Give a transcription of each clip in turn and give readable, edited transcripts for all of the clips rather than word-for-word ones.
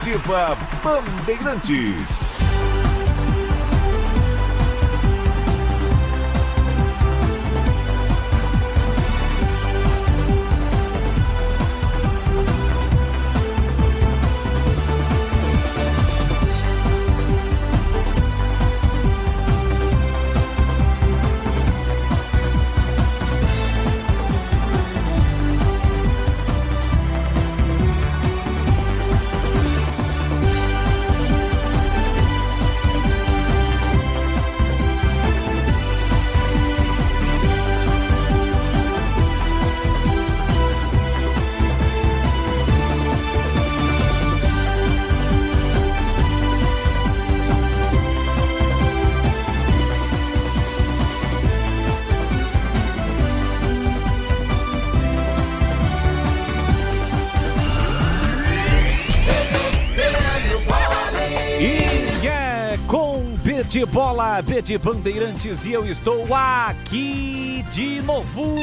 Ativa Bandeirantes. De bola, B de Bandeirantes, e eu estou aqui de novo.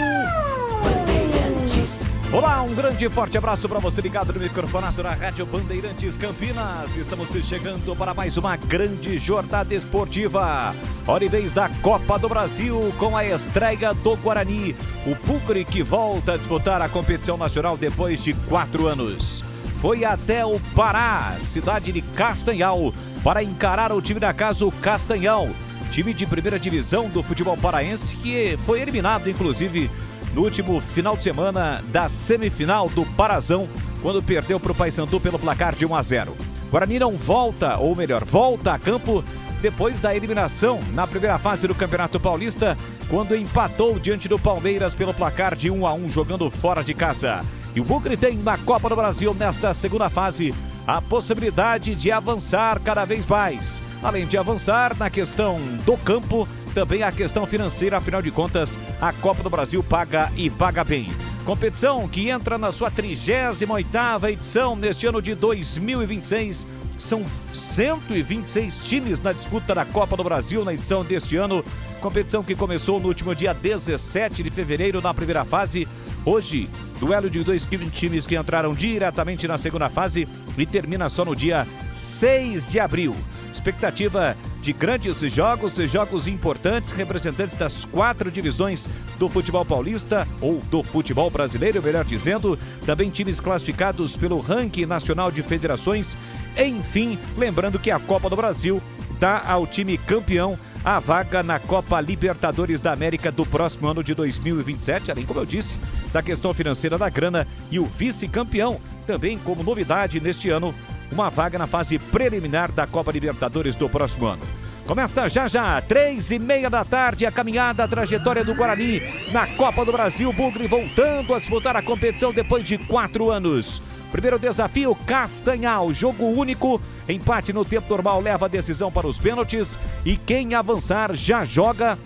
Bandeirantes. Olá, um grande e forte abraço para você ligado no microfonaço da Rádio Bandeirantes Campinas. Estamos chegando para mais uma grande jornada esportiva. Hora e vez da Copa do Brasil com a estreia do Guarani. O Bugre que volta a disputar a competição nacional depois de 4 anos. Foi até o Pará, cidade de Castanhal, para encarar o time da casa, o Castanhal, time de primeira divisão do futebol paraense, que foi eliminado, inclusive, no último final de semana da semifinal do Parazão, quando perdeu para o Paysandu pelo placar de 1-0. Guarani não volta, ou melhor, volta a campo depois da eliminação na primeira fase do Campeonato Paulista, quando empatou diante do Palmeiras pelo placar de 1-1, jogando fora de casa. E o Bugre tem na Copa do Brasil, nesta segunda fase, a possibilidade de avançar cada vez mais. Além de avançar na questão do campo, também a questão financeira, afinal de contas, a Copa do Brasil paga e paga bem. Competição que entra na sua 38ª edição neste ano de 2026. São 126 times na disputa da Copa do Brasil na edição deste ano. Competição que começou no último dia 17 de fevereiro na primeira fase. Hoje, duelo de 2 times que entraram diretamente na segunda fase e termina só no dia 6 de abril. Expectativa de grandes jogos importantes, representantes das 4 divisões do futebol paulista, ou do futebol brasileiro, melhor dizendo. Também times classificados pelo ranking nacional de federações. Enfim, lembrando que a Copa do Brasil dá ao time campeão a vaga na Copa Libertadores da América do próximo ano de 2027, além, como eu disse, da questão financeira da grana, e o vice-campeão, também como novidade neste ano, uma vaga na fase preliminar da Copa Libertadores do próximo ano. Começa já, 3:30 da tarde, a caminhada, a trajetória do Guarani na Copa do Brasil. Bugre voltando a disputar a competição depois de 4 anos. Primeiro desafio, Castanhal, jogo único, empate no tempo normal leva a decisão para os pênaltis, e quem avançar já joga.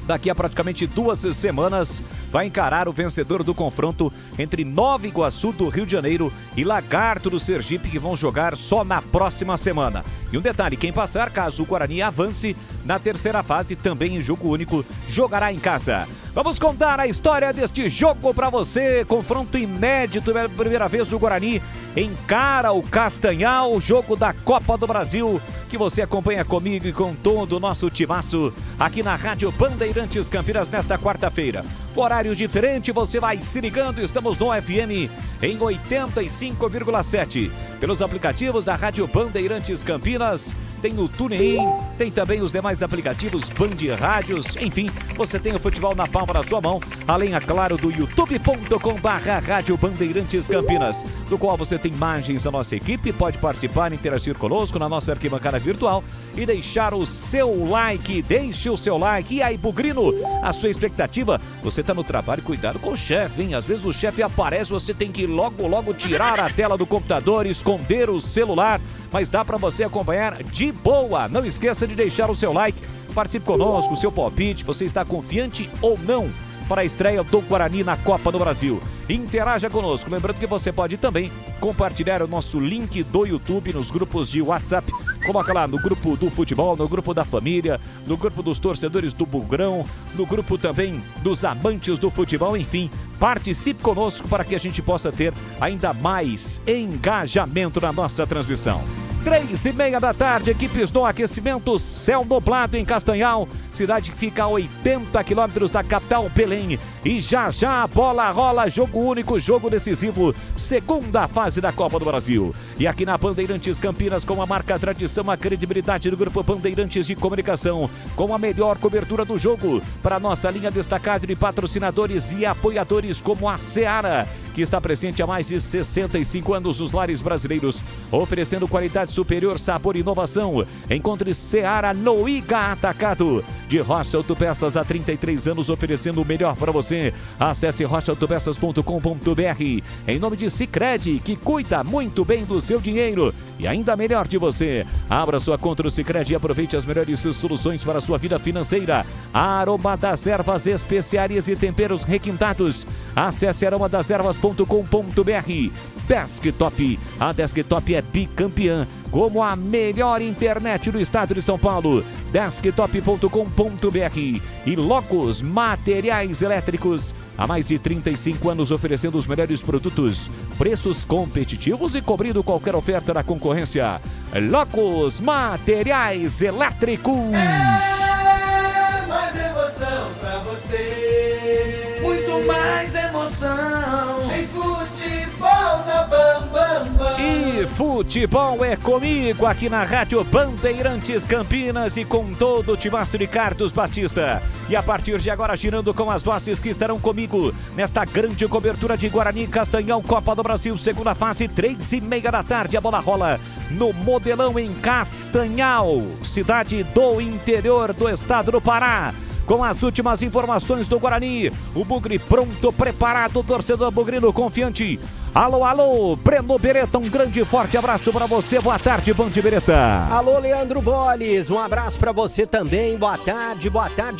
Daqui a praticamente 2 semanas, vai encarar o vencedor do confronto entre Nova Iguaçu do Rio de Janeiro e Lagarto do Sergipe, que vão jogar só na próxima semana. E um detalhe, quem passar, caso o Guarani avance na terceira fase, também em jogo único, jogará em casa. Vamos contar a história deste jogo para você. Confronto inédito, pela primeira vez o Guarani encara o Castanhal, jogo da Copa do Brasil, que você acompanha comigo e com todo o nosso timaço aqui na Rádio Bandeirantes Campinas nesta quarta-feira. Horário diferente, você vai se ligando, estamos no FM em 85,7. Pelos aplicativos da Rádio Bandeirantes Campinas, tem o TuneIn, tem também os demais aplicativos Band Rádios, enfim, você tem o futebol na palma da sua mão, além, é claro, do youtube.com/Rádio Bandeirantes Campinas, do qual você tem imagens da nossa equipe, pode participar, interagir conosco na nossa arquibancada virtual e deixar o seu like. Deixe o seu like. E aí, Bugrino, a sua expectativa? Você tá no trabalho, cuidado com o chefe, hein? Às vezes o chefe aparece, você tem que logo tirar a tela do computador, esconder o celular, mas dá para você acompanhar de boa. Não esqueça de deixar o seu like, participe conosco, o seu palpite, você está confiante ou não para a estreia do Guarani na Copa do Brasil. Interaja conosco, lembrando que você pode também compartilhar o nosso link do YouTube nos grupos de WhatsApp. Coloca lá no grupo do futebol, no grupo da família, no grupo dos torcedores do Bugrão, no grupo também dos amantes do futebol, enfim, Participe conosco para que a gente possa ter ainda mais engajamento na nossa transmissão. 3h30 da tarde, equipes do aquecimento, céu nublado em Castanhal, cidade que fica a 80 quilômetros da capital Belém. E já a bola rola, jogo único, jogo decisivo, segunda fase da Copa do Brasil. E aqui na Bandeirantes Campinas, com a marca, tradição, a credibilidade do Grupo Bandeirantes de Comunicação, com a melhor cobertura do jogo, para a nossa linha destacada de patrocinadores e apoiadores como a Seara, que está presente há mais de 65 anos nos lares brasileiros, oferecendo qualidade superior, sabor e inovação. Encontre Seara no Iga Atacado. De Rocha Autopeças há 33 anos, oferecendo o melhor para você. Acesse rochaautopeças.com.br. Em nome de Sicredi, que cuida muito bem do seu dinheiro e ainda melhor de você. Abra sua conta no Sicredi e aproveite as melhores soluções para a sua vida financeira. Aroma das Ervas, especiarias e temperos requintados. Acesse aromadeservas.com.br. Desktop. A Desktop é bicampeã como a melhor internet do estado de São Paulo. Desktop.com.br. E Locos Materiais Elétricos. Há mais de 35 anos oferecendo os melhores produtos, preços competitivos e cobrindo qualquer oferta da concorrência. Locos Materiais Elétricos. É mais emoção pra você. Muito mais emoção. Em futebol na Bam Bam Bam. E futebol é comigo aqui na Rádio Bandeirantes Campinas e com todo o timaço de Carlos Batista. E a partir de agora, girando com as vozes que estarão comigo nesta grande cobertura de Guarani Castanhal, Copa do Brasil, segunda fase, 3h30 da tarde. A bola rola no Modelão em Castanhal, cidade do interior do estado do Pará. Com as últimas informações do Guarani, o Bugre pronto, preparado, torcedor bugrino confiante. Alô, alô, Breno Beretta, um grande forte abraço para você, boa tarde, Bande Beretta. Alô, Leandro Boles, um abraço para você também, boa tarde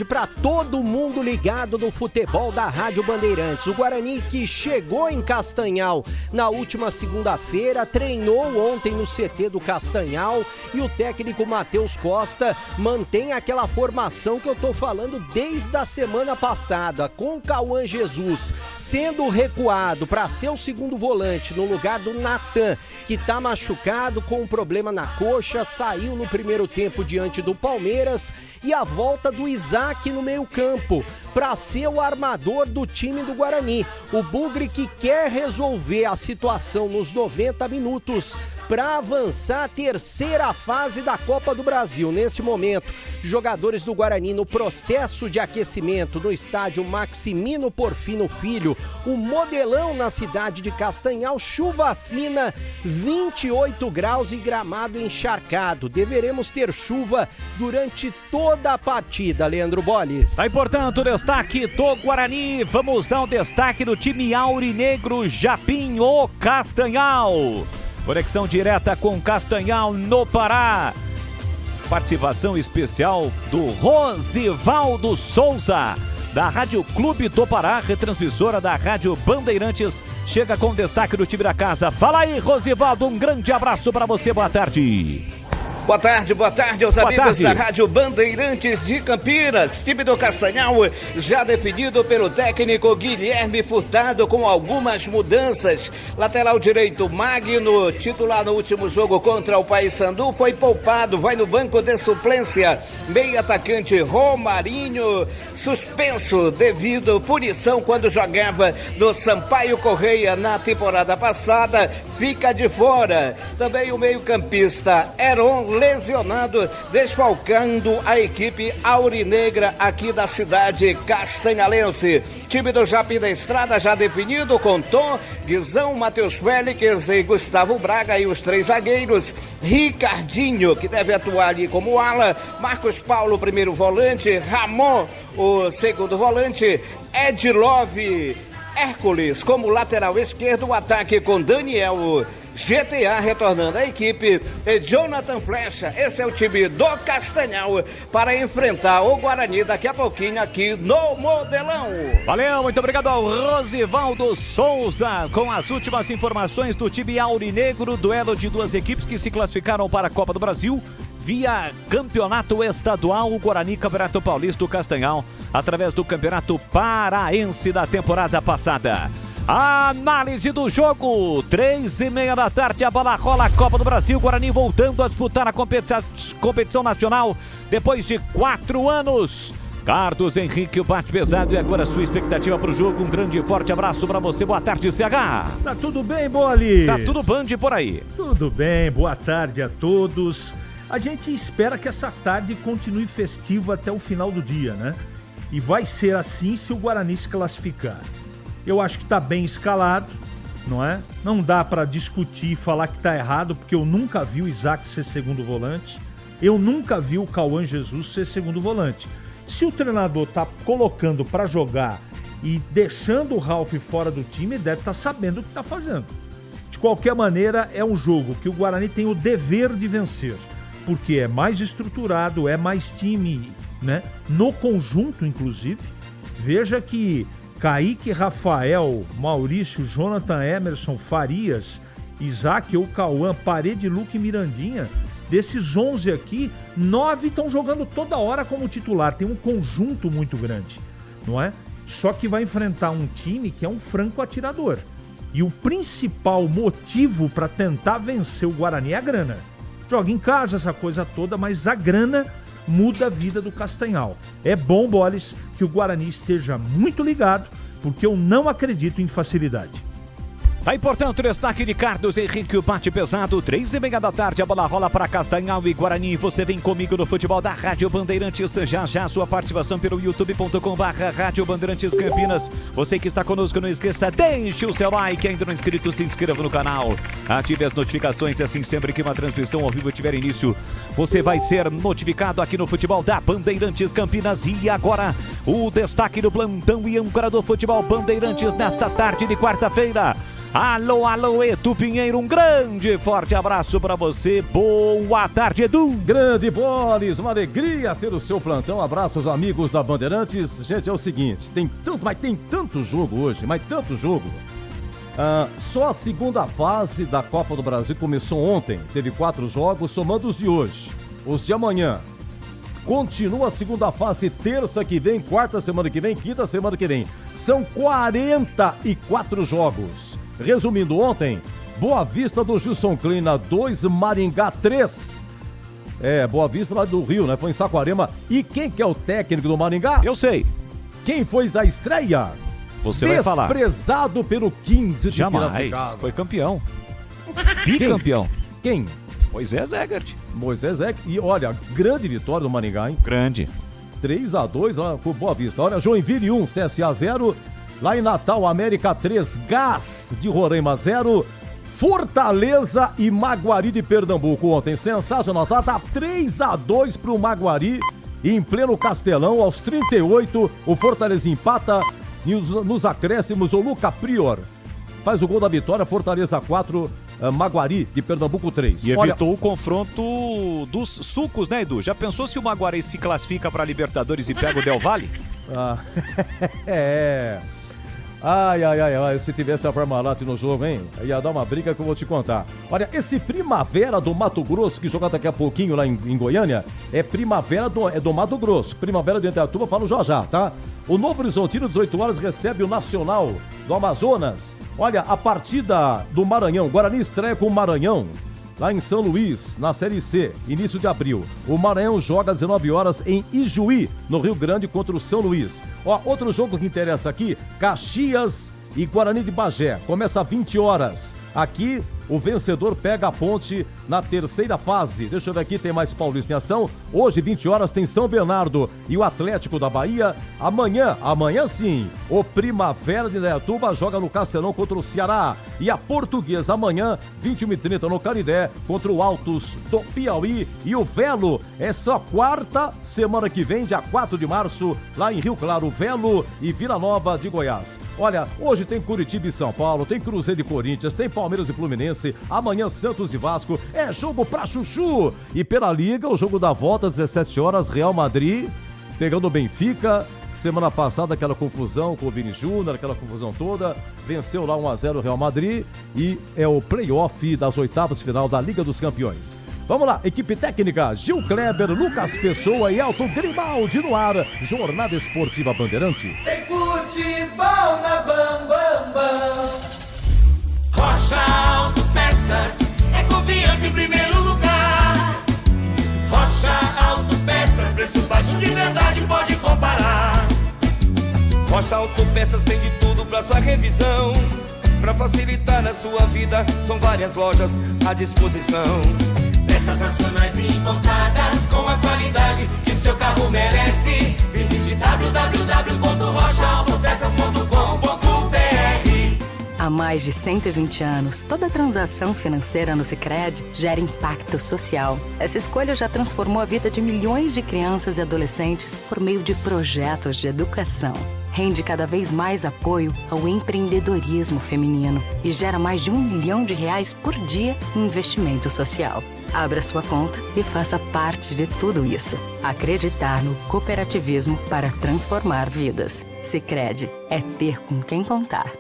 para todo mundo ligado no futebol da Rádio Bandeirantes. O Guarani que chegou em Castanhal na última segunda-feira, treinou ontem no CT do Castanhal e o técnico Matheus Costa mantém aquela formação que eu tô falando desde a semana passada, com o Cauã Jesus sendo recuado para ser o segundo volante no lugar do Natan, que tá machucado com um problema na coxa, saiu no primeiro tempo diante do Palmeiras, e a volta do Isaac no meio-campo para ser o armador do time do Guarani. O Bugre que quer resolver a situação nos 90 minutos para avançar a terceira fase da Copa do Brasil. Nesse momento, jogadores do Guarani no processo de aquecimento no estádio Maximino Porfino Filho, o Modelão na cidade de Castanhal, chuva fina, 28 graus e gramado encharcado. Deveremos ter chuva durante toda a partida, Leandro Boles. Aí, portanto, o destaque do Guarani. Vamos ao destaque do time aurinegro Japim, o Castanhal. Conexão direta com Castanhal no Pará. Participação especial do Rosivaldo Souza, da Rádio Clube do Pará, retransmissora da Rádio Bandeirantes. Chega com destaque do time da casa. Fala aí, Rosivaldo, um grande abraço para você, boa tarde. Boa tarde aos amigos da Rádio Bandeirantes de Campinas. Time do Castanhal já definido pelo técnico Guilherme Furtado com algumas mudanças. Lateral direito Magno, titular no último jogo contra o Paysandu, foi poupado, vai no banco de suplência. Meio atacante Romarinho, suspenso devido à punição quando jogava no Sampaio Correia na temporada passada, fica de fora. Também o meio-campista Heron, lesionado, desfalcando a equipe aurinegra aqui da cidade castanhalense. Time do Japim da Estrada já definido com Tom, Guizão, Matheus Félix e Gustavo Braga, e os três zagueiros. Ricardinho, que deve atuar ali como ala, Marcos Paulo, primeiro volante, Ramon, o segundo volante, Ed Love, Hércules como lateral esquerdo, o ataque com Daniel GTA retornando à equipe, e Jonathan Flecha. Esse é o time do Castanhal para enfrentar o Guarani daqui a pouquinho aqui no Modelão. Valeu, muito obrigado ao Rosivaldo Souza com as últimas informações do time aurinegro, duelo de duas equipes que se classificaram para a Copa do Brasil via campeonato estadual. O Guarani, Campeonato Paulista, o Castanhal através do Campeonato Paraense da temporada passada. A análise do jogo, 3h30 da tarde, a bola rola, a Copa do Brasil, Guarani voltando a disputar a competição nacional depois de 4 anos. Carlos Henrique, o bate pesado, e agora a sua expectativa para o jogo. Um grande e forte abraço para você, boa tarde, CH. Tá tudo bem, Bolis? Tá tudo band por aí. Tudo bem, boa tarde a todos. A gente espera que essa tarde continue festiva até o final do dia, né? E vai ser assim se o Guarani se classificar. Eu acho que tá bem escalado, não é? Não dá para discutir e falar que tá errado, porque eu nunca vi o Isaac ser segundo volante. Eu nunca vi o Cauã Jesus ser segundo volante. Se o treinador tá colocando para jogar e deixando o Ralf fora do time, ele deve estar sabendo o que tá fazendo. De qualquer maneira, é um jogo que o Guarani tem o dever de vencer, porque é mais estruturado, é mais time, né? No conjunto, inclusive. Veja que Kaique, Rafael, Maurício, Jonathan, Emerson, Farias, Isaac ou Cauã, Parede, Luque e Mirandinha, desses 11 aqui, 9 estão jogando toda hora como titular. Tem um conjunto muito grande, não é? Só que vai enfrentar um time que é um franco atirador. E o principal motivo para tentar vencer o Guarani é a grana. Joga em casa, essa coisa toda, mas a grana muda a vida do Castanhal. É bom, Bolis, que o Guarani esteja muito ligado, porque eu não acredito em facilidade. Tá importante o destaque de Carlos Henrique, o bate pesado, 3h30 da tarde, a bola rola para Castanhal e Guarani. Você vem comigo no futebol da Rádio Bandeirantes, já sua participação pelo youtube.com/Rádio Bandeirantes Campinas. Você que está conosco, não esqueça, deixe o seu like, ainda não inscrito, se inscreva no canal, ative as notificações e assim sempre que uma transmissão ao vivo tiver início, você vai ser notificado aqui no futebol da Bandeirantes Campinas. E agora, o destaque do plantão e âncora do futebol Bandeirantes nesta tarde de quarta-feira. Alô, Edu Pinheiro, um grande forte abraço para você, boa tarde, Edu. Grande Bolis, uma alegria ser o seu plantão, abraço aos amigos da Bandeirantes. Gente, é o seguinte, tem tanto jogo hoje, mas tanto jogo. Só a segunda fase da Copa do Brasil começou ontem, teve 4 jogos, somando os de hoje, os de amanhã. Continua a segunda fase, terça que vem, quarta semana que vem, quinta semana que vem. São 44 jogos. Resumindo, ontem, Boa Vista do Gilson Kleina 2, Maringá 3. Boa Vista lá do Rio, né? Foi em Saquarema. E quem que é o técnico do Maringá? Eu sei. Quem fez a estreia? Você vai falar. Desprezado pelo 15 de Piracicaba. Foi campeão. Bicampeão. Quem? Moisés Egert. E olha, grande vitória do Maringá, hein? Grande. 3-2 lá com Boa Vista. Olha, Joinville 1, CSA 0. Lá em Natal, América 3, Gás de Roraima 0. Fortaleza e Maguari de Pernambuco ontem. Sensacional. Tá 3-2 pro Maguari. E em pleno Castelão, aos 38, o Fortaleza empata. E nos acréscimos, o Luca Prior faz o gol da vitória. Fortaleza 4, Maguari de Pernambuco 3. E evitou o confronto dos sucos, né, Edu? Já pensou se o Maguari se classifica para Libertadores e pega o Del Valle? Ai, se tivesse a Parmalat no jogo, hein? Ia dar uma briga que eu vou te contar. Olha, esse Primavera do Mato Grosso, que joga daqui a pouquinho lá em Goiânia, é Primavera do Mato Grosso. Primavera de Indaiatuba, falo já, tá? O Novo Horizontino, 18 horas, recebe o Nacional do Amazonas. Olha, a partida do Maranhão, Guarani estreia com o Maranhão, lá em São Luís, na Série C, início de abril. O Maranhão joga às 19 horas em Ijuí, no Rio Grande, contra o São Luís. Ó, outro jogo que interessa aqui, Caxias e Guarani de Bagé. Começa às 20 horas. Aqui, o vencedor pega a Ponte na terceira fase. Deixa eu ver aqui, tem mais Paulista em ação. Hoje, 20 horas, tem São Bernardo e o Atlético da Bahia. Amanhã sim, o Primavera de Indaiatuba joga no Castelão contra o Ceará. E a Portuguesa amanhã, 21h30 no Canidé, contra o Altos do Piauí. E o Velo é só quarta semana que vem, dia 4 de março, lá em Rio Claro, Velo e Vila Nova de Goiás. Olha, hoje tem Curitiba e São Paulo, tem Cruzeiro e Corinthians, tem Palmeiras e Fluminense, amanhã Santos e Vasco, é jogo pra chuchu. E pela Liga, o jogo da volta, às 17 horas, Real Madrid pegando o Benfica. Semana passada, aquela confusão com o Vini Júnior, aquela confusão toda, venceu lá 1-0 o Real Madrid e é o play-off das oitavas de final da Liga dos Campeões. Vamos lá, equipe técnica, Gil Kleber, Lucas Pessoa e Alto Grimaldi no ar. Jornada Esportiva Bandeirantes. Tem futebol na Bam. Rocha Autopeças é confiança em primeiro lugar. Rocha Autopeças, preço baixo de verdade, pode comparar. Rocha Autopeças tem de tudo pra sua revisão. Pra facilitar na sua vida, são várias lojas à disposição. Peças nacionais e importadas com a qualidade que seu carro merece. Visite www.rochaautopeças.com.br. Há mais de 120 anos, toda transação financeira no Sicredi gera impacto social. Essa escolha já transformou a vida de milhões de crianças e adolescentes por meio de projetos de educação. Rende cada vez mais apoio ao empreendedorismo feminino e gera mais de R$1 milhão por dia em investimento social. Abra sua conta e faça parte de tudo isso. Acreditar no cooperativismo para transformar vidas. Sicredi é ter com quem contar.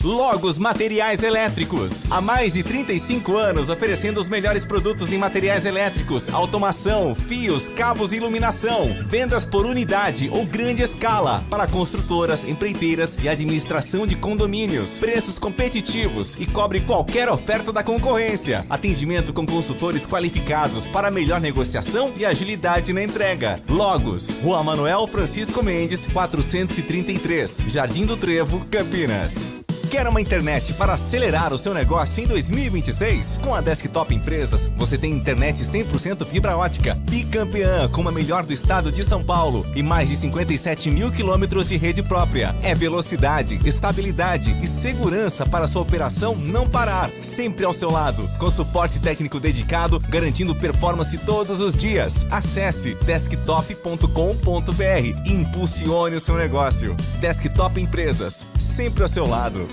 Logos Materiais Elétricos. Há mais de 35 anos oferecendo os melhores produtos em materiais elétricos, automação, fios, cabos e iluminação. Vendas por unidade ou grande escala para construtoras, empreiteiras e administração de condomínios. Preços competitivos e cobre qualquer oferta da concorrência. Atendimento com consultores qualificados para melhor negociação e agilidade na entrega. Logos, Rua Manuel Francisco Mendes, 433, Jardim do Trevo, Campinas. Quer uma internet para acelerar o seu negócio em 2026? Com a Desktop Empresas, você tem internet 100% fibra ótica, bicampeã como a melhor do estado de São Paulo e mais de 57 mil quilômetros de rede própria. É velocidade, estabilidade e segurança para sua operação não parar, sempre ao seu lado, com suporte técnico dedicado, garantindo performance todos os dias. Acesse desktop.com.br e impulsione o seu negócio. Desktop Empresas, sempre ao seu lado.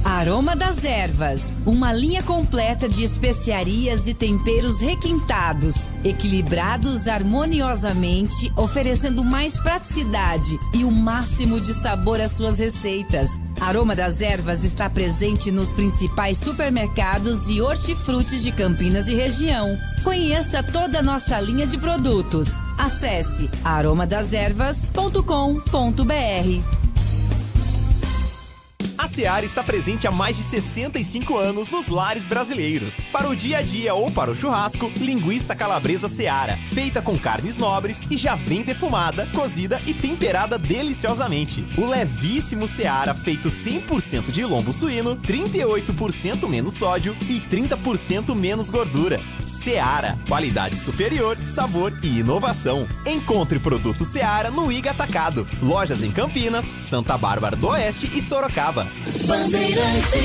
Aroma das Ervas, uma linha completa de especiarias e temperos requintados, equilibrados harmoniosamente, oferecendo mais praticidade e o máximo de sabor às suas receitas. Aroma das Ervas está presente nos principais supermercados e hortifrutis de Campinas e região. Conheça toda a nossa linha de produtos. Acesse aromadeservas.com.br. A Seara está presente há mais de 65 anos nos lares brasileiros. Para o dia a dia ou para o churrasco, linguiça calabresa Seara, feita com carnes nobres e já vem defumada, cozida e temperada deliciosamente. O levíssimo Seara, feito 100% de lombo suíno, 38% menos sódio e 30% menos gordura. Seara, qualidade superior, sabor e inovação. Encontre produto Seara no Iga Atacado. Lojas em Campinas, Santa Bárbara do Oeste e Sorocaba. Bandeirantes.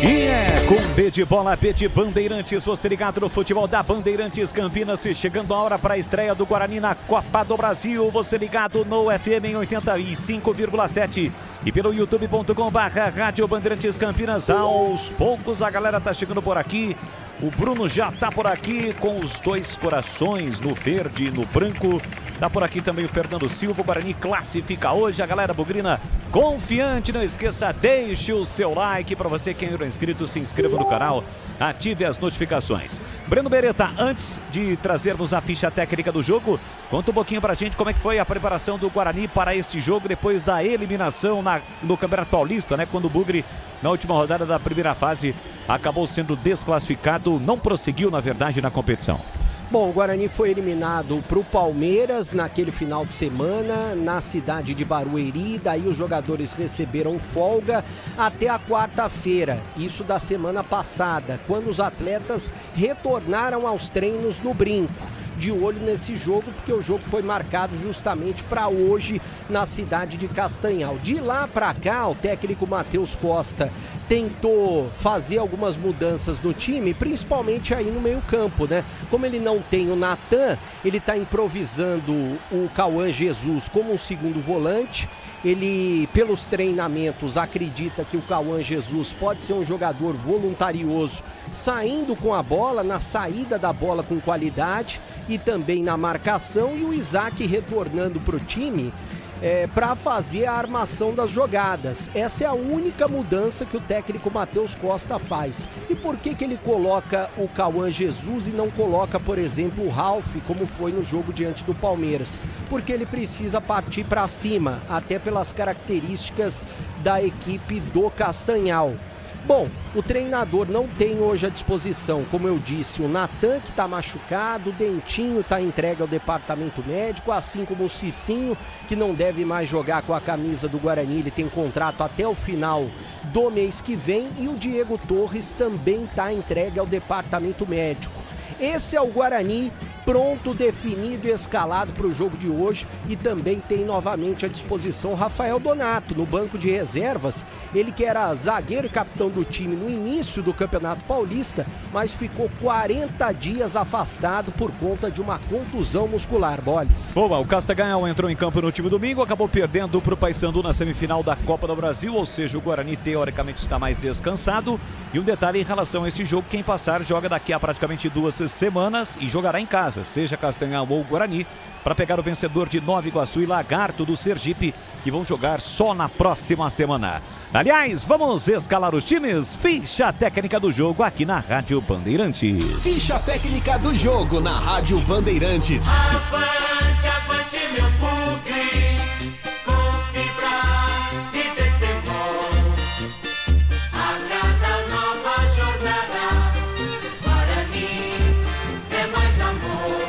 E é com B de bola, B de Bandeirantes, você ligado no futebol da Bandeirantes Campinas, chegando a hora para a estreia do Guarani na Copa do Brasil, você ligado no FM em 85,7 e pelo youtube.com/Rádio Bandeirantes Campinas. Aos poucos a galera tá chegando por aqui. O Bruno já tá por aqui com os dois corações no verde e no branco. Tá por aqui também o Fernando Silva. O Guarani classifica hoje. A galera bugrina confiante. Não esqueça, deixe o seu like. Para você que ainda não é inscrito, se inscreva no canal. Ative as notificações. Breno Beretta, antes de trazermos a ficha técnica do jogo, conta um pouquinho pra gente como é que foi a preparação do Guarani para este jogo depois da eliminação no Campeonato Paulista, né? Quando o Bugre, na última rodada da primeira fase, acabou sendo desclassificado, não prosseguiu, na verdade, na competição. Bom, o Guarani foi eliminado para o Palmeiras naquele final de semana, na cidade de Barueri. Daí os jogadores receberam folga até a quarta-feira, isso da semana passada, quando os atletas retornaram aos treinos no Brinco. De olho nesse jogo, porque o jogo foi marcado justamente para hoje na cidade de Castanhal. De lá para cá, o técnico Matheus Costa tentou fazer algumas mudanças no time, principalmente aí no meio-campo, né? Como ele não tem o Natan, ele está improvisando o Cauã Jesus como um segundo volante. Ele, pelos treinamentos, acredita que o Cauã Jesus pode ser um jogador voluntarioso, saindo com a bola, na saída da bola com qualidade e também na marcação, e o Isaac retornando para o time. para fazer a armação das jogadas. Essa é a única mudança que o técnico Matheus Costa faz. E por que ele coloca o Cauã Jesus e não coloca, por exemplo, o Ralf, como foi no jogo diante do Palmeiras? Porque ele precisa partir para cima, até pelas características da equipe do Castanhal. Bom, o treinador não tem hoje à disposição, como eu disse, o Natan, que está machucado, o Dentinho está entregue ao departamento médico, assim como o Cicinho, que não deve mais jogar com a camisa do Guarani, ele tem contrato até o final do mês que vem, e o Diego Torres também está entregue ao departamento médico. Esse é o Guarani pronto, definido e escalado para o jogo de hoje, e também tem novamente à disposição Rafael Donato no banco de reservas, ele que era zagueiro e capitão do time no início do Campeonato Paulista, mas ficou 40 dias afastado por conta de uma contusão muscular. Boles. Boa, o Castanhal entrou em campo no último domingo, acabou perdendo para o Paysandu na semifinal da Copa do Brasil, ou seja, o Guarani teoricamente está mais descansado. E um detalhe em relação a este jogo, quem passar joga daqui a praticamente 2 semanas e jogará em casa, seja Castanhal ou Guarani, para pegar o vencedor de Nova Iguaçu e Lagarto do Sergipe, que vão jogar só na próxima semana. Aliás, vamos escalar os times? Ficha técnica do jogo aqui na Rádio Bandeirantes. Ficha técnica do jogo na Rádio Bandeirantes. Avante, avante, meu bugre, com fibra e destemor. A cada nova jornada, Guarani é mais amor.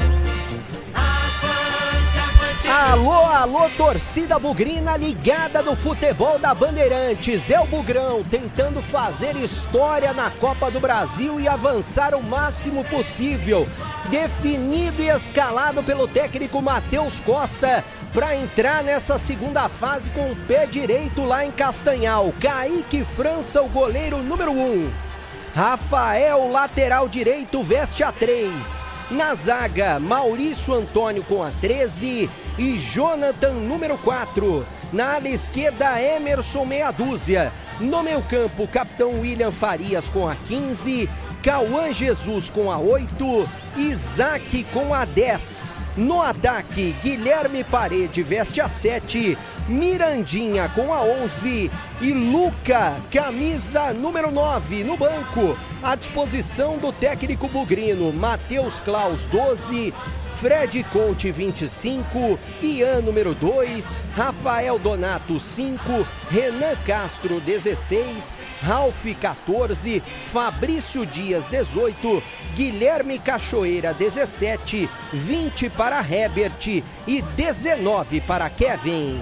Avante, avante. Alô, alô, torcida bugrina ligada no futebol da Bandeirantes. É o Bugrão tentando fazer história na Copa do Brasil e avançar o máximo possível. Definido e escalado pelo técnico Matheus Costa para entrar nessa segunda fase com o pé direito lá em Castanhal. Kaique França, o goleiro número 1. Rafael, lateral direito, veste a 3. Na zaga, Maurício Antônio com a 13 e Jonathan, número 4. Na ala esquerda, Emerson, meia dúzia. No meio campo, capitão William Farias com a 15, Cauã Jesus com a 8, Isaac com a 10. No ataque, Guilherme Parede veste a 7, Mirandinha com a 11 e Luca, camisa número 9, no banco. À disposição do técnico bugrino, Matheus Klaus, 12, Fred Conte, 25, Ian, número 2, Rafael Donato, 5, Renan Castro, 16, Ralf, 14, Fabrício Dias, 18, Guilherme Cachoeira, 17, 20 para Herbert e 19 para Kevin.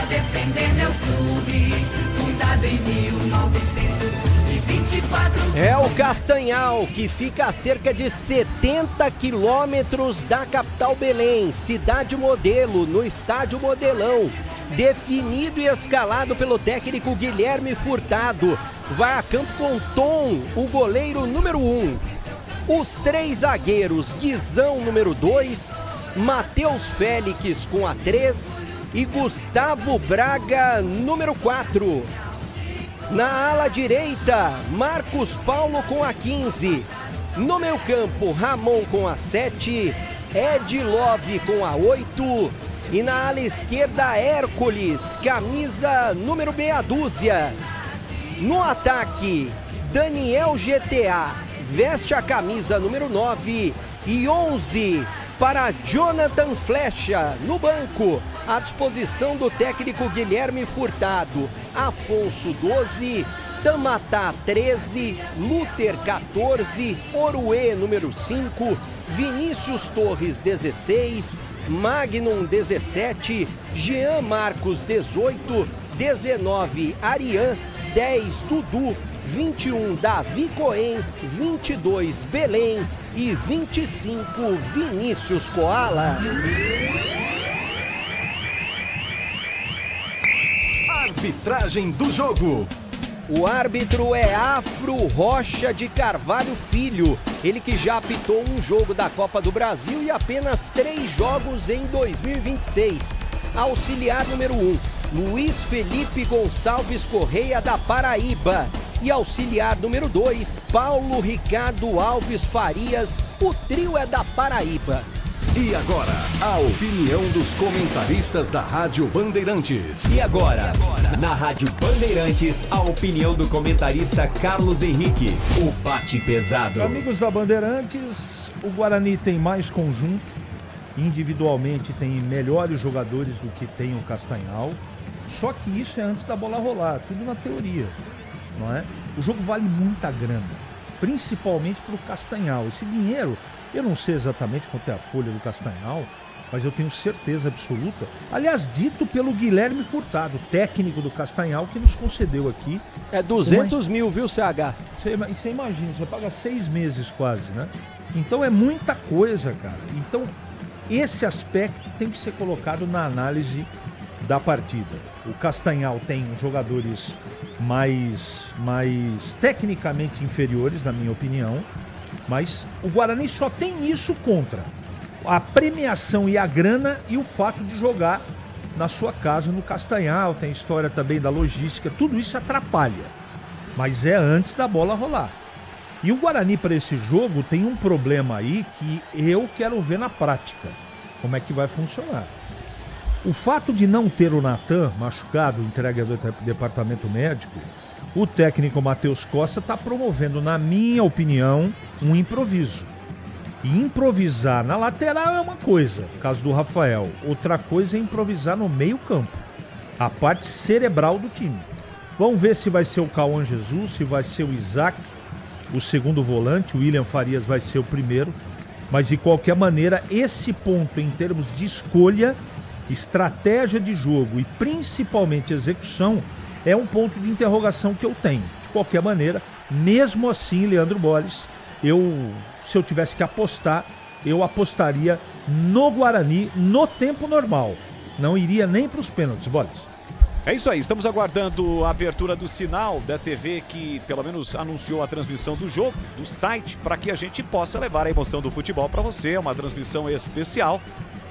Defender meu clube, fundado em 1924. É o Castanhal, que fica a cerca de 70 quilômetros da capital Belém, cidade modelo, no estádio Modelão. Definido e escalado pelo técnico Guilherme Furtado. Vai a campo com Tom, o goleiro número 1. Os 3 zagueiros, Guizão, número 2, Matheus Félix com a 3 e Gustavo Braga, número 4. Na ala direita, Marcos Paulo com a 15. No meio campo, Ramon com a 7, Ed Love com a 8. E na ala esquerda, Hércules, camisa número meia dúzia. No ataque, Daniel GTA, veste a camisa número 9 e 11 para Jonathan Flecha. No banco, à disposição do técnico Guilherme Furtado, Afonso, 12, Tamatá, 13, Luther, 14, Oruê, número 5, Vinícius Torres, 16, Magnum, 17, Jean Marcos, 18, 19, Arian, 10, Dudu, 21, Davi Cohen, 22, Belém e 25, Vinícius Koala. Arbitragem do jogo. O árbitro é Afro Rocha de Carvalho Filho. Ele que já apitou um jogo da Copa do Brasil e apenas 3 jogos em 2026. Auxiliar número 1, Luiz Felipe Gonçalves Correia da Paraíba. E auxiliar número 2, Paulo Ricardo Alves Farias. O trio é da Paraíba. E agora, a opinião dos comentaristas da Rádio Bandeirantes. E agora, na Rádio Bandeirantes, a opinião do comentarista Carlos Henrique, o bate pesado. Amigos da Bandeirantes, o Guarani tem mais conjunto, individualmente tem melhores jogadores do que tem o Castanhal, só que isso é antes da bola rolar, tudo na teoria, não é? O jogo vale muita grana, principalmente para o Castanhal. Esse dinheiro, eu não sei exatamente quanto é a folha do Castanhal, mas eu tenho certeza absoluta. Aliás, dito pelo Guilherme Furtado, técnico do Castanhal, que nos concedeu aqui. É 200 mil, viu, CH? Você imagina, você paga 6 meses quase, né? Então é muita coisa, cara. Então, esse aspecto tem que ser colocado na análise da partida. O Castanhal tem jogadores mais tecnicamente inferiores, na minha opinião. Mas o Guarani só tem isso contra a premiação e a grana e o fato de jogar na sua casa no Castanhal. Tem história também da logística, tudo isso atrapalha, mas é antes da bola rolar. E o Guarani para esse jogo tem um problema aí que eu quero ver na prática, como é que vai funcionar. O fato de não ter o Natan machucado, entregue ao departamento médico, o técnico Matheus Costa está promovendo, na minha opinião, um improviso. E improvisar na lateral é uma coisa, caso do Rafael. Outra coisa é improvisar no meio-campo, a parte cerebral do time. Vamos ver se vai ser o Cauã Jesus, se vai ser o Isaac, o segundo volante, o William Farias vai ser o primeiro. Mas, de qualquer maneira, esse ponto em termos de escolha, estratégia de jogo e principalmente execução, é um ponto de interrogação que eu tenho. De qualquer maneira, mesmo assim, Leandro Bolles, se eu tivesse que apostar, eu apostaria no Guarani no tempo normal. Não iria nem para os pênaltis, Bolles. É isso aí, estamos aguardando a abertura do sinal da TV que pelo menos anunciou a transmissão do jogo, do site, para que a gente possa levar a emoção do futebol para você, uma transmissão especial.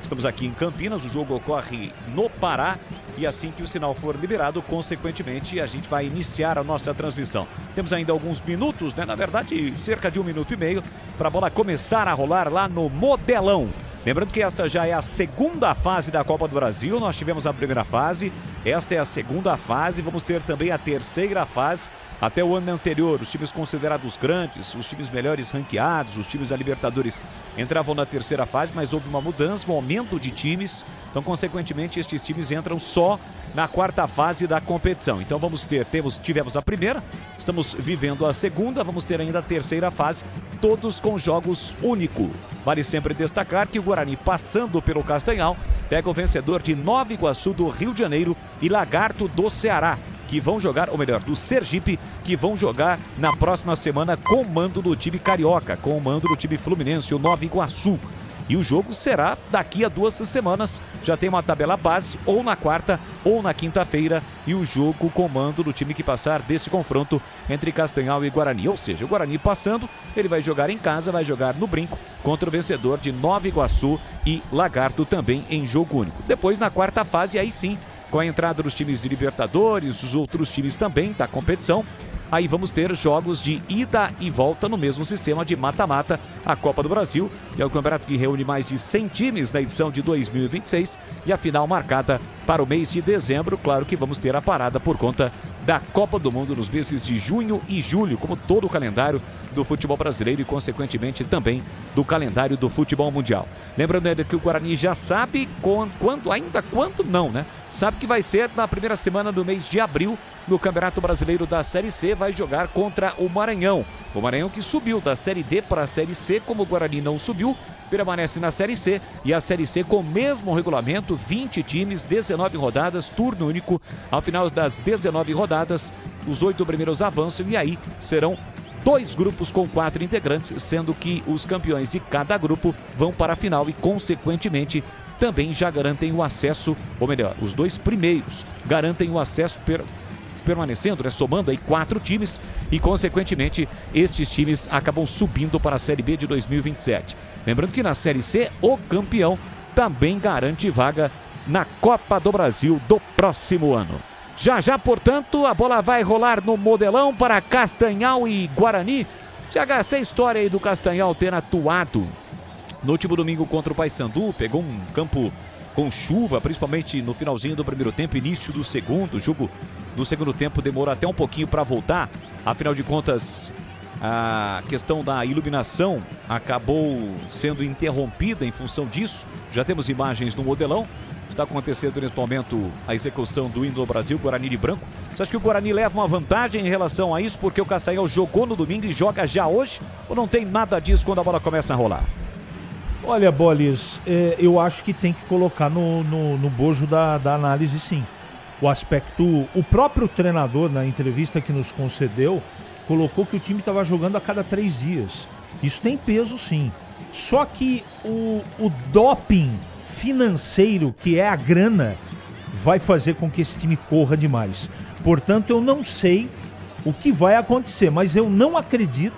Estamos aqui em Campinas, o jogo ocorre no Pará e assim que o sinal for liberado, consequentemente, a gente vai iniciar a nossa transmissão. Temos ainda alguns minutos, né? Na verdade, cerca de 1 minuto e meio, para a bola começar a rolar lá no Modelão. Lembrando que esta já é a segunda fase da Copa do Brasil, nós tivemos a primeira fase, esta é a segunda fase, vamos ter também a terceira fase. Até o ano anterior, os times considerados grandes, os times melhores ranqueados, os times da Libertadores entravam na terceira fase, mas houve uma mudança, um aumento de times, então consequentemente estes times entram só na quarta fase da competição. Então tivemos a primeira, estamos vivendo a segunda, vamos ter ainda a terceira fase, todos com jogos únicos. Vale sempre destacar que o Guarani, passando pelo Castanhal, pega o vencedor de Nova Iguaçu do Rio de Janeiro e Lagarto do Ceará, que vão jogar, ou melhor, do Sergipe, que vão jogar na próxima semana com o mando do time carioca, com o mando do time fluminense, o Nova Iguaçu. E o jogo será daqui a 2 semanas. Já tem uma tabela base, ou na quarta ou na quinta-feira. E o jogo com o mando do time que passar desse confronto entre Castanhal e Guarani. Ou seja, o Guarani passando, ele vai jogar em casa, vai jogar no Brinco contra o vencedor de Nova Iguaçu e Lagarto também em jogo único. Depois, na quarta fase, aí sim, com a entrada dos times de Libertadores, os outros times também da competição, aí vamos ter jogos de ida e volta no mesmo sistema de mata-mata, a Copa do Brasil, que é o campeonato que reúne mais de 100 times na edição de 2026 e a final marcada para o mês de dezembro. Claro que vamos ter a parada por conta da Copa do Mundo nos meses de junho e julho, como todo o calendário do futebol brasileiro e, consequentemente, também do calendário do futebol mundial. Lembrando ainda que o Guarani já sabe quando não, né? Sabe que vai ser na primeira semana do mês de abril, no Campeonato Brasileiro da Série C, vai jogar contra o Maranhão. O Maranhão que subiu da Série D para a Série C, como o Guarani não subiu, permanece na Série C, e a Série C com o mesmo regulamento, 20 times, 19 rodadas, turno único. Ao final das 19 rodadas, os 8 primeiros avançam e aí serão 2 grupos com 4 integrantes, sendo que os campeões de cada grupo vão para a final e, consequentemente, também já garantem o acesso, ou melhor, os 2 primeiros garantem o acesso permanecendo, né, somando aí 4 times e, consequentemente, estes times acabam subindo para a Série B de 2027. Lembrando que na Série C, o campeão também garante vaga na Copa do Brasil do próximo ano. Já, portanto, a bola vai rolar no Modelão para Castanhal e Guarani. Essa história aí do Castanhal ter atuado no último domingo contra o Paysandu, pegou um campo com chuva, principalmente no finalzinho do primeiro tempo, início do segundo. O jogo do segundo tempo demorou até um pouquinho para voltar. Afinal de contas, a questão da iluminação acabou sendo interrompida em função disso. Já temos imagens no Modelão. Está acontecendo nesse momento a execução do hino do Brasil, Guarani de branco. Você acha que o Guarani leva uma vantagem em relação a isso porque o Castanhal jogou no domingo e joga já hoje? Ou não tem nada disso quando a bola começa a rolar? Olha, Bolis, eu acho que tem que colocar no bojo da análise, sim. O aspecto... O próprio treinador, na entrevista que nos concedeu, colocou que o time estava jogando a cada 3 dias. Isso tem peso, sim. Só que o doping financeiro, que é a grana, vai fazer com que esse time corra demais. Portanto, eu não sei o que vai acontecer, mas eu não acredito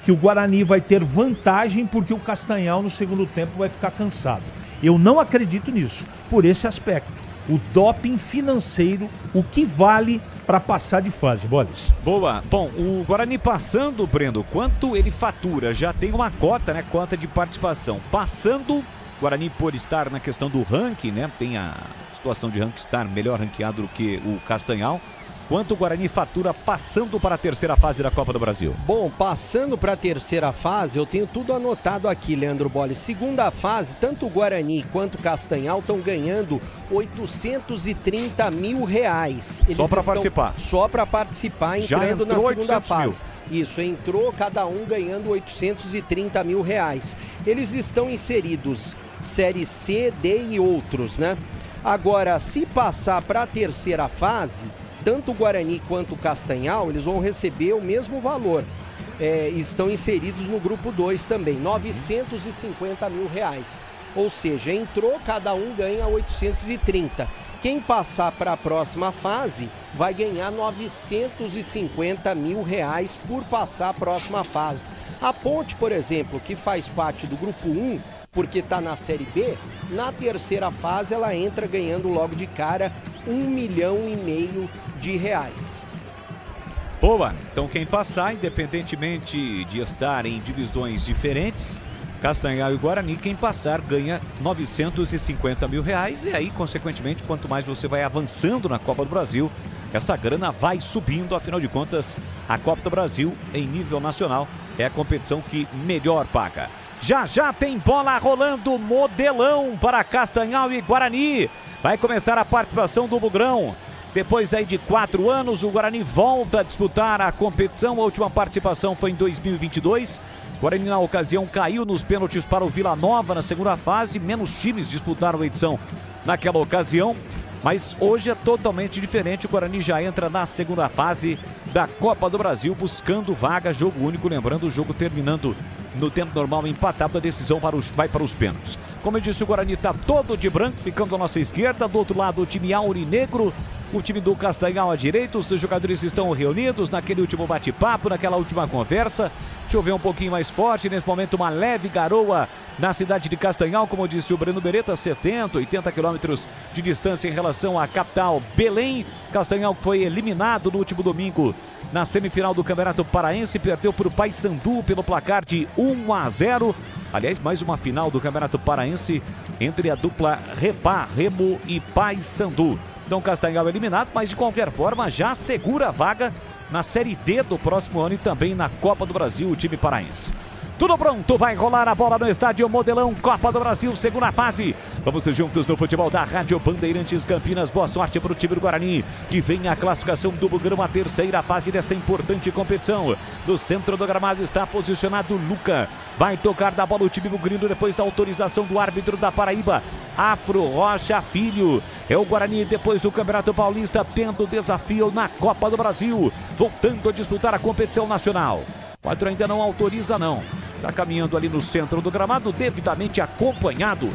que o Guarani vai ter vantagem porque o Castanhal no segundo tempo vai ficar cansado. Eu não acredito nisso, por esse aspecto. O doping financeiro, o que vale para passar de fase, Bolis. Boa. Bom, o Guarani passando, Brendo, quanto ele fatura? Já tem uma cota, né? Cota de participação. Passando, Guarani por estar na questão do ranking, né? Tem a situação de ranking estar melhor ranqueado do que o Castanhal. Quanto o Guarani fatura passando para a terceira fase da Copa do Brasil? Bom, passando para a terceira fase, eu tenho tudo anotado aqui, Leandro Bolis. Segunda fase, tanto o Guarani quanto o Castanhal estão ganhando R$830 mil. Só para participar? Só para participar, entrando na segunda fase. Isso, entrou cada um ganhando R$830 mil. Eles estão inseridos Série C, D e outros, né? Agora, se passar para a terceira fase, tanto o Guarani quanto o Castanhal, eles vão receber o mesmo valor. Estão inseridos no grupo 2 também, R$950 mil. Ou seja, entrou, cada um ganha 830. Quem passar para a próxima fase vai ganhar R$950 mil por passar a próxima fase. A Ponte, por exemplo, que faz parte do grupo 1, porque está na Série B, na terceira fase ela entra ganhando logo de cara R$1,5 milhão de reais. Boa, então quem passar, independentemente de estar em divisões diferentes, Castanhal e Guarani, quem passar ganha R$950 mil. E aí, consequentemente, quanto mais você vai avançando na Copa do Brasil, essa grana vai subindo. Afinal de contas, a Copa do Brasil, em nível nacional, é a competição que melhor paga. Já tem bola rolando, Modelão para Castanhal e Guarani. Vai começar a participação do Bugrão. Depois aí de 4 anos, o Guarani volta a disputar a competição. A última participação foi em 2022. O Guarani, na ocasião, caiu nos pênaltis para o Vila Nova na segunda fase. Menos times disputaram a edição naquela ocasião. Mas hoje é totalmente diferente. O Guarani já entra na segunda fase da Copa do Brasil, buscando vaga, jogo único. Lembrando, o jogo terminando no tempo normal, empatado, a decisão vai para os pênaltis. Como eu disse, o Guarani está todo de branco, ficando à nossa esquerda. Do outro lado, o time aurinegro, o time do Castanhal à direita. Os jogadores estão reunidos naquele último bate-papo, naquela última conversa. Choveu um pouquinho mais forte, nesse momento uma leve garoa na cidade de Castanhal, como disse o Breno Beretta, 70, 80 quilômetros de distância em relação à capital Belém. Castanhal foi eliminado no último domingo na semifinal do Campeonato Paraense, perdeu para o Paysandu pelo placar de 1-0. Aliás, mais uma final do Campeonato Paraense entre a dupla Repá, Remo e Paysandu. Então Castanhal eliminado, mas de qualquer forma já segura a vaga na Série D do próximo ano e também na Copa do Brasil, o time paraense. Tudo pronto, vai rolar a bola no estádio Modelão, Copa do Brasil, segunda fase. Vamos juntos no futebol da Rádio Bandeirantes Campinas. Boa sorte para o time do Guarani, que vem a classificação do Bugrão, a terceira fase desta importante competição. No centro do gramado está posicionado Luca. Vai tocar da bola o time bugrino depois da autorização do árbitro da Paraíba, Afro Rocha Filho. É o Guarani depois do Campeonato Paulista tendo desafio na Copa do Brasil, voltando a disputar a competição nacional. O árbitro ainda não autoriza não. Está caminhando ali no centro do gramado, devidamente acompanhado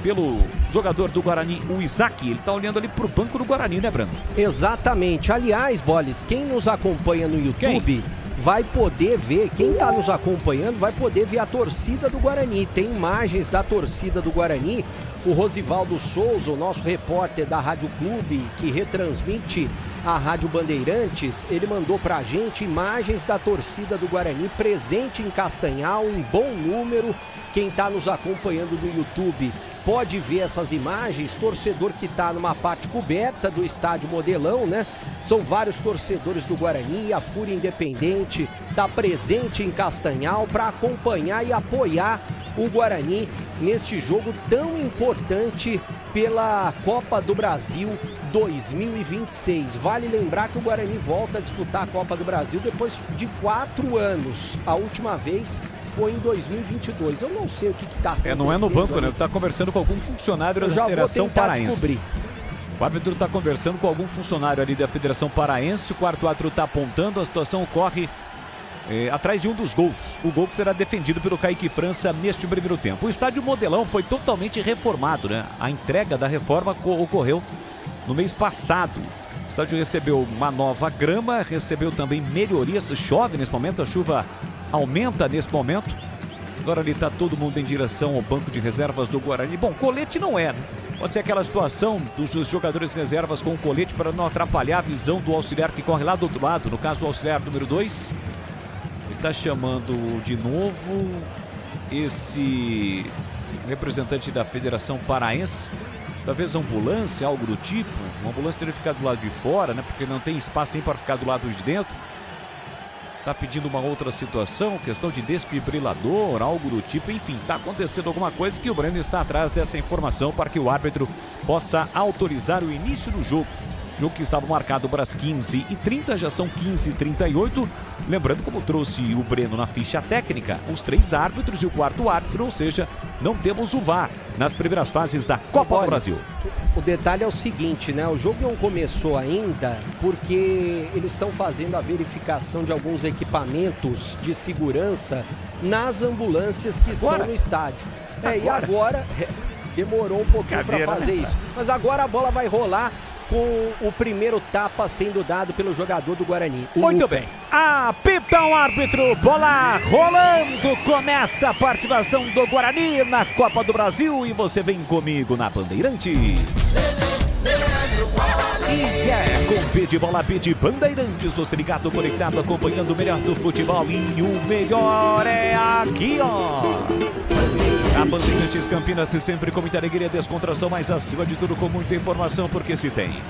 pelo jogador do Guarani, o Isaac. Ele tá olhando ali pro banco do Guarani, né, Brando? Exatamente. Aliás, Boles, quem nos acompanha no YouTube vai poder ver, quem tá nos acompanhando vai poder ver a torcida do Guarani. Tem imagens da torcida do Guarani. O Rosivaldo Souza, o nosso repórter da Rádio Clube, que retransmite a Rádio Bandeirantes, ele mandou pra gente imagens da torcida do Guarani presente em Castanhal, em bom número. Quem tá nos acompanhando no YouTube pode ver essas imagens. Torcedor que tá numa parte coberta do estádio Modelão, né? São vários torcedores do Guarani. A Fúria Independente tá presente em Castanhal para acompanhar e apoiar o Guarani neste jogo tão importante pela Copa do Brasil 2026. Vale lembrar que o Guarani volta a disputar a Copa do Brasil depois de 4 anos. A última vez foi em 2022. Eu não sei o que está acontecendo. Não é no banco, né? Tá conversando com algum funcionário da Federação Paraense. Descobrir. O árbitro está conversando com algum funcionário ali da Federação Paraense. O quarto árbitro está apontando. A situação ocorre atrás de um dos gols. O gol que será defendido pelo Kaique França neste primeiro tempo. O estádio Modelão foi totalmente reformado, né? A entrega da reforma ocorreu no mês passado. O estádio recebeu uma nova grama, recebeu também melhorias. Chove nesse momento, a chuva aumenta nesse momento. Agora ali está todo mundo em direção ao banco de reservas do Guarani. Bom, colete não é, né? Pode ser aquela situação dos jogadores reservas com colete para não atrapalhar a visão do auxiliar que corre lá do outro lado. No caso, o auxiliar número 2. Ele está chamando de novo esse representante da Federação Paraense. Talvez ambulância, algo do tipo. Uma ambulância teria ficado do lado de fora, né? Porque não tem espaço nem para ficar do lado de dentro. Está pedindo uma outra situação, questão de desfibrilador, algo do tipo. Enfim, está acontecendo alguma coisa que o Breno está atrás dessa informação para que o árbitro possa autorizar o início do jogo. Jogo que estava marcado para as 15h30, já são 15h38. Lembrando, como trouxe o Breno na ficha técnica, os 3 árbitros e o quarto árbitro, ou seja, não temos o VAR nas primeiras fases da Copa do Brasil. O detalhe é o seguinte, né? O jogo não começou ainda porque eles estão fazendo a verificação de alguns equipamentos de segurança nas ambulâncias que estão no estádio. E agora demorou um pouquinho para fazer isso. Mas agora a bola vai rolar com o primeiro tapa sendo dado pelo jogador do Guarani. Muito bem. Apita o árbitro, bola rolando. Começa a participação do Guarani na Copa do Brasil e você vem comigo na Bandeirantes. E com P de bola, P de Bandeirantes, você ligado, conectado, acompanhando o melhor do futebol e o melhor é aqui, ó. A Bandeirantes Campinas, sempre com muita alegria, descontração, mas acima de tudo com muita informação, porque se tem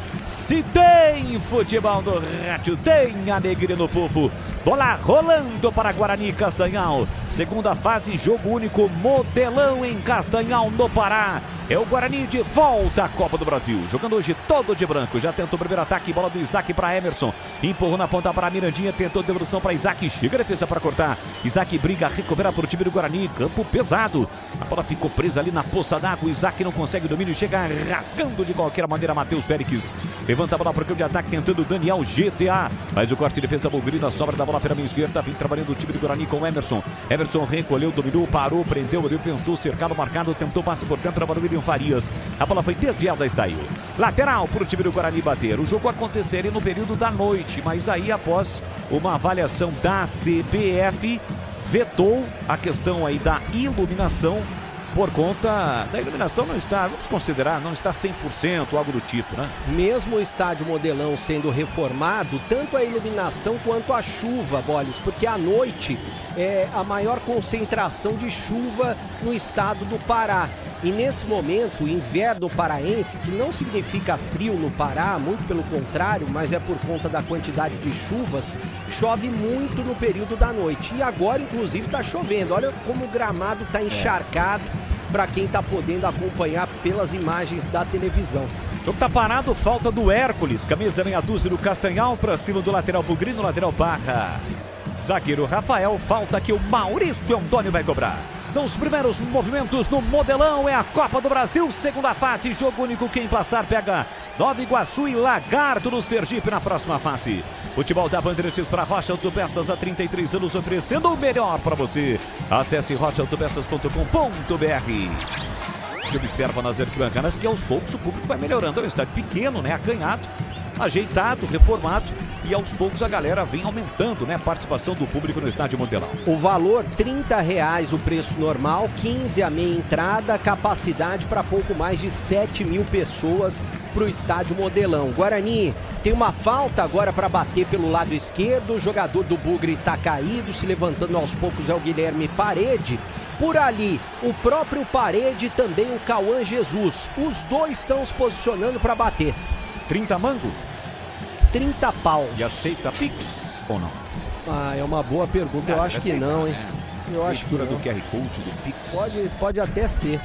futebol no rádio, tem alegria no povo. Bola rolando para Guarani e Castanhal. Segunda fase, jogo único, Modelão em Castanhal, no Pará. É o Guarani de volta à Copa do Brasil. Jogando hoje todo de branco. Já tentou o primeiro ataque, bola do Isaac para Emerson. Empurrou na ponta para Mirandinha, tentou devolução para Isaac. Chega a defesa para cortar. Isaac briga, recupera para o time do Guarani. Campo pesado. A bola ficou presa ali na poça d'água. Isaac não consegue domínio, chega rasgando de qualquer maneira. Matheus Félix levanta a bola para o campo de ataque, tentando Daniel GTA. Mas o corte de defesa da Bugrina, sobra da bola pela minha esquerda. Vem trabalhando o time do Guarani com Emerson. Emerson recolheu, dominou, parou, prendeu, pensou, cercado, marcado, tentou passe por dentro para o William Farias. A bola foi desviada e saiu. Lateral para o time do Guarani bater. O jogo aconteceria no período da noite, mas aí após uma avaliação da CBF, vetou a questão aí da iluminação. Por conta da iluminação não está, vamos considerar, não está 100%, algo do tipo, né? Mesmo o estádio Modelão sendo reformado, tanto a iluminação quanto a chuva, Boles, porque à noite é a maior concentração de chuva no estado do Pará. E nesse momento, o inverno paraense, que não significa frio no Pará, muito pelo contrário, mas é por conta da quantidade de chuvas, chove muito no período da noite. E agora, inclusive, está chovendo. Olha como o gramado está encharcado para quem está podendo acompanhar pelas imagens da televisão. O jogo tá parado, falta do Hércules, camisa meia dúzia do Castanhal, para cima do lateral Bugrino, lateral Barra. Zagueiro Rafael, falta que o Maurício Antônio vai cobrar. São os primeiros movimentos no Modelão, é a Copa do Brasil, segunda fase, jogo único, quem passar pega Nova Iguaçu e Lagarto do Sergipe na próxima fase. Futebol da Bandeirantes para Rocha Autopeças, há 33 anos oferecendo o melhor para você. Acesse rochaautopeças.com.br. gente observa nas arquibancadas que aos poucos o público vai melhorando. É um estádio pequeno, né? Acanhado, ajeitado, reformado. E aos poucos a galera vem aumentando, né? A participação do público no estádio Modelão. O valor, R$30 o preço normal, 15 a meia entrada, capacidade para pouco mais de 7 mil pessoas para o estádio Modelão. Guarani tem uma falta agora para bater pelo lado esquerdo, o jogador do Bugre está caído, se levantando aos poucos é o Guilherme Parede. Por ali, o próprio Parede e também o Cauã Jesus. Os dois estão se posicionando para bater. 30 mango? 30 paus. E aceita Pix ou não? Ah, é uma boa pergunta. Eu acho que não, hein? Eu acho que não. do QR Code, do Pix. Pode até ser.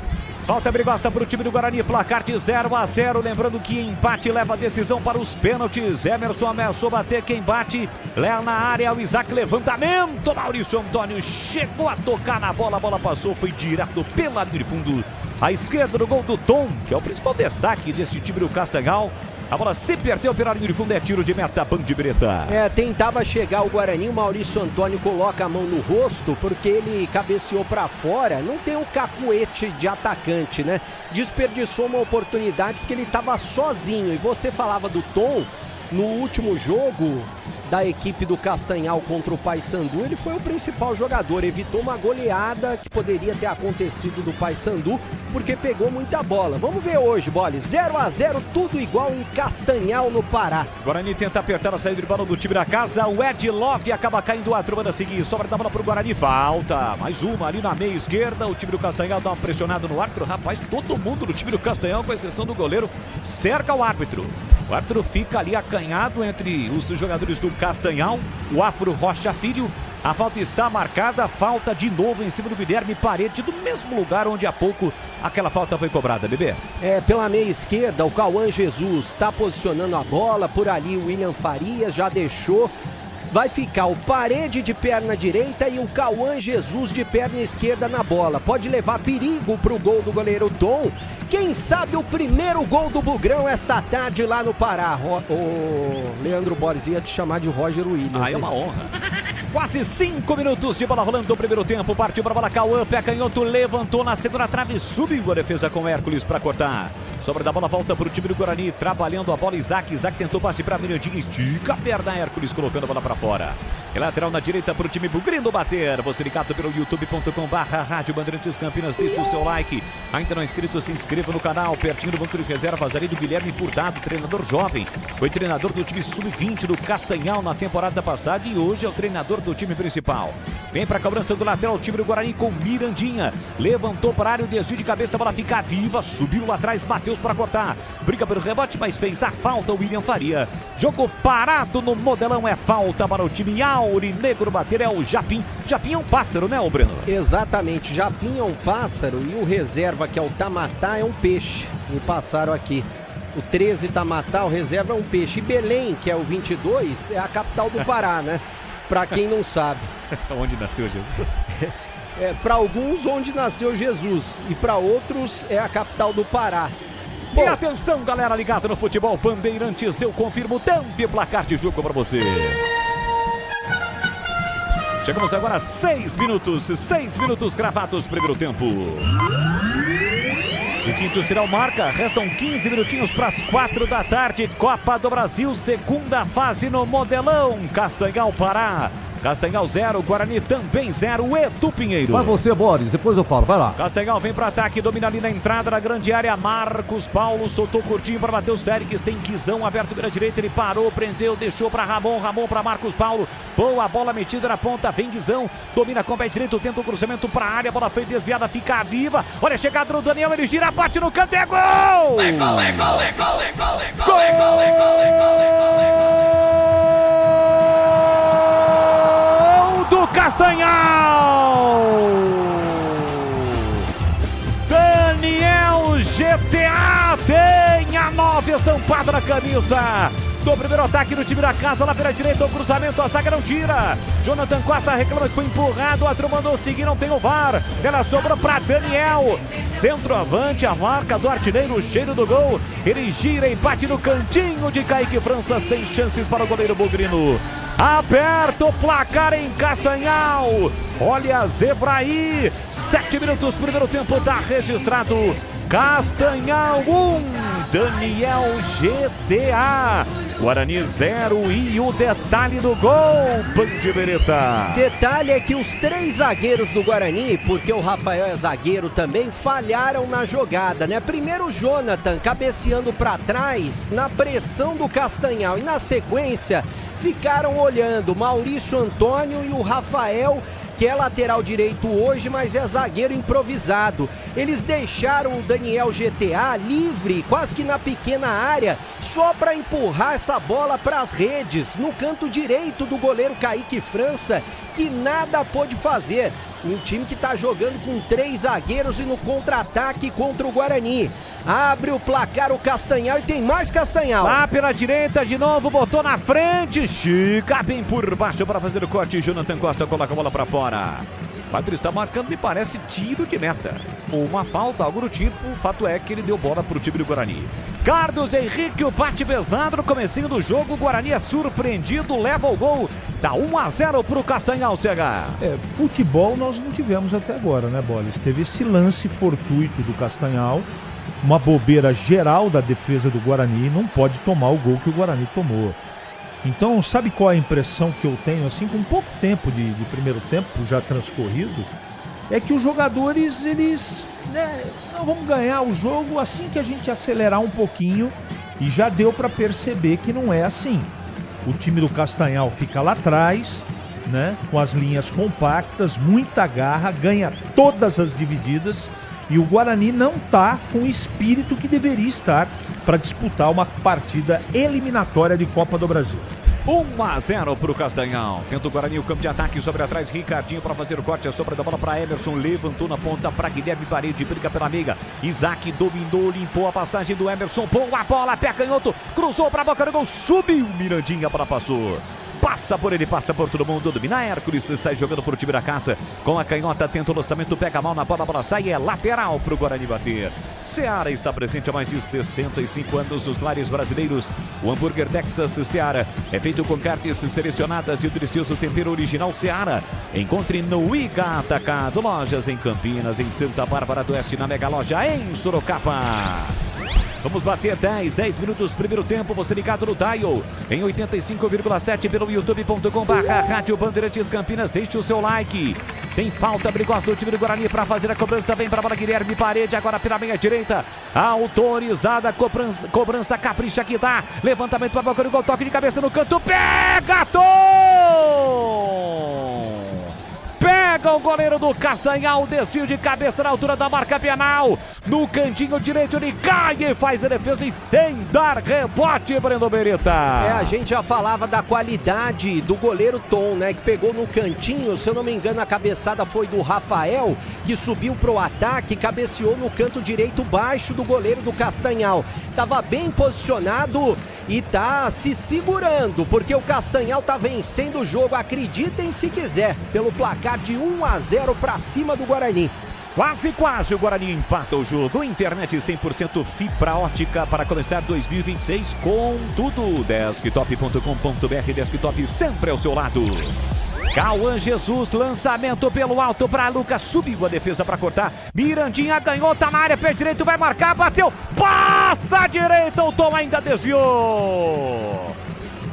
Falta brigosta para o time do Guarani, placar de 0-0. Lembrando que empate leva a decisão para os pênaltis. Emerson ameaçou bater, quem bate Léo na área, o Isaac, levantamento. Maurício Antônio chegou a tocar na bola, a bola passou, foi direto pela linha de fundo. À esquerda do gol do Tom, que é o principal destaque deste time do Castanhal. A bola se perdeu pela linha de fundo, é tiro de meta, Band Breta. Tentava chegar o Guarani, o Maurício Antônio coloca a mão no rosto, porque ele cabeceou para fora, não tem um cacuete de atacante, né? Desperdiçou uma oportunidade porque ele estava sozinho, e você falava do Tom, no último jogo da equipe do Castanhal contra o Paysandu, ele foi o principal jogador, evitou uma goleada que poderia ter acontecido do Paysandu, porque pegou muita bola. Vamos ver hoje, Bolle, 0-0, tudo igual em Castanhal, no Pará. Guarani tenta apertar a saída de bola do time da casa, o Ed Love acaba caindo, a turma da seguir, sobra da bola pro Guarani, falta, mais uma ali na meia esquerda, o time do Castanhal dá uma pressionada no árbitro, rapaz, todo mundo do time do Castanhal, com exceção do goleiro, cerca o árbitro. O árbitro fica ali acanhado entre os jogadores do Castanhal, o Afro Rocha Filho. A falta está marcada, falta de novo em cima do Guilherme Parede, do mesmo lugar onde há pouco aquela falta foi cobrada, bebê. Pela meia esquerda, o Cauã Jesus está posicionando a bola, por ali o William Farias já deixou. Vai ficar o Parede de perna direita e o Cauã Jesus de perna esquerda na bola. Pode levar perigo para o gol do goleiro Tom. Quem sabe o primeiro gol do Bugrão esta tarde lá no Pará. O Leandro Borges ia te chamar de Roger Williams. É uma honra. Quase 5 minutos de bola rolando no primeiro tempo. Partiu para a bola, Cauã, pé canhoto, levantou na segunda trave, subiu a defesa com Hércules para cortar. Sobra da bola, volta para o time do Guarani, trabalhando a bola, Isaac tentou passe para Mirandinha, estica a perna, Hércules colocando a bola para fora. E lateral na direita para o time Bugrino bater. Você ligado pelo youtube.com/Rádio Bandeirantes Campinas, deixa o seu like. Ainda não é inscrito, se inscreva no canal. Pertinho do banco de reservas ali do Guilherme Furtado, treinador jovem. Foi treinador do time sub-20 do Castanhal na temporada passada e hoje é o treinador do time principal. Vem para a cobrança do lateral, o time do Guarani com Mirandinha. Levantou para a área, o desvio de cabeça, a bola fica viva, subiu lá atrás, Matheus para cortar. Briga pelo rebote, mas fez a falta o William Faria. Jogo parado no Modelão, é falta para o time aurinegro bater, é o Japim. Japim é um pássaro, né, ô Breno? Exatamente, Japim é um pássaro e o reserva, que é o Tamatá, é um peixe. Me passaram aqui. O 13 Tamatá, o reserva é um peixe. E Belém, que é o 22, é a capital do Pará, né? Pra quem não sabe. Onde nasceu Jesus? Para alguns, onde nasceu Jesus. E para outros, é a capital do Pará. E atenção, galera ligada no futebol Bandeirantes, eu confirmo o tempo e placar de jogo para você. Chegamos agora a 6 minutos cravados, primeiro tempo. O quinto sinal marca, restam 15 minutinhos para as 4 da tarde, Copa do Brasil, segunda fase no Modelão, Castanhal, Pará. Castanhal 0, Guarani também 0, Edu Pinheiro. Vai você, Boris, depois eu falo, vai lá. Castanhal vem para ataque, domina ali na entrada da grande área, Marcos Paulo soltou curtinho para Matheus Félix, tem Guizão aberto pela direita, ele parou, prendeu, deixou para Ramon para Marcos Paulo, boa bola metida na ponta, vem Guizão, domina com o pé direito, tenta o cruzamento para a área, a bola foi desviada, fica viva, olha a chegada do Daniel, ele gira, bate no canto, é gol! É gol, é gol, é gol, é gol, é gol, é gol, é gol, é gol, é gol, é gol do Castanhal! Daniel GTA tem a 9 estampada na camisa do primeiro ataque do time da casa, lá pela direita, o cruzamento, a zaga não tira. Jonathan Costa reclama que foi empurrado, o outro mandou seguir, não tem o VAR. Ela sobrou para Daniel, centroavante, a marca do artilheiro, o cheiro do gol. Ele gira e bate no cantinho de Kaique França, sem chances para o goleiro Bugrino. Aperta o placar em Castanhal. Olha a zebra aí. 7 minutos, primeiro tempo, tá registrado. Castanhal 1, Daniel GTA. Guarani 0 e o detalhe do gol, Band Beretta. Detalhe é que os 3 zagueiros do Guarani, porque o Rafael é zagueiro também, falharam na jogada, né? Primeiro o Jonathan cabeceando para trás na pressão do Castanhal e na sequência ficaram olhando Maurício Antônio e o Rafael, que é lateral direito hoje, mas é zagueiro improvisado. Eles deixaram o Daniel GTA livre, quase que na pequena área, só para empurrar essa bola para as redes, no canto direito do goleiro Kaique França, que nada pôde fazer. Um time que está jogando com 3 zagueiros e no contra-ataque contra o Guarani. Abre o placar o Castanhal e tem mais Castanhal. Lá pela direita de novo, botou na frente. Chica bem por baixo para fazer o corte. Jonathan Costa coloca a bola para fora. Patrícia está marcando, me parece, tiro de meta. Ou uma falta, algo do tipo. O fato é que ele deu bola para o time do Guarani. Carlos Henrique, o bate pesado no comecinho do jogo. O Guarani é surpreendido, leva o gol. Dá 1-0 para o Castanhal, CH. Futebol nós não tivemos até agora, né, Bolis? Teve esse lance fortuito do Castanhal. Uma bobeira geral da defesa do Guarani. Não pode tomar o gol que o Guarani tomou. Então, sabe qual é a impressão que eu tenho, assim, com pouco tempo de primeiro tempo já transcorrido? É que os jogadores, eles, não, vamos ganhar o jogo assim que a gente acelerar um pouquinho, e já deu para perceber que não é assim. O time do Castanhal fica lá atrás, né, com as linhas compactas, muita garra, ganha todas as divididas, e o Guarani não está com o espírito que deveria estar para disputar uma partida eliminatória de Copa do Brasil. 1-0 para o Castanhal. Tenta o Guarani o campo de ataque sobre atrás. Ricardinho para fazer o corte. A sobra da bola para Emerson. Levantou na ponta para Guilherme Parede. Briga pela meia. Isaac dominou, limpou a passagem do Emerson. Boa bola, pé canhoto. Cruzou para a boca do gol. Subiu. Mirandinha, a bola passou. Passa por ele, passa por todo mundo. Domina Hércules, sai jogando por time da caça. Com a canhota, tenta o lançamento, pega mal na bola, a bola sai, é lateral pro Guarani bater. Seara está presente há mais de 65 anos nos lares brasileiros. O hambúrguer Texas Seara é feito com carnes selecionadas e o delicioso tempero original Seara. Encontre no Iga Atacado, lojas em Campinas, em Santa Bárbara do Oeste, na Mega Loja em Sorocaba. Vamos bater 10 minutos, primeiro tempo, você ligado no dial, em 85,7 pelo youtube.com/Rádio Bandeirantes Campinas, deixe o seu like. Tem falta, Brigosta do time do Guarani para fazer a cobrança, vem para a bola Guilherme Parede, agora pela meia direita, autorizada, cobrança capricha que dá, levantamento para a boca do gol, toque de cabeça no canto, pega, Pega o goleiro do Castanhal, desvio de cabeça na altura da marca penal. No cantinho direito ele cai e faz a defesa e sem dar rebote, Breno Beretta. A gente já falava da qualidade do goleiro Tom, né? Que pegou no cantinho, se eu não me engano a cabeçada foi do Rafael, que subiu pro ataque, cabeceou no canto direito baixo do goleiro do Castanhal. Tava bem posicionado e tá se segurando, porque o Castanhal tá vencendo o jogo, acreditem se quiser, pelo placar de 1-0 para cima do Guarani. Quase o Guarani empata o jogo. Internet 100% fibra ótica para começar 2026 com tudo. Desktop.com.br, Desktop sempre ao seu lado. Cauã Jesus, lançamento pelo alto para Lucas, subiu a defesa para cortar. Mirandinha ganhou, tá na área, pé direito, vai marcar, bateu, passa a direita, o Tom ainda desviou.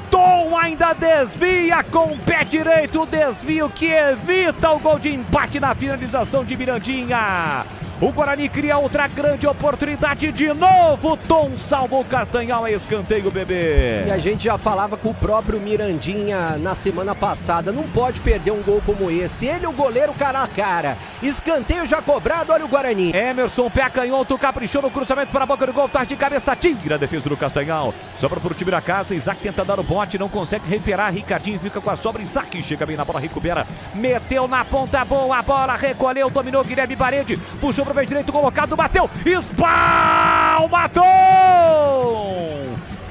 Tom ainda desvia com o pé direito, o desvio que evita o gol de empate na finalização de Mirandinha. O Guarani cria outra grande oportunidade de novo. Tom salva o Castanhal, é escanteio, bebê. E a gente já falava com o próprio Mirandinha na semana passada. Não pode perder um gol como esse. Ele, o goleiro, cara a cara. Escanteio já cobrado, olha o Guarani. Emerson, pé canhoto, caprichou no cruzamento para a boca do gol. Tarde de cabeça, tira a defesa do Castanhal. Sobra para o time da casa. Isaac tenta dar o bote, não consegue recuperar. Ricardinho fica com a sobra. Isaac chega bem na bola, recupera. Meteu na ponta, boa bola, recolheu, dominou Guilherme Parede. Puxou pro meio direito, colocado, bateu, espalmatou!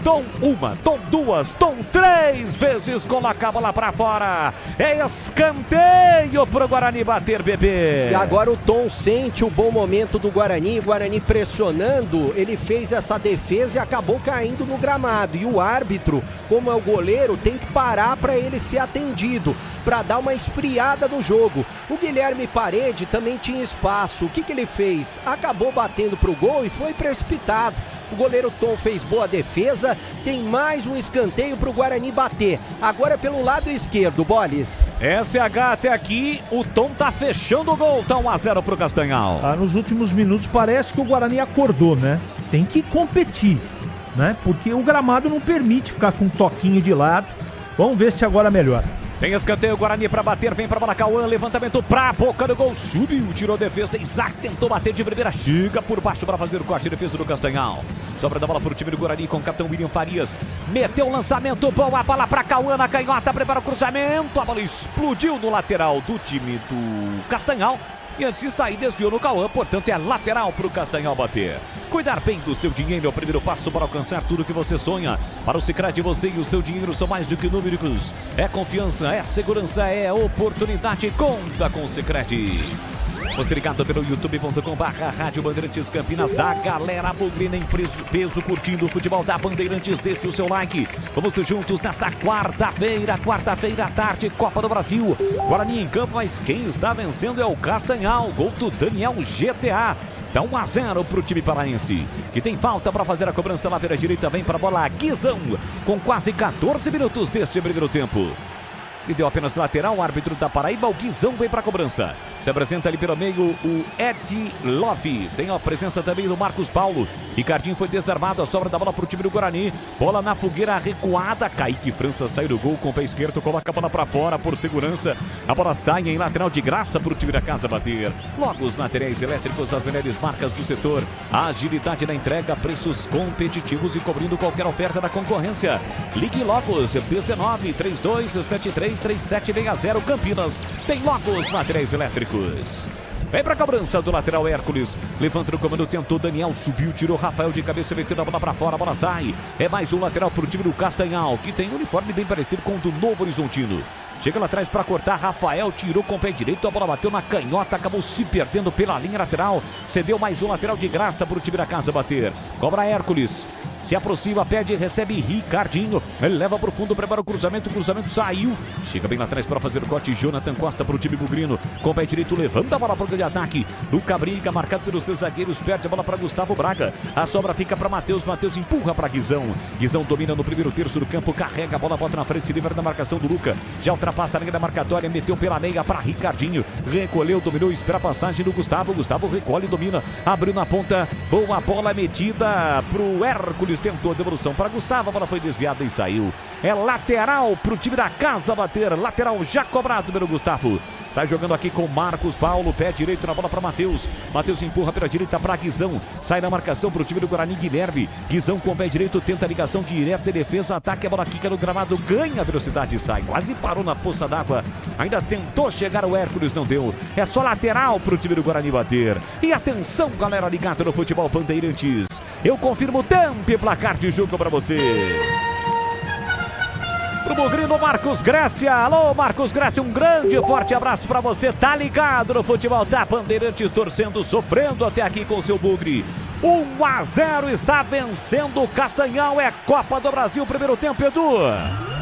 Tom uma, Tom duas, Tom 3 vezes, coloca a bola pra fora. É escanteio pro Guarani bater, bebê. E agora o Tom sente o bom momento do Guarani, pressionando, ele fez essa defesa e acabou caindo no gramado. E o árbitro, como é o goleiro, tem que parar para ele ser atendido, para dar uma esfriada no jogo. O Guilherme Parede também tinha espaço. O que ele fez? Acabou batendo pro gol e foi precipitado. O goleiro Tom fez boa defesa, tem mais um escanteio pro Guarani bater. Agora pelo lado esquerdo, Boles. SH até aqui, o Tom tá fechando o gol, tá 1-0 pro Castanhal. Nos últimos minutos parece que o Guarani acordou, né? Tem que competir, né? Porque o gramado não permite ficar com um toquinho de lado. Vamos ver se agora melhora. Tem escanteio, Guarani pra bater, vem pra bola, Cauã, levantamento pra boca do gol, subiu, tirou a defesa, Isaac tentou bater de primeira, chega por baixo pra fazer o corte de defesa do Castanhal. Sobra da bola pro time do Guarani com o capitão William Farias, meteu o lançamento, boa bola pra Cauã na canhota, prepara o cruzamento, a bola explodiu no lateral do time do Castanhal. E antes de sair, desviou no Cauã, portanto é lateral para o Castanhal bater. Cuidar bem do seu dinheiro é o primeiro passo para alcançar tudo que você sonha. Para o Sicredi, você e o seu dinheiro são mais do que números. É confiança, é segurança, é oportunidade. Conta com o Sicredi. Você ligado pelo youtube.com/Rádio Bandeirantes Campinas. A galera bugrina em peso curtindo o futebol da Bandeirantes. Deixe o seu like. Vamos juntos nesta quarta-feira à tarde, Copa do Brasil. Guarani em campo, mas quem está vencendo é o Castanhal. Gol do Daniel GTA. Dá 1-0 para o time paraense, que tem falta para fazer a cobrança na lateral direita. Vem para a bola Guizão, com quase 14 minutos deste primeiro tempo. Ele deu apenas lateral, o árbitro da Paraíba, o Guizão vem para a cobrança. Se apresenta ali pelo meio o Ed Love. Tem a presença também do Marcos Paulo. Ricardinho foi desarmado, a sobra da bola para o time do Guarani. Bola na fogueira recuada. Kaique França sai do gol com o pé esquerdo, coloca a bola para fora por segurança. A bola sai em lateral de graça para o time da casa bater. Logo os materiais elétricos das melhores marcas do setor. A agilidade na entrega, preços competitivos e cobrindo qualquer oferta da concorrência. Ligue Logos 1932733760 Campinas. Tem Logos materiais elétricos. Vem pra cobrança do lateral Hércules. Levanta no comando, tentou Daniel, subiu, tirou Rafael de cabeça, metendo a bola pra fora, a bola sai. É mais um lateral pro time do Castanhal, que tem um uniforme bem parecido com o do Novo Horizontino. Chega lá atrás pra cortar, Rafael tirou com o pé direito, a bola bateu na canhota, acabou se perdendo pela linha lateral. Cedeu mais um lateral de graça pro time da casa bater. Cobra Hércules. Se aproxima, pede e recebe Ricardinho. Ele leva para o fundo, prepara o cruzamento saiu. Chega bem lá atrás para fazer o corte. Jonathan Costa para o time bugrino. Com o pé direito, levanta a bola para o grande ataque. Luca Briga, marcado pelos seus zagueiros, perde a bola para Gustavo Braga. A sobra fica para Matheus. Matheus empurra para Guizão. Guizão domina no primeiro terço do campo, carrega a bola, bota na frente, se livra da marcação do Luca. Já ultrapassa a linha da marcatória, meteu pela meia para Ricardinho. Recolheu, dominou, espera a passagem do Gustavo. Gustavo recolhe, domina, abriu na ponta. Boa bola metida para o Hércules. Tentou a devolução para Gustavo, a bola foi desviada e saiu. É lateral para o time da casa bater. Lateral já cobrado pelo Gustavo. Sai jogando aqui com Marcos Paulo, pé direito na bola para Matheus. Matheus empurra pela direita para Guizão. Sai na marcação para o time do Guarani, Guilherme. Guizão com o pé direito, tenta a ligação direta, defesa, ataque, a bola quica no gramado, ganha velocidade e sai. Quase parou na poça d'água. Ainda tentou chegar o Hércules, não deu. É só lateral para o time do Guarani bater. E atenção, galera ligada no futebol Bandeirantes. Eu confirmo o tempo e placar de jogo para você. Pro bugrino Marcos Grécia. Alô, Marcos Grécia, um grande e forte abraço pra você. Tá ligado no futebol da Bandeirantes, torcendo, sofrendo até aqui com o seu bugre. 1-0, está vencendo o Castanhal. É Copa do Brasil, primeiro tempo, Edu.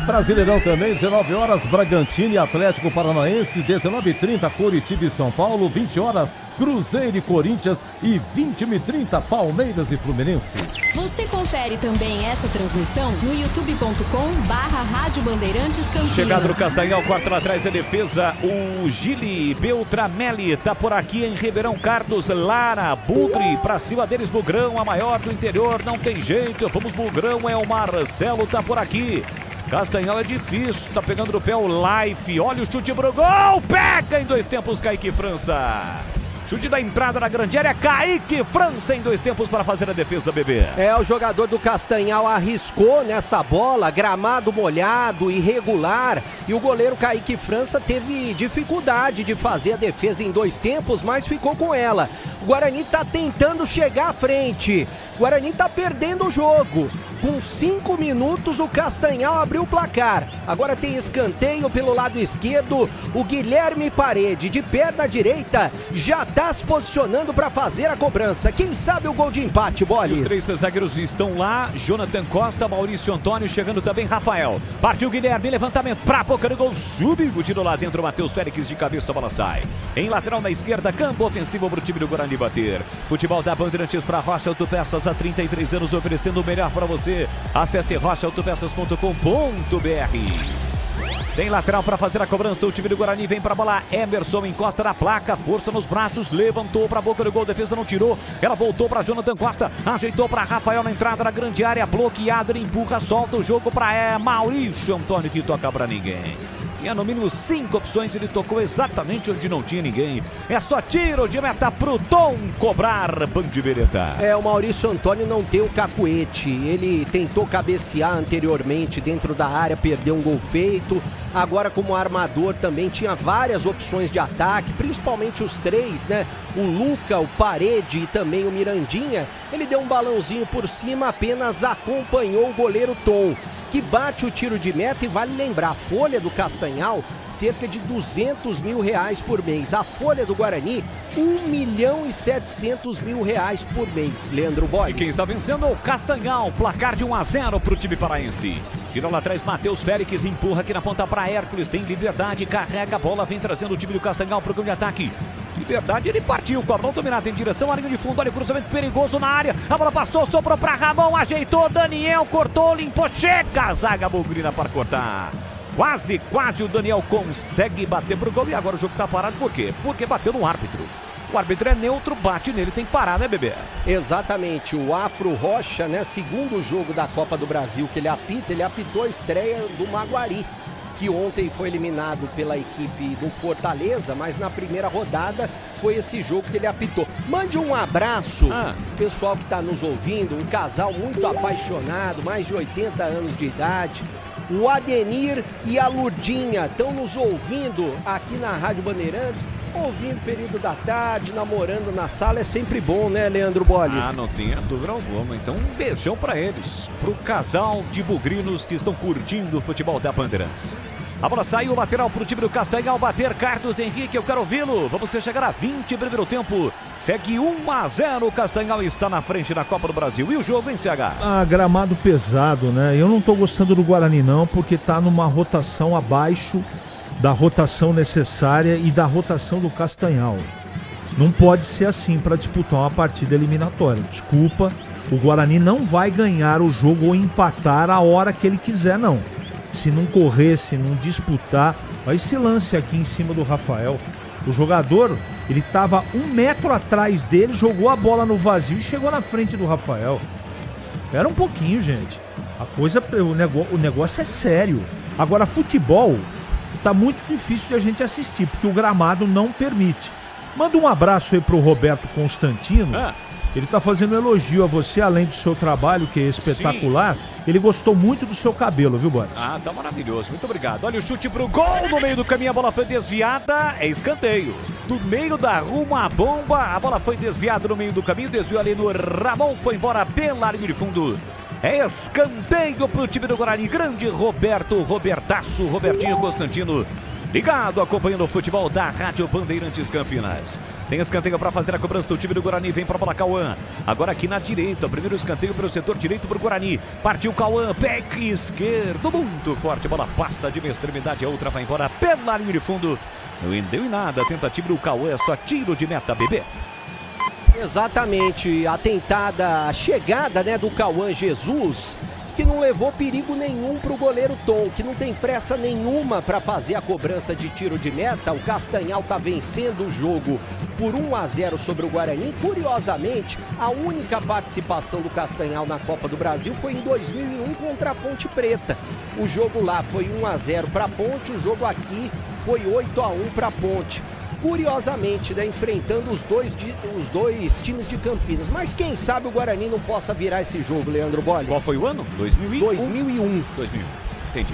Brasileirão também, 19 horas, Bragantino e Atlético Paranaense, 19h30, Coritiba e São Paulo, 20 horas, Cruzeiro e Corinthians e 21h30, Palmeiras e Fluminense. Você confere também essa transmissão no youtube.com/Rádio Bandeirantes Campinas. Chegado no Castanhal, quarto lá atrás, a defesa, o Gili Beltramelli tá por aqui em Ribeirão Carlos, Lara, Bugre, pra cima deles, Bugrão, a maior do interior, não tem jeito, vamos Bugrão, é o Marcelo, tá por aqui. Castanhal é difícil, tá pegando no pé o Life, olha o chute pro gol, pega em dois tempos Kaique França. Chute da entrada na grande área, Kaique França em 2 tempos para fazer a defesa, bebê. O jogador do Castanhal arriscou nessa bola, gramado molhado, irregular, e o goleiro Kaique França teve dificuldade de fazer a defesa em 2 tempos, mas ficou com ela. O Guarani tá tentando chegar à frente, o Guarani tá perdendo o jogo. Com 5 minutos o Castanhal abriu o placar. Agora tem escanteio pelo lado esquerdo. O Guilherme Parede, de pé da direita, já tá se posicionando para fazer a cobrança. Quem sabe o gol de empate, Bolis? Os 3 zagueiros estão lá. Jonathan Costa, Maurício Antônio, chegando também Rafael. Partiu Guilherme, levantamento pra boca do gol. Subiu, tirou lá dentro, Matheus Félix de cabeça, a bola sai. Em lateral na esquerda, campo ofensivo pro time do Guarani bater. Futebol da Bandeirantes para Rocha Autopeças, há 33 anos oferecendo o melhor para você. Acesse rochaautopeças.com.br. Tem lateral para fazer a cobrança, o time do Guarani vem para a bola, Emerson encosta na placa, força nos braços, levantou para a boca do gol, defesa não tirou, ela voltou para Jonathan Costa, ajeitou para Rafael na entrada na grande área, bloqueado, ele empurra, solta o jogo para Maurício Antônio, que toca para ninguém. Tinha no mínimo 5 opções, ele tocou exatamente onde não tinha ninguém. É só tiro de meta pro Tom cobrar, Bandibereta. O Maurício Antônio não tem o cacuete. Ele tentou cabecear anteriormente dentro da área, perdeu um gol feito. Agora, como armador, também tinha várias opções de ataque, principalmente os 3, né? O Luca, o Parede e também o Mirandinha. Ele deu um balãozinho por cima, apenas acompanhou o goleiro Tom, que bate o tiro de meta. E vale lembrar, a folha do Castanhal, cerca de R$200 mil por mês. A folha do Guarani, R$1.700.000 por mês. Leandro Boy. E quem está vencendo é o Castanhal, placar de 1-0 para o time paraense. Tira lá atrás, Matheus Félix, empurra aqui na ponta para Hércules, tem liberdade, carrega a bola, vem trazendo o time do Castanhal para o campo de ataque. Liberdade, ele partiu, com a mão dominada em direção à linha de fundo, olha o cruzamento perigoso na área, a bola passou, sobrou para Ramon, ajeitou, Daniel, cortou, limpou, chega a zaga bugrina para cortar. Quase o Daniel consegue bater pro gol e agora o jogo tá parado, por quê? Porque bateu no árbitro. O árbitro é neutro, bate nele, tem que parar, né, bebê? Exatamente, o Afro Rocha, né, segundo jogo da Copa do Brasil que ele apitou a estreia do Maguari, que ontem foi eliminado pela equipe do Fortaleza, mas na primeira rodada foi esse jogo que ele apitou. Mande um abraço, pessoal que está nos ouvindo, um casal muito apaixonado, mais de 80 anos de idade. O Adenir e a Lurdinha estão nos ouvindo aqui na Rádio Bandeirantes, ouvindo período da tarde, namorando na sala, é sempre bom, né, Leandro Bolles? Não tenha dúvida alguma. Então um beijão pra eles, pro casal de bugrinos que estão curtindo o futebol da Bandeirantes. A bola saiu, lateral pro time do Castanhal bater, Carlos Henrique, eu quero ouvi-lo. Vamos chegar a 20 primeiro tempo. Segue 1-0, o Castanhal está na frente da Copa do Brasil. E o jogo, hein, CH? Gramado pesado, né? Eu não tô gostando do Guarani não, porque tá numa rotação abaixo da rotação necessária e da rotação do Castanhal. Não pode ser assim para disputar uma partida eliminatória. Desculpa, o Guarani não vai ganhar o jogo ou empatar a hora que ele quiser, não. Se não correr, se não disputar. Olha esse lance aqui em cima do Rafael. O jogador, ele estava 1 metro atrás dele, jogou a bola no vazio e chegou na frente do Rafael. Espera um pouquinho, gente. O negócio é sério. Agora, futebol tá muito difícil de a gente assistir, porque o gramado não permite. Manda um abraço aí pro Roberto Constantino. Ele tá fazendo elogio a você, além do seu trabalho, que é espetacular. Sim. Ele gostou muito do seu cabelo, viu, Boris? Tá maravilhoso, muito obrigado. Olha o chute pro gol, no meio do caminho, a bola foi desviada, é escanteio. Do meio da rua, a bomba, a bola foi desviada no meio do caminho, desviou ali no Ramon, foi embora pela linha de fundo. É escanteio pro time do Guarani, grande Robertaço, Robertinho Constantino. Ligado, acompanhando o futebol da Rádio Bandeirantes Campinas. Tem escanteio para fazer a cobrança do time do Guarani. Vem para a bola Cauã. Agora aqui na direita. O primeiro escanteio pelo setor direito para o Guarani. Partiu Cauã. Back esquerdo. Muito forte. Bola pasta de uma extremidade. A outra vai embora pela linha de fundo. Não deu em nada. A tentativa do Cauã. É só tiro de meta, bebê. Exatamente. A chegada, né, do Cauã Jesus, que não levou perigo nenhum para o goleiro Tom, que não tem pressa nenhuma para fazer a cobrança de tiro de meta. O Castanhal está vencendo o jogo por 1-0 sobre o Guarani. Curiosamente, a única participação do Castanhal na Copa do Brasil foi em 2001 contra a Ponte Preta. O jogo lá foi 1-0 para a Ponte, o jogo aqui foi 8-1 para a Ponte. curiosamente, né, enfrentando os dois times de Campinas. Mas quem sabe o Guarani não possa virar esse jogo, Leandro Bolles. Qual foi o ano? 2001. Entendi.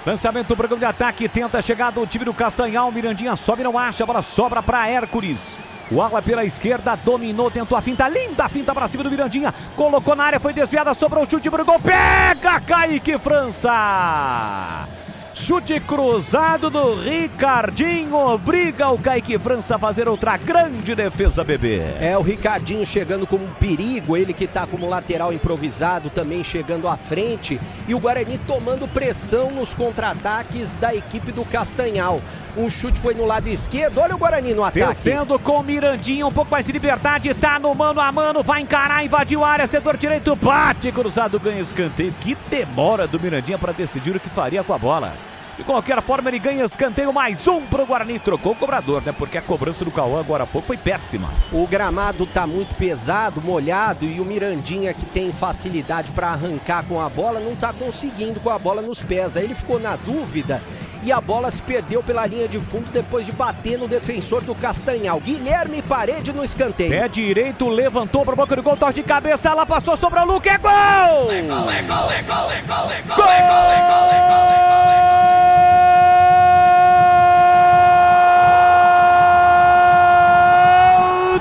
Lançamento do programa de ataque, tenta a chegada do time do Castanhal. Mirandinha sobe, não acha, a bola sobra para Hércules. O ala pela esquerda dominou, tentou a finta, linda finta para cima do Mirandinha. Colocou na área, foi desviada, sobrou o chute pro gol. Pega Kaique França. Chute cruzado do Ricardinho, obriga o Kaique França a fazer outra grande defesa, bebê. É, o Ricardinho chegando como um perigo, ele que tá como lateral improvisado, também chegando à frente. E o Guarani tomando pressão nos contra-ataques da equipe do Castanhal. Um chute foi no lado esquerdo, olha o Guarani no ataque. Descendo com o Mirandinha, um pouco mais de liberdade, tá no mano a mano, vai encarar, invadiu a área, setor direito, bate, cruzado, ganha escanteio. Que demora do Mirandinha para decidir o que faria com a bola. De qualquer forma, ele ganha escanteio, mais um pro Guarani. Trocou o cobrador, né? Porque a cobrança do Cauã agora há pouco foi péssima. O gramado tá muito pesado, molhado, e o Mirandinha, que tem facilidade para arrancar com a bola, não tá conseguindo com a bola nos pés. Aí ele ficou na dúvida e a bola se perdeu pela linha de fundo depois de bater no defensor do Castanhal. Guilherme Parede no escanteio. Pé direito, levantou pro boca do gol, toque de cabeça, ela passou sobre o Luca, é gol! É gol, é gol, é gol, é gol, é gol, é gol, é gol, é gol, é gol.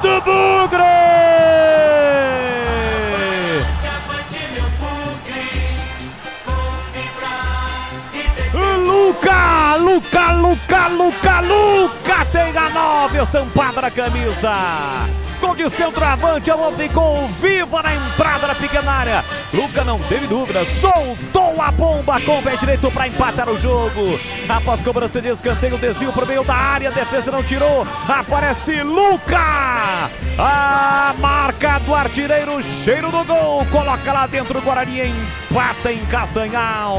Do Bugre! Luca tem a 9 estampada na camisa. Gol de centroavante, a bola ficou viva na entrada da pequena área. Luca não teve dúvida, soltou a bomba com o pé direito para empatar o jogo. Após cobrança de escanteio, desvio pro meio da área, a defesa não tirou. Aparece Luca! A marca do artilheiro, cheiro do gol. Coloca lá dentro o Guarani, empata em Castanhal.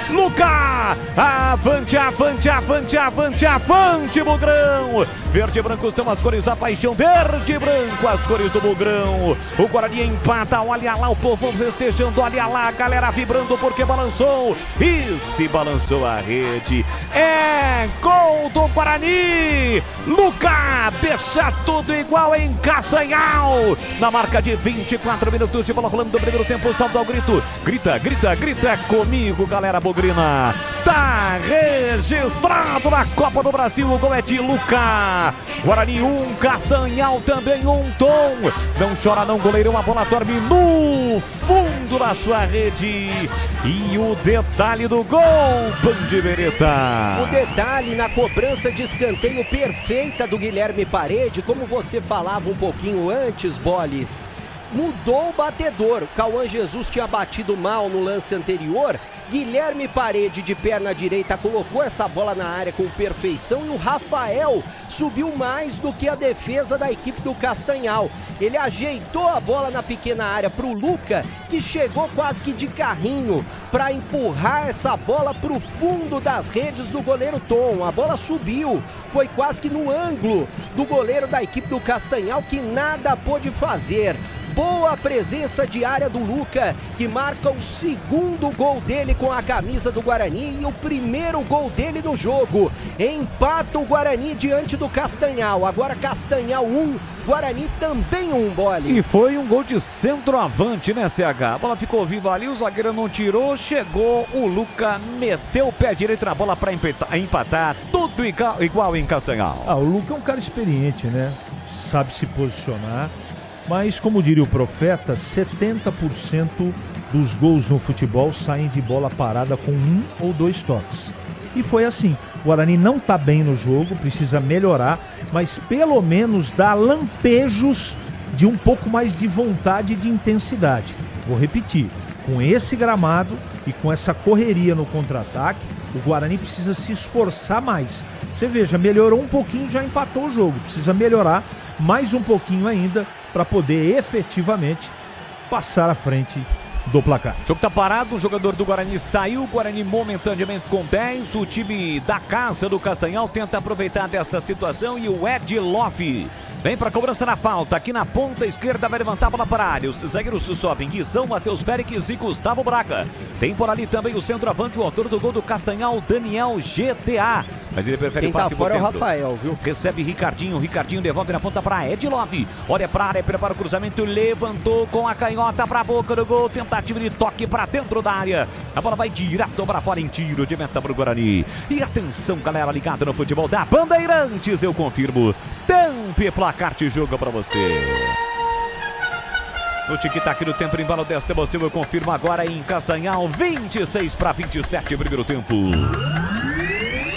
Luca! Avante, avante, avante, avante, avante, Bugrão! Verde e branco são as cores da paixão. Verde e branco, as cores do Bugrão. O Guarani empata, olha lá o povo festejando, olha lá a galera vibrando porque balançou. E se balançou a rede. É gol do Guarani! Luca deixa tudo igual em Castanhal. Na marca de 24 minutos de bola rolando do primeiro tempo, salta ao grito. Grita, grita, grita comigo, galera bugrina. Tá registrado na Copa do Brasil, o gol é de Luca. Guarani 1, Castanhal também 1, Tom. Não chora não, goleirão, a bola dorme no fundo da sua rede. E o detalhe do gol, Bandibereta. O detalhe na cobrança de escanteio perfeita do Guilherme Parede, como você falava um pouquinho antes, Boles. Mudou o batedor. Cauã Jesus tinha batido mal no lance anterior. Guilherme Parede, de perna direita, colocou essa bola na área com perfeição. E o Rafael subiu mais do que a defesa da equipe do Castanhal. Ele ajeitou a bola na pequena área para o Luca, que chegou quase que de carrinho para empurrar essa bola para o fundo das redes do goleiro Tom. A bola subiu, foi quase que no ângulo do goleiro da equipe do Castanhal, que nada pôde fazer. Boa presença de área do Luca, que marca o segundo gol dele com a camisa do Guarani e o primeiro gol dele no jogo. Empata o Guarani diante do Castanhal. Agora Castanhal 1, Guarani também 1, Bolle. E foi um gol de centroavante, né, CH? A bola ficou viva ali, o zagueiro não tirou, chegou o Luca, meteu o pé direito na bola para empatar. Tudo igual em Castanhal. O Luca é um cara experiente, né? Sabe se posicionar. Mas, como diria o profeta, 70% dos gols no futebol saem de bola parada com 1 ou 2 toques. E foi assim. O Guarani não está bem no jogo, precisa melhorar, mas pelo menos dá lampejos de um pouco mais de vontade e de intensidade. Vou repetir, com esse gramado e com essa correria no contra-ataque, o Guarani precisa se esforçar mais. Você veja, melhorou um pouquinho, já empatou o jogo. Precisa melhorar mais um pouquinho ainda para poder efetivamente passar à frente do placar. O jogo tá parado, o jogador do Guarani saiu, o Guarani momentaneamente com 10, o time da casa do Castanhal tenta aproveitar desta situação e o Ed Love Vem pra cobrança na falta, aqui na ponta esquerda vai levantar a bola para a área. Os zagueiros sobem, Guizão, Matheus Félix e Gustavo Braga. Tem por ali também o centroavante, o autor do gol do Castanhal, Daniel GTA. Mas ele prefere quem tá fora é o Rafael, viu? Recebe Ricardinho devolve na ponta para Ed Love. Olha pra área, prepara o cruzamento, levantou com a canhota pra boca do gol. Tentativa de toque pra dentro da área. A bola vai direto pra fora em tiro de meta pro Guarani. E atenção, galera, ligado no futebol da Bandeirantes, eu confirmo. Tampe placar de jogo pra você. No tic-tac do tempo, embalo desta emoção, eu confirmo agora em Castanhal, 26-27, primeiro tempo.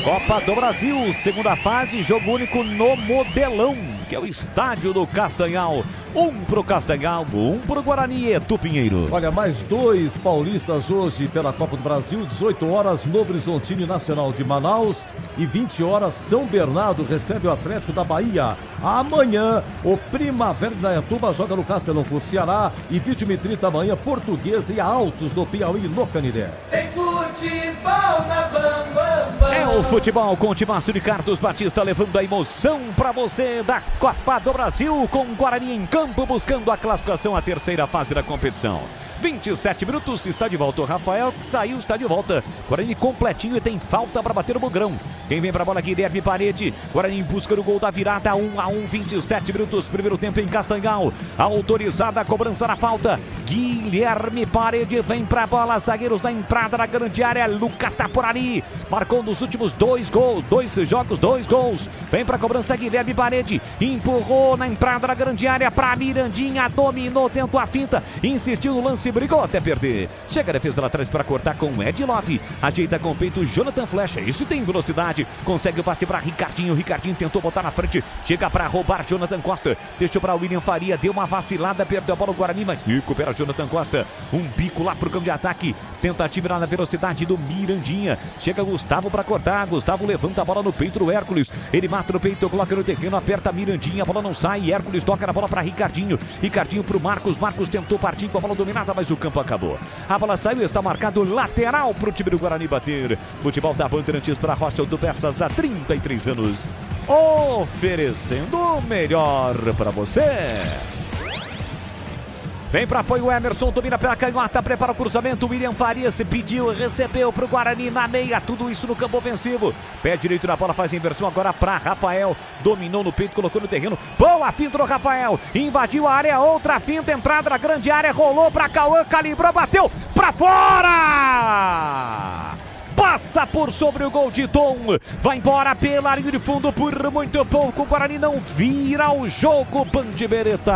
Copa do Brasil, segunda fase, jogo único no Modelão, que é o estádio do Castanhal. Um pro Castanhal, um pro Guarani, Edu Pinheiro. Olha, mais 2 paulistas hoje pela Copa do Brasil, 18 horas, Novo Horizontino e Nacional de Manaus, e 20 horas, São Bernardo recebe o Atlético da Bahia. Amanhã, o Primavera da Ituba joga no Castelão com o Ceará, e 20h30 amanhã, Portuguesa e Altos do Piauí no Canindé. Tem futebol na Bam. É o futebol com o Timaço de Carlos Batista, levando a emoção pra você da Copa do Brasil, com Guarani em campo, buscando a classificação à terceira fase da competição. 27 minutos, está de volta o Rafael, que saiu, está de volta. Guarani completinho e tem falta para bater o Bugrão. Quem vem para a bola, Guilherme Parede. Guarani em busca do gol da virada, 1-1, 27 minutos, primeiro tempo em Castanhal. Autorizada a cobrança na falta. Guilherme Parede vem para a bola, zagueiros na entrada da grande área. Luca tá por ali, marcou nos últimos 2 gols, 2 jogos, 2 gols. Vem para a cobrança, Guilherme Parede, empurrou na entrada da grande área para Mirandinha, dominou, tentou a finta, insistiu no lance, brigou até perder. Chega a defesa lá atrás para cortar com Ed Love. Ajeita com o peito Jonathan Flecha. Isso tem velocidade. Consegue o passe para Ricardinho. Ricardinho tentou botar na frente. Chega para roubar Jonathan Costa. Deixou para William Faria. Deu uma vacilada. Perdeu a bola o Guarani, mas recupera Jonathan Costa. Um bico lá pro campo de ataque. Tentativa lá na velocidade do Mirandinha. Chega Gustavo para cortar. Gustavo levanta a bola no peito do Hércules. Ele mata no peito, coloca no terreno, aperta Mirandinha. A bola não sai. Hércules toca na bola para Ricardinho. Ricardinho pro Marcos. Marcos tentou partir com a bola dominada, mas o campo acabou. A bola saiu, está marcado lateral pro time do Guarani bater. Futebol da Bandeirantes para Hostel do Persas há 33 anos. Oferecendo o melhor para você. Vem para apoio o Emerson, domina pela canhota, prepara o cruzamento, William Faria se pediu, recebeu para o Guarani na meia, tudo isso no campo ofensivo. Pé direito na bola, faz a inversão agora para Rafael, dominou no peito, colocou no terreno, boa finta do Rafael, invadiu a área, outra finta, entrada na grande área, rolou para Cauã, calibrou, bateu para fora! Passa por sobre o gol de Tom, vai embora pela linha de fundo por muito pouco, o Guarani não vira o jogo, Bandibereta.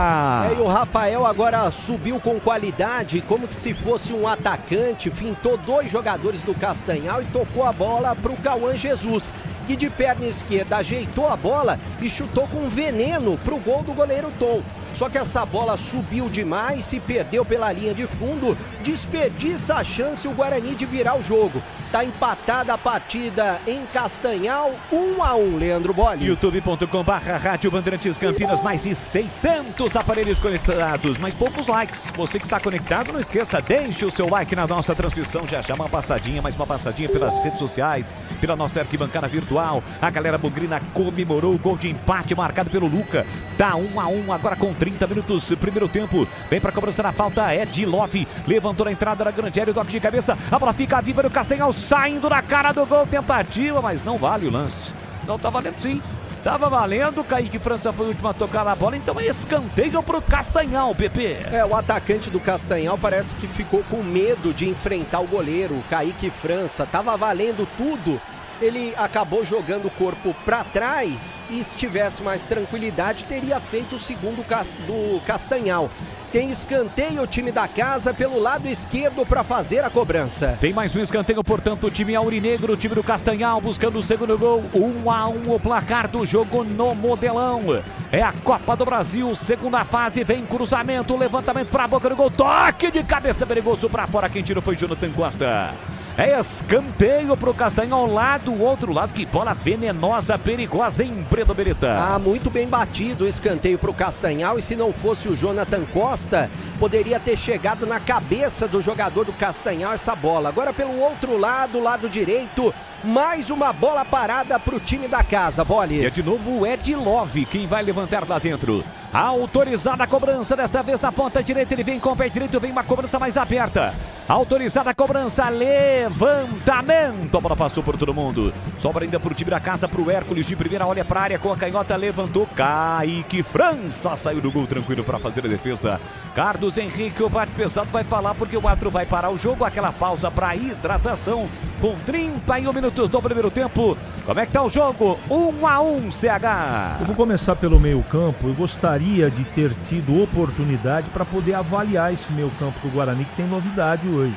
E o Rafael agora subiu com qualidade, como que se fosse um atacante, fintou 2 jogadores do Castanhal e tocou a bola para o Cauã Jesus, que de perna esquerda ajeitou a bola e chutou com veneno para o gol do goleiro Tom. Só que essa bola subiu demais, se perdeu pela linha de fundo, desperdiça a chance o Guarani de virar o jogo. Tá empatada a partida em Castanhal, 1-1, Leandro Bolli. youtube.com/Rádio Bandeirantes Campinas, mais de 600 aparelhos conectados, mas poucos likes. Você que está conectado, não esqueça, deixe o seu like na nossa transmissão, já uma passadinha, mais uma passadinha pelas redes sociais, pela nossa arquibancada virtual. A galera bugrina comemorou o gol de empate marcado pelo Luca. Tá 1-1 agora com 30 minutos, primeiro tempo. Vem para cobrança na falta, Ed Love levantou na entrada da grande área, o toque de cabeça, a bola fica viva no Castanhal, saindo da cara do gol, tentativa, mas não vale o lance. Não tá valendo sim, tava valendo, Kaique França foi o último a tocar na bola, então é escanteio pro Castanhal, PP. O atacante do Castanhal parece que ficou com medo de enfrentar o goleiro, o Kaique França, tava valendo tudo. Ele acabou jogando o corpo para trás e se tivesse mais tranquilidade teria feito o segundo do Castanhal. Tem escanteio o time da casa pelo lado esquerdo para fazer a cobrança. Tem mais um escanteio, portanto, o time aurinegro, o time do Castanhal buscando o segundo gol. 1-1 o placar do jogo no Modelão. É a Copa do Brasil, segunda fase, vem cruzamento, levantamento para a boca do gol, toque de cabeça perigoso para fora, quem tirou foi Jonathan Costa. É escanteio pro Castanhal lá do outro lado. Que bola venenosa, perigosa, hein, Breno Beretta? Ah, muito bem batido o escanteio pro Castanhal. E se não fosse o Jonathan Costa, poderia ter chegado na cabeça do jogador do Castanhal essa bola. Agora pelo outro lado, lado direito, mais uma bola parada pro time da casa, Bolis. E é de novo o Ed Love quem vai levantar lá dentro. Autorizada a cobrança, desta vez na ponta direita, ele vem com o pé direito, vem uma cobrança mais aberta. Autorizada a cobrança, levantamento, a bola passou por todo mundo. Sobra ainda pro time da casa, pro Hércules de primeira, olha pra área com a canhota, levantou, Kaique França, saiu do gol tranquilo para fazer a defesa. Carlos Henrique, o bate pesado vai falar porque o árbitro vai parar o jogo, aquela pausa para hidratação com 31 minutos do primeiro tempo. Como é que tá o jogo? 1-1, CH. Eu vou começar pelo meio campo. Eu gostaria de ter tido oportunidade para poder avaliar esse meio campo do Guarani, que tem novidade hoje.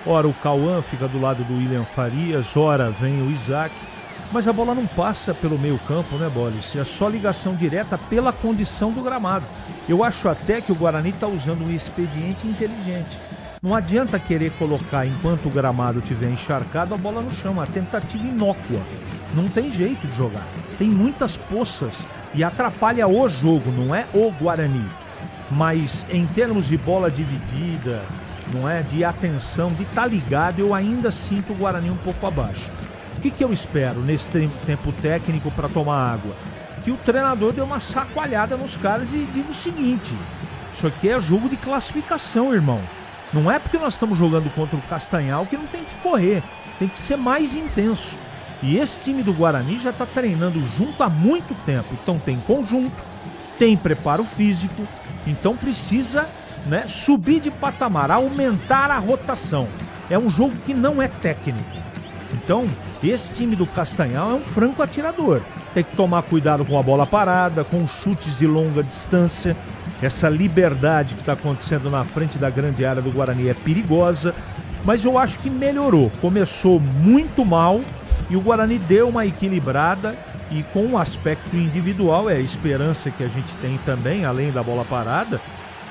Ora o Cauã fica do lado do William Farias, ora vem o Isaac, mas a bola não passa pelo meio campo, né, Bolis? É só ligação direta pela condição do gramado. Eu acho até que o Guarani está usando um expediente inteligente. Não adianta querer colocar, enquanto o gramado estiver encharcado, a bola no chão. A tentativa inócua. Não tem jeito de jogar. Tem muitas poças e atrapalha o jogo, não é o Guarani. Mas em termos de bola dividida, não é, de atenção, de estar ligado, eu ainda sinto o Guarani um pouco abaixo. O que eu espero nesse tempo técnico para tomar água? Que o treinador dê uma sacoalhada nos caras e diga o seguinte: isso aqui é jogo de classificação, irmão. Não é porque nós estamos jogando contra o Castanhal que não tem que correr, tem que ser mais intenso. E esse time do Guarani já está treinando junto há muito tempo, então tem conjunto, tem preparo físico, então precisa, né, subir de patamar, aumentar a rotação. É um jogo que não é técnico. Então, esse time do Castanhal é um franco atirador. Tem que tomar cuidado com a bola parada, com chutes de longa distância. Essa liberdade que está acontecendo na frente da grande área do Guarani é perigosa, mas eu acho que melhorou. Começou muito mal e o Guarani deu uma equilibrada, e com o aspecto individual, é a esperança que a gente tem também, além da bola parada,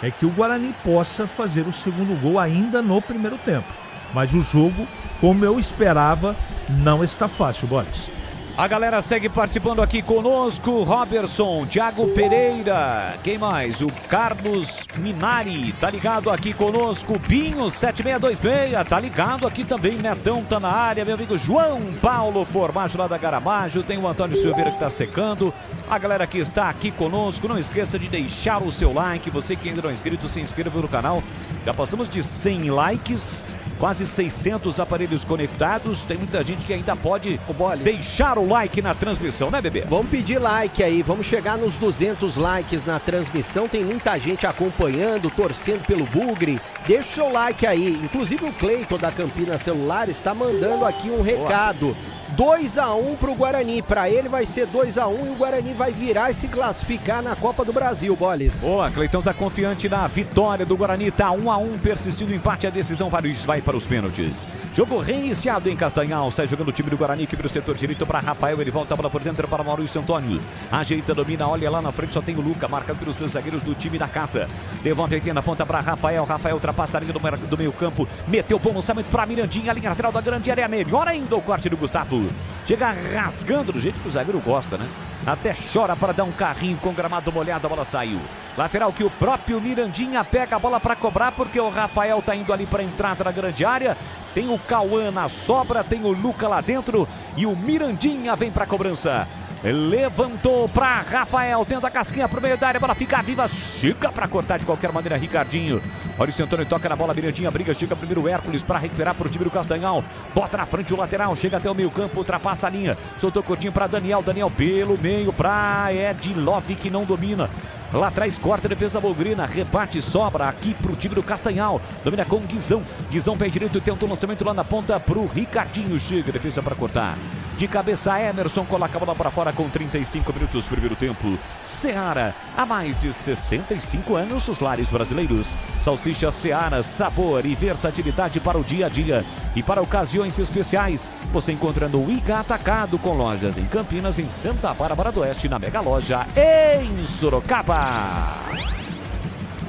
é que o Guarani possa fazer o segundo gol ainda no primeiro tempo. Mas o jogo, como eu esperava, não está fácil, Boris. A galera segue participando aqui conosco. Robertson, Thiago Pereira, quem mais? O Carlos Minari, tá ligado aqui conosco. Binho 7626, tá ligado aqui também. Netão tá na área, meu amigo João Paulo Formaggio lá da Garamaggio. Tem o Antônio Silveira que tá secando. A galera que está aqui conosco, não esqueça de deixar o seu like. Você que ainda não é inscrito, se inscreva no canal. Já passamos de 100 likes. Quase 600 aparelhos conectados. Tem muita gente que ainda pode deixar o like na transmissão, né, bebê? Vamos pedir like aí, vamos chegar nos 200 likes na transmissão. Tem muita gente acompanhando, torcendo pelo Bugre. Deixa o seu like aí. Inclusive o Cleiton da Campinas Celular está mandando aqui um recado. 2-1 pro Guarani. Para ele vai ser 2-1 e o Guarani vai virar e se classificar na Copa do Brasil, Bolis. Boa, Cleitão tá confiante na vitória do Guarani. Tá 1-1, persistindo o empate. A decisão vai para os pênaltis. Jogo reiniciado em Castanhal. Sai jogando o time do Guarani aqui pro setor direito para Rafael. Ele volta a bola por dentro para Maurício Antônio. Ajeita, domina, olha lá na frente. Só tem o Luca, marcado pelos zagueiros do time da caça. Devolve aqui na ponta para Rafael. Rafael ultrapassa a linha do meio campo. Meteu bom lançamento para Mirandinha. A linha lateral da grande área. Melhor ainda o corte do Gustavo. Chega rasgando do jeito que o zagueiro gosta, né? Até chora para dar um carrinho com o gramado molhado, a bola saiu. Lateral que o próprio Mirandinha pega a bola para cobrar, porque o Rafael tá indo ali para a entrada da grande área. Tem o Cauã na sobra, tem o Luca lá dentro e o Mirandinha vem para a cobrança. Levantou para Rafael, tenta a casquinha pro meio da área, a bola fica viva, chega para cortar de qualquer maneira Ricardinho. Maurício Antônio toca na bola, Mirandinha briga, chega primeiro o Hércules para recuperar pro time do Castanhal. Bota na frente o lateral, chega até o meio campo, ultrapassa a linha, soltou curtinho para Daniel, Daniel pelo meio para Ed Love que não domina. Lá atrás corta a defesa Bogrina, rebate, sobra aqui pro time do Castanhal. Domina com Guizão. Guizão pé direito, tenta o lançamento lá na ponta pro Ricardinho. Chega a defesa para cortar. De cabeça Emerson coloca a bola para fora com 35 minutos primeiro tempo. Seara, há mais de 65 anos os lares brasileiros. Salsicha Seara, sabor e versatilidade para o dia a dia. E para ocasiões especiais, você encontra no Iga Atacado, com lojas em Campinas, em Santa Bárbara do Oeste, na Mega Loja em Sorocaba.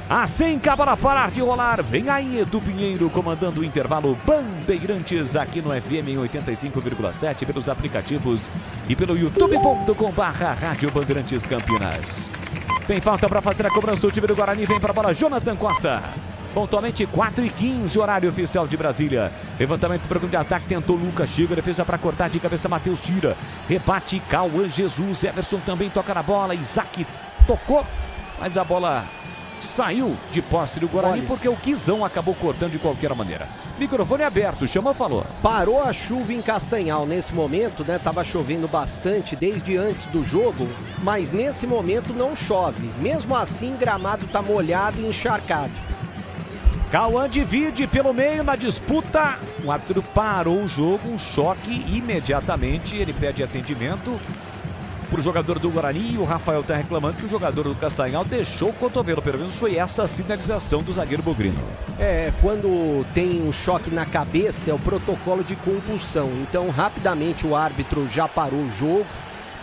Assim que a bola parar de rolar, vem aí Edu Pinheiro comandando o intervalo Bandeirantes aqui no FM em 85,7 pelos aplicativos e pelo youtube.com/Rádio Bandeirantes Campinas. Tem falta para fazer a cobrança do time do Guarani, vem para a bola Jonathan Costa. Pontualmente 4h15, horário oficial de Brasília. Levantamento para o campo de ataque, tentou Lucas, chega, defesa para cortar de cabeça, Matheus tira. Rebate, Cauã Jesus, Everson também toca na bola, Isaac tocou, mas a bola saiu de posse do Guarani porque o Guizão acabou cortando de qualquer maneira. Microfone aberto, chamou, falou. Parou a chuva em Castanhal nesse momento, né? Tava chovendo bastante desde antes do jogo, mas nesse momento não chove. Mesmo assim, gramado tá molhado e encharcado. Cauã divide pelo meio na disputa. O árbitro parou o jogo, um choque imediatamente. Ele pede atendimento para o jogador do Guarani e o Rafael está reclamando que o jogador do Castanhal deixou o cotovelo. Pelo menos foi essa a sinalização do zagueiro Bugrino. Quando tem um choque na cabeça é o protocolo de concussão. Então rapidamente o árbitro já parou o jogo,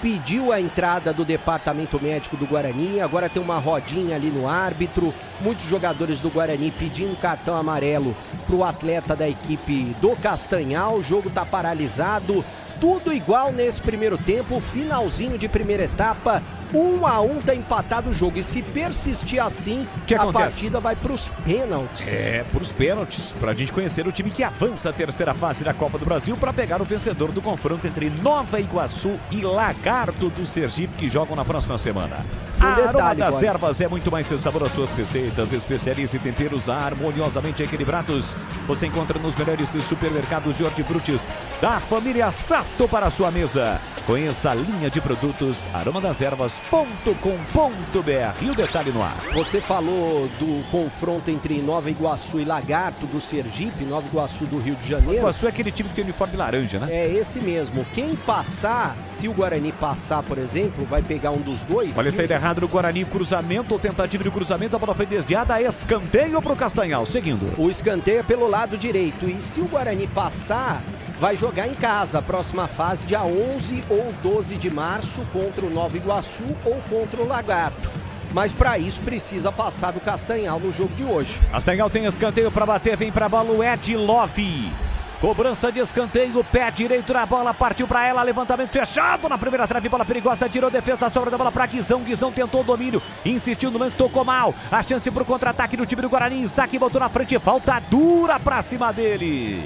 pediu a entrada do departamento médico do Guarani, agora tem uma rodinha ali no árbitro, muitos jogadores do Guarani pedindo cartão amarelo para o atleta da equipe do Castanhal, o jogo está paralisado, tudo igual nesse primeiro tempo, finalzinho de primeira etapa, 1-1 tá empatado o jogo, e se persistir assim, a partida vai para os pênaltis. Para os pênaltis, para a gente conhecer o time que avança a terceira fase da Copa do Brasil para pegar o vencedor do confronto entre Nova Iguaçu e Lagarto do Sergipe, que jogam na próxima semana. A Aroma das Ervas é muito mais sabor às suas receitas, especialistas e temperos harmoniosamente equilibrados. Você encontra nos melhores supermercados de hortifrutis da família Sato para a sua mesa. Conheça a linha de produtos aromadeservas.com.br. E o detalhe no ar. Você falou do confronto entre Nova Iguaçu e Lagarto do Sergipe, Nova Iguaçu do Rio de Janeiro. Nova Iguaçu é aquele time que tem uniforme laranja, né? É esse mesmo. Quem passar, se o Guarani passar, por exemplo, vai pegar um dos dois. Olha, saída errada do Guarani, cruzamento ou tentativa de cruzamento, a bola foi desviada, escanteio para o Castanhal, seguindo. O escanteio é pelo lado direito e se o Guarani passar, vai jogar em casa, a próxima fase dia 11 ou 12 de março contra o Nova Iguaçu ou contra o Lagarto. Mas para isso precisa passar do Castanhal no jogo de hoje. Castanhal tem escanteio para bater, vem para a bola o Ed Love. Cobrança de escanteio, pé direito na bola, partiu para ela, levantamento fechado na primeira trave, bola perigosa, tirou defesa, sobra da bola para Guizão, Guizão tentou o domínio, insistiu no lance, tocou mal, a chance para o contra-ataque do time do Guarani, Isaac botou na frente, falta dura para cima dele.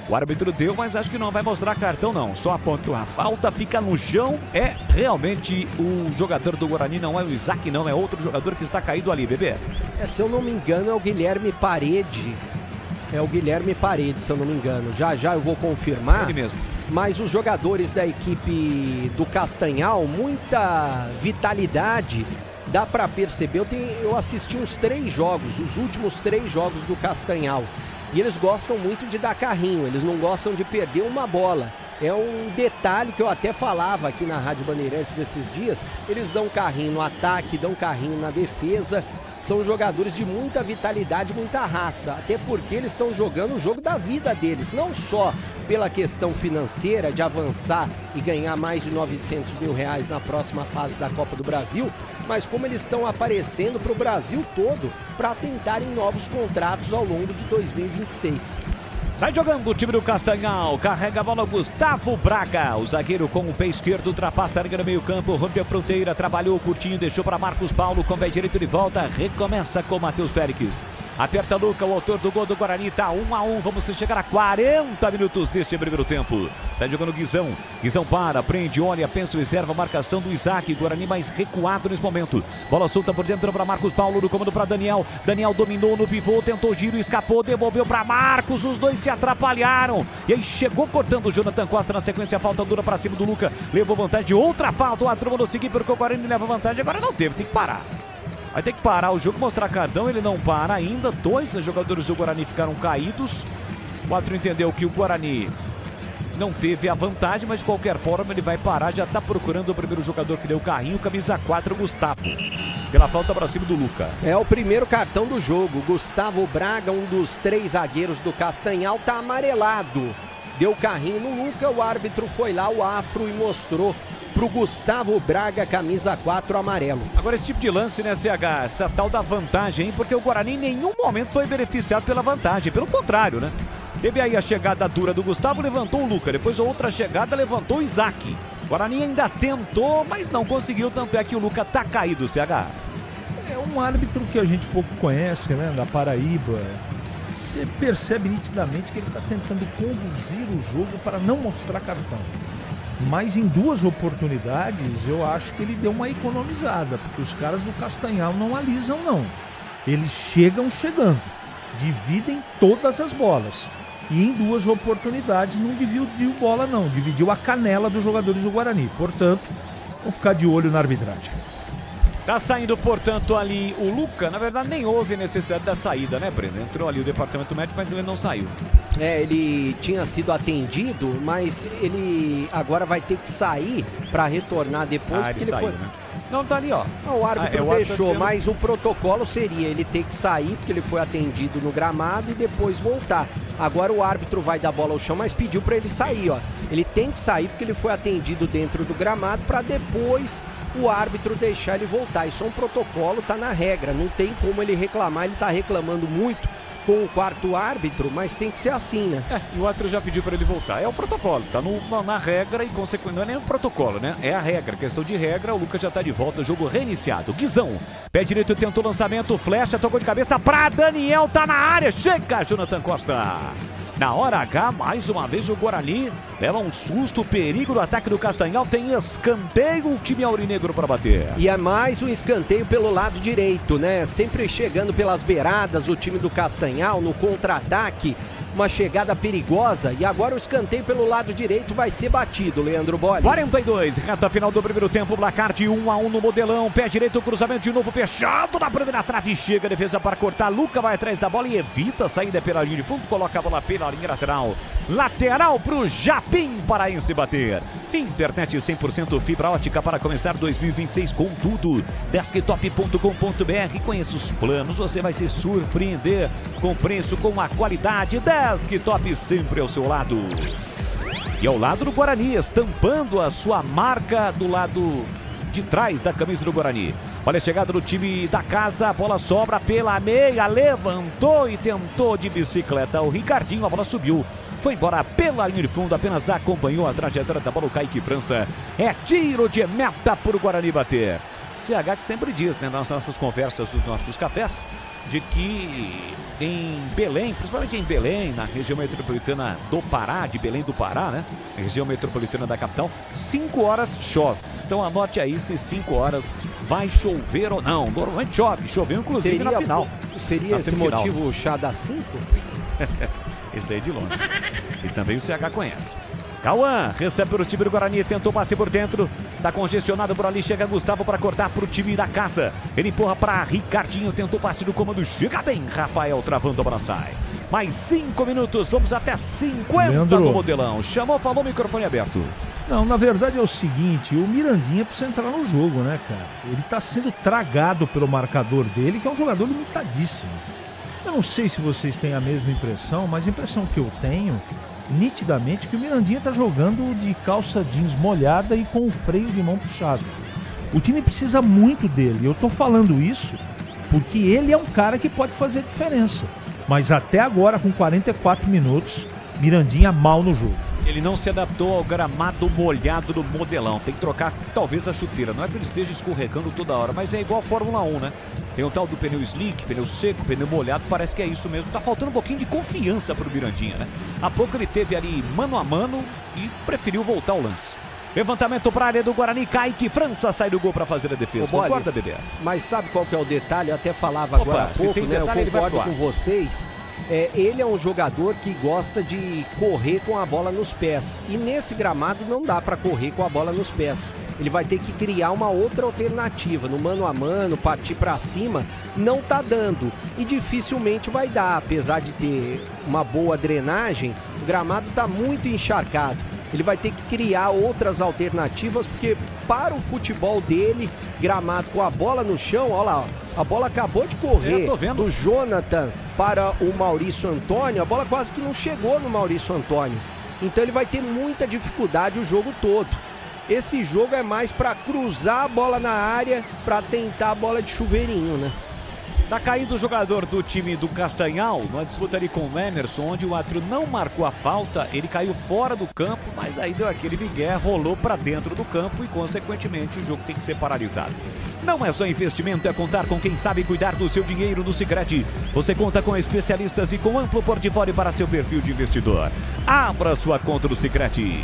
O árbitro deu, mas acho que não vai mostrar cartão não, só apontou a falta, fica no chão, é realmente o jogador do Guarani, não é o Isaac não, é outro jogador que está caído ali, bebê. Se eu não me engano é o Guilherme Parede. É o Guilherme Paredes, se eu não me engano. Já eu vou confirmar. Ele mesmo. Mas os jogadores da equipe do Castanhal, muita vitalidade, dá para perceber. Eu assisti uns 3 jogos, os últimos 3 jogos do Castanhal. E eles gostam muito de dar carrinho, eles não gostam de perder uma bola. É um detalhe que eu até falava aqui na Rádio Bandeirantes esses dias. Eles dão carrinho no ataque, dão carrinho na defesa. São jogadores de muita vitalidade, muita raça, até porque eles estão jogando o jogo da vida deles, não só pela questão financeira de avançar e ganhar mais de R$900 mil na próxima fase da Copa do Brasil, mas como eles estão aparecendo para o Brasil todo para tentarem novos contratos ao longo de 2026. Sai jogando o time do Castanhal, carrega a bola Gustavo Braga, o zagueiro com o pé esquerdo, ultrapassa a linha no meio campo, rompe a fronteira, trabalhou o curtinho, deixou para Marcos Paulo, com o pé direito de volta, recomeça com Matheus Félix. Aperta Luca, o autor do gol do Guarani, tá 1-1, vamos chegar a 40 minutos deste primeiro tempo. Sai jogando Guizão, Guizão para, prende, olha, pensa, observa a marcação do Isaac, Guarani mais recuado nesse momento. Bola solta por dentro para Marcos Paulo, no comando para Daniel, Daniel dominou no pivô, tentou giro, escapou, devolveu para Marcos, os dois se atrapalharam, e aí chegou cortando o Jonathan Costa na sequência, falta dura para cima do Luca, levou vantagem de outra falta, o árbitro mandou seguir porque o Guarani leva vantagem, agora não teve, tem que parar. Vai ter que parar o jogo, mostrar cartão, ele não para ainda, 2 jogadores do Guarani ficaram caídos, o árbitro entendeu que o Guarani não teve a vantagem, mas de qualquer forma ele vai parar, já está procurando o primeiro jogador que deu o carrinho, camisa 4, Gustavo, pela falta para cima do Luca. É o primeiro cartão do jogo, Gustavo Braga, um dos 3 zagueiros do Castanhal, tá amarelado, deu carrinho no Luca, o árbitro foi lá, o afro, e mostrou pro Gustavo Braga, camisa 4, amarelo. Agora esse tipo de lance, né, CH? Essa tal da vantagem, hein? Porque o Guarani em nenhum momento foi beneficiado pela vantagem. Pelo contrário, né? Teve aí a chegada dura do Gustavo, levantou o Luca. Depois a outra chegada, levantou o Isaac. O Guarani ainda tentou, mas não conseguiu. Tanto é que o Luca tá caído, CH. É um árbitro que a gente pouco conhece, né? Da Paraíba. Você percebe nitidamente que ele está tentando conduzir o jogo para não mostrar cartão. Mas em 2 oportunidades eu acho que ele deu uma economizada, porque os caras do Castanhal não alisam não. Eles chegando, dividem todas as bolas. E em 2 oportunidades não dividiu bola não, dividiu a canela dos jogadores do Guarani. Portanto, vamos ficar de olho na arbitragem. Tá saindo, portanto, ali o Luca. Na verdade, nem houve necessidade da saída, né, Breno? Entrou ali o departamento médico, mas ele não saiu. Ele tinha sido atendido, mas ele agora vai ter que sair para retornar depois. Ele saiu, né? Não, tá ali, ó. O árbitro o árbitro deixou, dizendo... mas o protocolo seria ele ter que sair, porque ele foi atendido no gramado, e depois voltar. Agora o árbitro vai dar bola ao chão, mas pediu para ele sair, ó. Ele tem que sair porque ele foi atendido dentro do gramado, para depois o árbitro deixar ele voltar. Isso é um protocolo, tá na regra, não tem como ele reclamar. Ele tá reclamando muito com o quarto árbitro, mas tem que ser assim, né? E o árbitro já pediu para ele voltar. É o protocolo, tá na regra e consequentemente não é nem o protocolo, né? É a regra, questão de regra. O Lucas já tá de volta, jogo reiniciado. Guizão, pé direito, tentou o lançamento, flecha, tocou de cabeça pra Daniel, tá na área, chega Jonathan Costa. Na hora H, mais uma vez o Guarani leva um susto, perigo do ataque do Castanhal, tem escanteio, o time aurinegro para bater. E é mais um escanteio pelo lado direito, né? Sempre chegando pelas beiradas o time do Castanhal no contra-ataque, uma chegada perigosa, e agora o escanteio pelo lado direito vai ser batido, Leandro Bolles. 42, reta final do primeiro tempo, placar de 1-1 no Modelão, pé direito, cruzamento de novo fechado na primeira trave, chega a defesa para cortar, Luca vai atrás da bola e evita a saída pela linha de fundo, coloca a bola pela linha lateral pro Japim Paraense bater. Internet 100% fibra ótica para começar 2026 com tudo. Desktop.com.br, conheça os planos, você vai se surpreender com preço, com a qualidade. Desktop sempre ao seu lado. E ao lado do Guarani, estampando a sua marca do lado de trás da camisa do Guarani. Olha a chegada do time da casa, a bola sobra pela meia, levantou e tentou de bicicleta o Ricardinho, a bola subiu, foi embora pela linha de fundo, apenas acompanhou a trajetória da bola o Kaique França. É tiro de meta para o Guarani bater. CH que sempre diz, né, nas nossas conversas dos nossos cafés, de que em Belém, principalmente em Belém, na região metropolitana do Pará, de Belém do Pará, né? Região metropolitana da capital, 5 horas chove. Então anote aí se 5 horas vai chover ou não. Normalmente chove, choveu inclusive na final. Seria esse motivo o chá da 5? Esse daí é de longe. E também o CH conhece. Cauã recebe para o time do Guarani, tentou passe por dentro, tá congestionado por ali, chega Gustavo para cortar para o time da casa, ele empurra para Ricardinho, tentou passe do comando, chega bem, Rafael travando a bola, sai. Mais 5 minutos, vamos até 50 Leandro. No Modelão, chamou, falou, microfone aberto. Não, na verdade é o seguinte, o Mirandinha precisa entrar no jogo, né, cara? Ele tá sendo tragado pelo marcador dele, que é um jogador limitadíssimo. Eu não sei se vocês têm a mesma impressão, mas a impressão que eu tenho nitidamente que o Mirandinha tá jogando de calça jeans molhada e com o freio de mão puxado. O time precisa muito dele. Eu tô falando isso porque ele é um cara que pode fazer diferença. Mas até agora, com 44 minutos, Mirandinha mal no jogo. Ele não se adaptou ao gramado molhado do Modelão. Tem que trocar talvez a chuteira. Não é que ele esteja escorregando toda hora, mas é igual a Fórmula 1, né? Tem o tal do pneu slick, pneu seco, pneu molhado, parece que é isso mesmo. Tá faltando um pouquinho de confiança pro Mirandinha, né? Há pouco ele teve ali mano a mano e preferiu voltar ao lance. Levantamento para a área do Guarani, Kaique França sai do gol para fazer a defesa. Concorda, Dedé? Mas sabe qual que é o detalhe? Eu até falava agora há pouco, né? Eu concordo com vocês. Ele é um jogador que gosta de correr com a bola nos pés. E nesse gramado não dá para correr com a bola nos pés. Ele vai ter que criar uma outra alternativa. No mano a mano, partir para cima, não tá dando. E dificilmente vai dar. Apesar de ter uma boa drenagem, o gramado tá muito encharcado. Ele vai ter que criar outras alternativas, porque para o futebol dele, gramado com a bola no chão, olha lá, ó, a bola acabou de correr do Jonathan para o Maurício Antônio, a bola quase que não chegou no Maurício Antônio. Então ele vai ter muita dificuldade o jogo todo. Esse jogo é mais para cruzar a bola na área, para tentar a bola de chuveirinho, né? Tá caído o jogador do time do Castanhal, numa disputa ali com o Emerson, onde o árbitro não marcou a falta, ele caiu fora do campo, mas aí deu aquele migué, rolou para dentro do campo e, consequentemente, o jogo tem que ser paralisado. Não é só investimento, é contar com quem sabe cuidar do seu dinheiro no Sicredi. Você conta com especialistas e com amplo portfólio para seu perfil de investidor. Abra sua conta no Sicredi.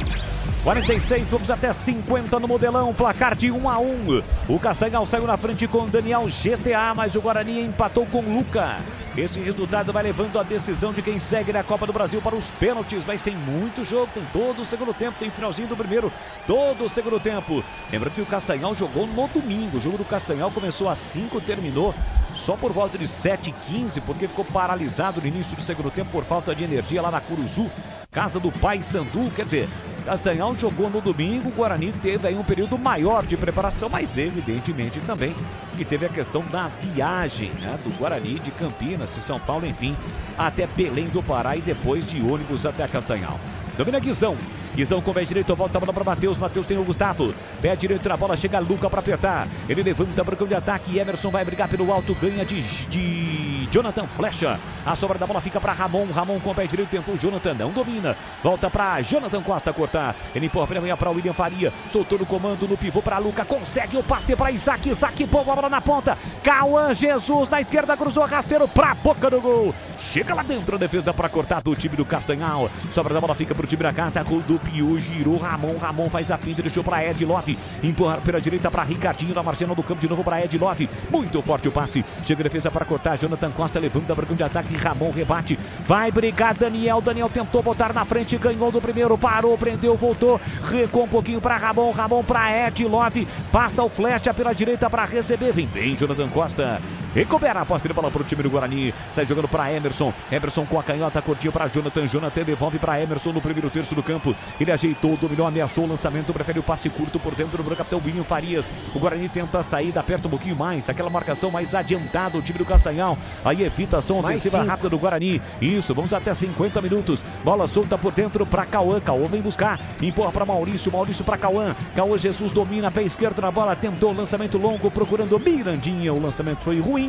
46, vamos até 50 no Modelão, placar de 1-1. O Castanhal saiu na frente com Daniel GTA, mas o Guarani empatou com Luca. Este resultado vai levando a decisão de quem segue na Copa do Brasil para os pênaltis, mas tem muito jogo, tem todo o segundo tempo, tem finalzinho do primeiro, todo o segundo tempo. Lembrando que o Castanhal jogou no domingo, o jogo do Castanhal começou às 5, terminou só por volta de 7h15, porque ficou paralisado no início do segundo tempo por falta de energia lá na Curuzu, casa do Paysandu, quer dizer... Castanhal jogou no domingo, o Guarani teve aí um período maior de preparação, mas evidentemente também que teve a questão da viagem, né, do Guarani de Campinas, de São Paulo, enfim, até Belém do Pará e depois de ônibus até Castanhal. Domina Guizão. Guizão com o pé direito, volta a bola para Matheus. Matheus tem o Gustavo. Pé direito na bola, chega Luca para apertar. Ele levanta para o campo de ataque. Emerson vai brigar pelo alto, ganha de Jonathan Flecha. A sobra da bola fica para Ramon. Ramon com o pé direito, tentou o Jonathan, não domina. Volta para Jonathan Costa cortar. Ele empurra para William Faria. Soltou no comando, no pivô para Luca. Consegue o passe para Isaac. Isaac põe a bola na ponta. Cauã Jesus na esquerda, cruzou rasteiro para a boca do gol. Chega lá dentro a defesa para cortar do time do Castanhal. Sobra da bola fica para o time da casa. Rodopiou, girou Ramon. Ramon faz a finta, deixou para Ed Love. Empurrar pela direita para Ricardinho na marginal do campo, de novo para Ed Love. Muito forte o passe. Chega a defesa para cortar. Jonathan Costa levanta para o campo de ataque. Ramon rebate. Vai brigar Daniel. Daniel tentou botar na frente, ganhou do primeiro, parou, prendeu, voltou. Recuou um pouquinho para Ramon. Ramon para Ed Love. Passa o Flecha pela direita para receber. Vem bem Jonathan Costa. Recupera a posse de bola para o time do Guarani. Sai jogando para Emerson. Emerson com a canhota curtinho para Jonathan. Jonathan devolve para Emerson no primeiro terço do campo. Ele ajeitou, dominou, ameaçou o lançamento. Prefere o passe curto por dentro do capitão William Farias. O Guarani tenta sair, aperta um pouquinho mais. Aquela marcação mais adiantada. O time do Castanhal. Aí evitação ofensiva rápida do Guarani. Isso, vamos até 50 minutos. Bola solta por dentro para Cauã. Cauã vem buscar. Empurra para Maurício. Maurício para Cauã. Cauã Jesus domina, pé esquerdo na bola. Tentou o lançamento longo, procurando Mirandinha. O lançamento foi ruim.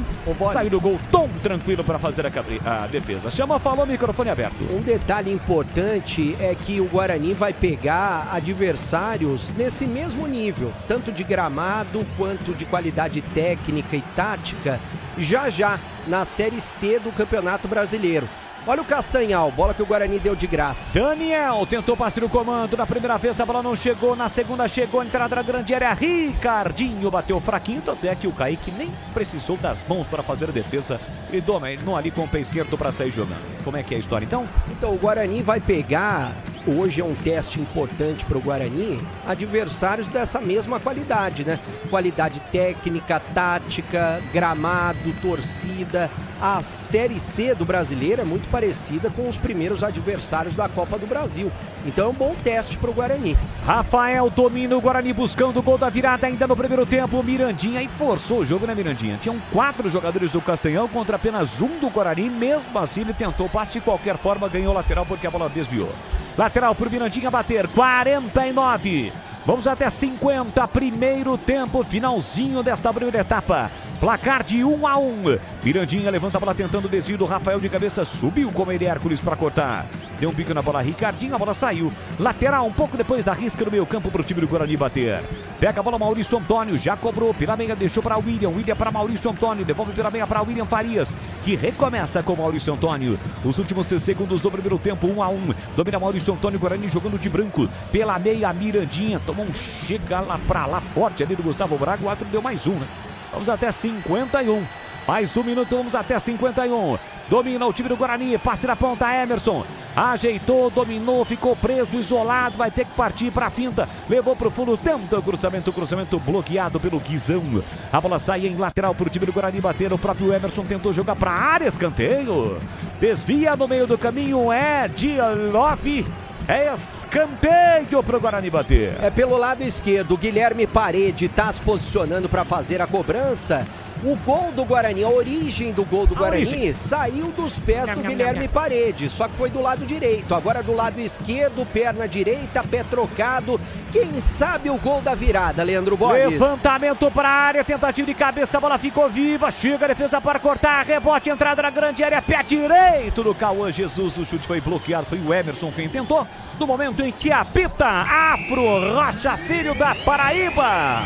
Saiu do gol tão tranquilo para fazer a defesa. Chama, falou, microfone aberto. Um detalhe importante é que o Guarani vai pegar adversários nesse mesmo nível, tanto de gramado quanto de qualidade técnica e tática, já na Série C do Campeonato Brasileiro. Olha o Castanhal, bola que o Guarani deu de graça. Daniel tentou passe no comando. Na primeira vez a bola não chegou. Na segunda chegou, entrada na grande área. Ricardinho bateu fraquinho. Até que o Kaique nem precisou das mãos para fazer a defesa. Ele dominou ali com o pé esquerdo para sair jogando. Como é que é a história então? Então o Guarani vai pegar, hoje é um teste importante para o Guarani, adversários dessa mesma qualidade, né? Qualidade técnica, tática, gramado, torcida. A Série C do Brasileiro é muito parecida com os primeiros adversários da Copa do Brasil. Então é um bom teste para o Guarani. Rafael domina o Guarani buscando o gol da virada ainda no primeiro tempo. Mirandinha e forçou o jogo, né, Mirandinha? Tinham 4 jogadores do Castanhal contra apenas um do Guarani. Mesmo assim ele tentou passe de qualquer forma, ganhou lateral porque a bola desviou. Lateral para o Mirandinha bater, 49. Vamos até 50, primeiro tempo, finalzinho desta primeira etapa. Placar de 1-1. Mirandinha levanta a bola tentando o desvio do Rafael de cabeça. Subiu como ele Hércules para cortar. Deu um bico na bola Ricardinho, a bola saiu. Lateral um pouco depois da risca no meio campo para o time do Guarani bater. Pega a bola Maurício Antônio, já cobrou. Pela meia deixou para William. William para Maurício Antônio. Devolve pela meia para William Farias, que recomeça com Maurício Antônio. Os últimos 6 segundos do primeiro tempo, 1-1. Domina Maurício Antônio, Guarani jogando de branco. Pela meia, Mirandinha. Tomou um chega lá para lá forte ali do Gustavo Braga. O outro deu mais um, né? Vamos até 51. Mais um minuto, vamos até 51. Domina o time do Guarani. Passe na ponta, Emerson. Ajeitou, dominou, ficou preso, isolado. Vai ter que partir para a finta. Levou para o fundo, tenta o cruzamento bloqueado pelo Guizão. A bola sai em lateral para o time do Guarani bater. O próprio Emerson tentou jogar para a área, escanteio. Desvia no meio do caminho, é de Love. É escanteio para o Guarani bater. É pelo lado esquerdo, o Guilherme Parede está se posicionando para fazer a cobrança. O gol do Guarani, a origem do gol do Guarani saiu dos pés do Guilherme Paredes, só que foi do lado direito. Agora do lado esquerdo, perna direita, pé trocado. Quem sabe o gol da virada, Leandro Borges? Levantamento para a área, tentativa de cabeça, a bola ficou viva, chega a defesa para cortar, rebote, entrada na grande área, pé direito do Cauã Jesus, o chute foi bloqueado, foi o Emerson quem tentou, no momento em que apita Afro Rocha Filho da Paraíba.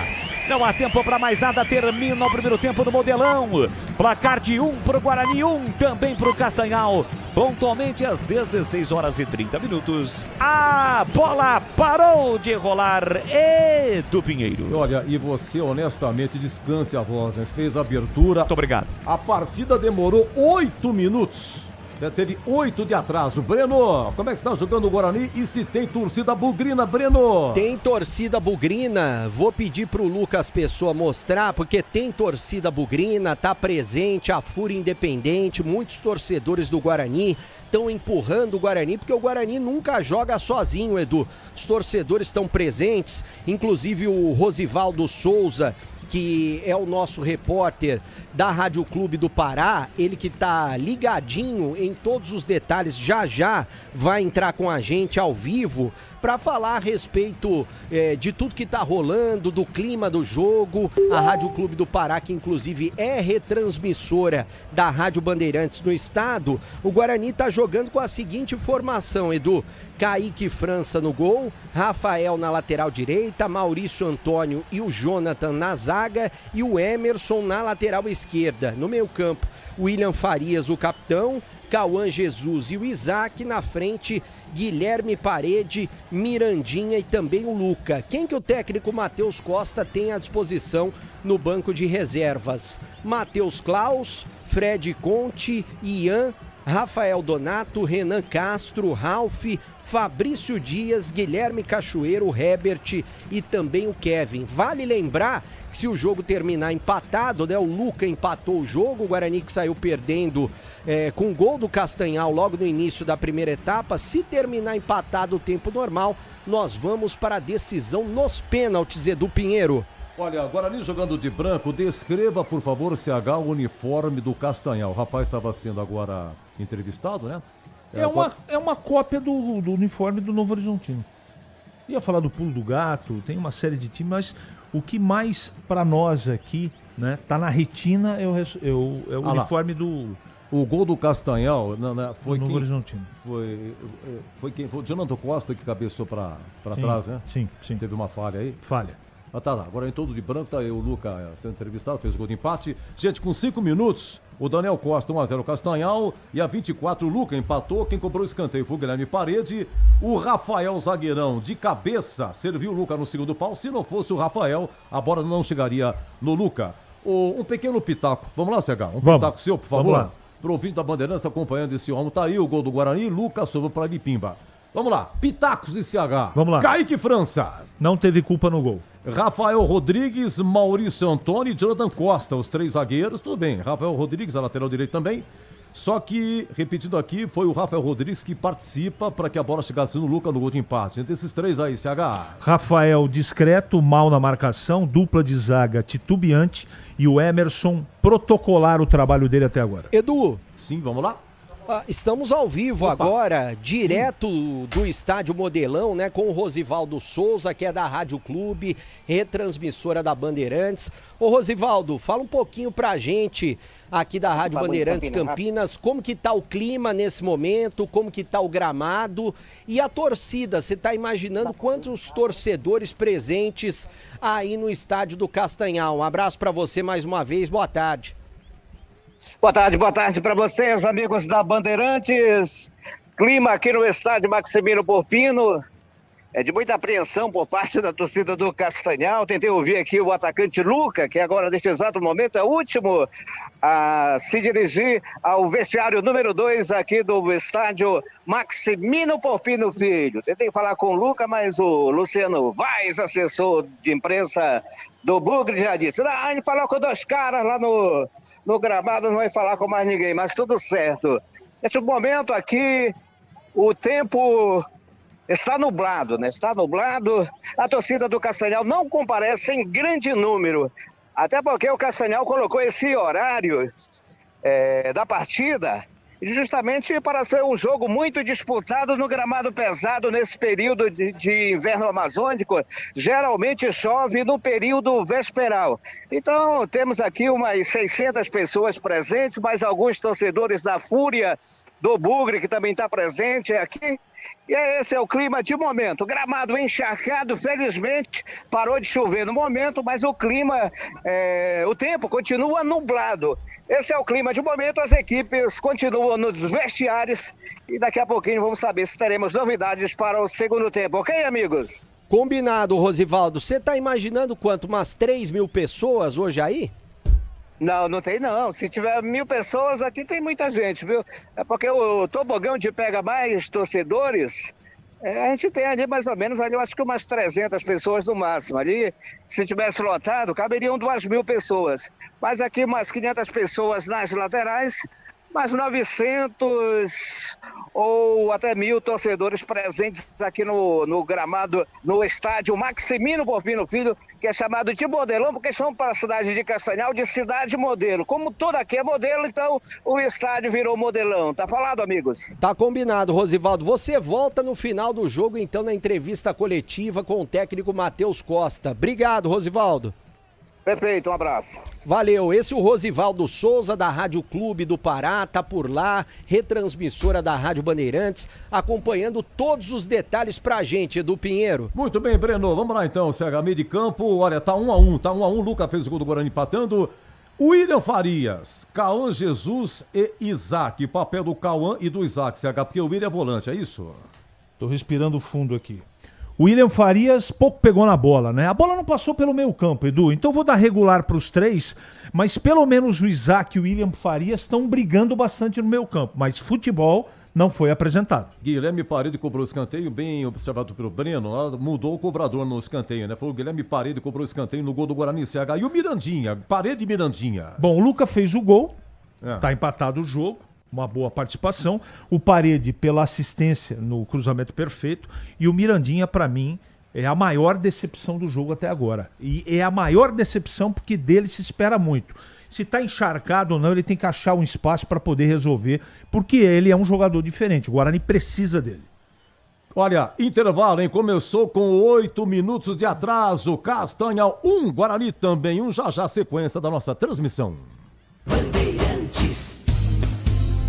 Não há tempo para mais nada, termina o primeiro tempo do Modelão. Placar de 1 para o Guarani, 1 também para o Castanhal. Pontualmente às 16 horas e 30 minutos. A bola parou de rolar. Edu Pinheiro. Olha, e você honestamente descanse a voz, né? Você fez a abertura. Muito obrigado. A partida demorou 8 minutos. Já teve 8 de atraso. Breno, como é que está jogando o Guarani e se tem torcida bugrina, Breno? Tem torcida bugrina. Vou pedir pro Lucas Pessoa mostrar, porque tem torcida bugrina, tá presente, a Fúria Independente, muitos torcedores do Guarani estão empurrando o Guarani, porque o Guarani nunca joga sozinho, Edu. Os torcedores estão presentes, inclusive o Rosivaldo Souza, que é o nosso repórter da Rádio Clube do Pará, ele que tá ligadinho em todos os detalhes, já vai entrar com a gente ao vivo para falar a respeito de tudo que tá rolando, do clima do jogo. A Rádio Clube do Pará, que inclusive é retransmissora da Rádio Bandeirantes no estado, o Guarani tá jogando com a seguinte formação, Edu: Kaique França no gol, Rafael na lateral direita, Maurício Antônio e o Jonathan na zaga e o Emerson na lateral esquerda. No meio campo, William Farias, o capitão, Cauã Jesus e o Isaac. Na frente, Guilherme Parede, Mirandinha e também o Luca. Quem que o técnico Matheus Costa tem à disposição no banco de reservas? Matheus Klaus, Fred Conte, Ian, Rafael Donato, Renan Castro, Ralf, Fabrício Dias, Guilherme Cachoeiro, Herbert e também o Kevin. Vale lembrar que se o jogo terminar empatado, né, o Luca empatou o jogo, o Guarani que saiu perdendo com o gol do Castanhal logo no início da primeira etapa. Se terminar empatado o tempo normal, nós vamos para a decisão nos pênaltis, Edu Pinheiro. Olha, Guarani jogando de branco, descreva, por favor, CH, o uniforme do Castanhal. O rapaz estava sendo agora entrevistado, né? É uma cópia do uniforme do Novo Horizontino. Ia falar do Pulo do Gato, tem uma série de times, mas o que mais para nós aqui, né, tá na retina é o uniforme do... O gol do Castanhal foi Novo Horizontino. Foi quem? Foi o Jonathan Costa que cabeçou para trás, né? Sim. Teve uma falha aí? Falha. Ah, tá lá. Agora em todo de branco, tá aí o Luca sendo entrevistado, fez o gol de empate. Gente, com 5 minutos, o Daniel Costa 1-0 Castanhal e a 24 o Luca empatou. Quem cobrou o escanteio foi o Guilherme Parede. O Rafael Zagueirão de cabeça serviu o Luca no segundo pau. Se não fosse o Rafael, a bola não chegaria no Luca. Um pequeno pitaco. Vamos lá, CH? Pitaco seu, por favor. Vamos lá. Pro ouvinte da Bandeirantes acompanhando esse homem. Tá aí o gol do Guarani. Luca sobrou para Lipimba. Vamos lá. Pitacos e CH. Vamos lá. Kaique França. Não teve culpa no gol. Rafael Rodrigues, Maurício Antônio e Jonathan Costa, os 3 zagueiros, tudo bem. Rafael Rodrigues, a lateral direito também. Só que, repetindo aqui, foi o Rafael Rodrigues que participa para que a bola chegasse no Luca no gol de empate. Entre esses 3 aí, CH. Rafael discreto, mal na marcação, dupla de zaga titubeante e o Emerson protocolar o trabalho dele até agora. Edu. Sim, vamos lá. Estamos ao vivo agora, direto do estádio Modelão, né, com o Rosivaldo Souza, que é da Rádio Clube, retransmissora da Bandeirantes. Ô Rosivaldo, fala um pouquinho pra gente aqui da Rádio Bandeirantes Campinas, como que tá o clima nesse momento, como que tá o gramado e a torcida. Você tá imaginando quantos torcedores presentes aí no estádio do Castanhal? Um abraço pra você mais uma vez, boa tarde. Boa tarde para vocês, amigos da Bandeirantes. Clima aqui no estádio Maximiliano Porpino é de muita apreensão por parte da torcida do Castanhal. Tentei ouvir aqui o atacante Luca, que agora, neste exato momento, é o último a se dirigir ao vestiário número 2 aqui do estádio Maximiliano Porpino Filho. Tentei falar com o Luca, mas o Luciano Vaz, assessor de imprensa do Bugre, já disse: a gente falou com 2 caras lá no gramado, não vai falar com mais ninguém, mas tudo certo. Neste momento aqui, o tempo está nublado, né? Está nublado. A torcida do Castanhal não comparece em grande número Até porque o Castanhal colocou esse horário da partida justamente para ser um jogo muito disputado no gramado pesado nesse período de inverno amazônico. Geralmente chove no período vesperal. Então temos aqui umas 600 pessoas presentes, mais alguns torcedores da Fúria do Bugre que também está presente aqui. E esse é o clima de momento. Gramado encharcado, felizmente parou de chover no momento, mas o clima, o tempo continua nublado. Esse é o clima de momento, as equipes continuam nos vestiários e daqui a pouquinho vamos saber se teremos novidades para o segundo tempo, ok, amigos? Combinado, Rosivaldo. Você tá imaginando quanto? Umas 3 mil pessoas hoje aí? Não tem não. Se tiver 1.000 pessoas aqui tem muita gente, viu? É porque o tobogão de pega mais torcedores, a gente tem ali mais ou menos, ali eu acho que umas 300 pessoas no máximo. Ali, se tivesse lotado, caberiam 2.000 pessoas. Mas aqui umas 500 pessoas nas laterais, mais 900 ou até 1.000 torcedores presentes aqui no gramado, no estádio Maximino Porfino Filho, que é chamado de modelão, porque chamam para a cidade de Castanhal de cidade modelo. Como tudo aqui é modelo, então o estádio virou modelão. Tá falado, amigos? Tá combinado, Rosivaldo. Você volta no final do jogo, então, na entrevista coletiva com o técnico Matheus Costa. Obrigado, Rosivaldo. Perfeito, um abraço. Valeu, esse é o Rosivaldo Souza da Rádio Clube do Pará, tá por lá, retransmissora da Rádio Bandeirantes, acompanhando todos os detalhes pra gente, Edu Pinheiro. Muito bem, Breno, vamos lá então, CH, meio de campo, olha, tá 1-1, Luca fez o gol do Guarani empatando, William Farias, Cauã Jesus e Isaac, papel do Cauã e do Isaac, CH, porque o William é volante, é isso? Tô respirando fundo aqui. O William Farias pouco pegou na bola, né? A bola não passou pelo meio campo, Edu. Então vou dar regular para os três, mas pelo menos o Isaac e o William Farias estão brigando bastante no meio campo. Mas futebol não foi apresentado. Guilherme Parede cobrou o escanteio, bem observado pelo Breno, mudou o cobrador no escanteio, né? Foi o Guilherme Parede cobrou o escanteio no gol do Guarani CH. E o Mirandinha, Parede e Mirandinha. Bom, o Luca fez o gol, tá empatado o jogo. Uma boa participação, o Parede pela assistência no cruzamento perfeito e o Mirandinha, para mim, é a maior decepção do jogo até agora. E é a maior decepção porque dele se espera muito. Se tá encharcado ou não, ele tem que achar um espaço para poder resolver, porque ele é um jogador diferente, o Guarani precisa dele. Olha, intervalo, hein? Começou com 8 minutos de atraso, Castanhal 1, Guarani também 1, já sequência da nossa transmissão. Bandeirantes.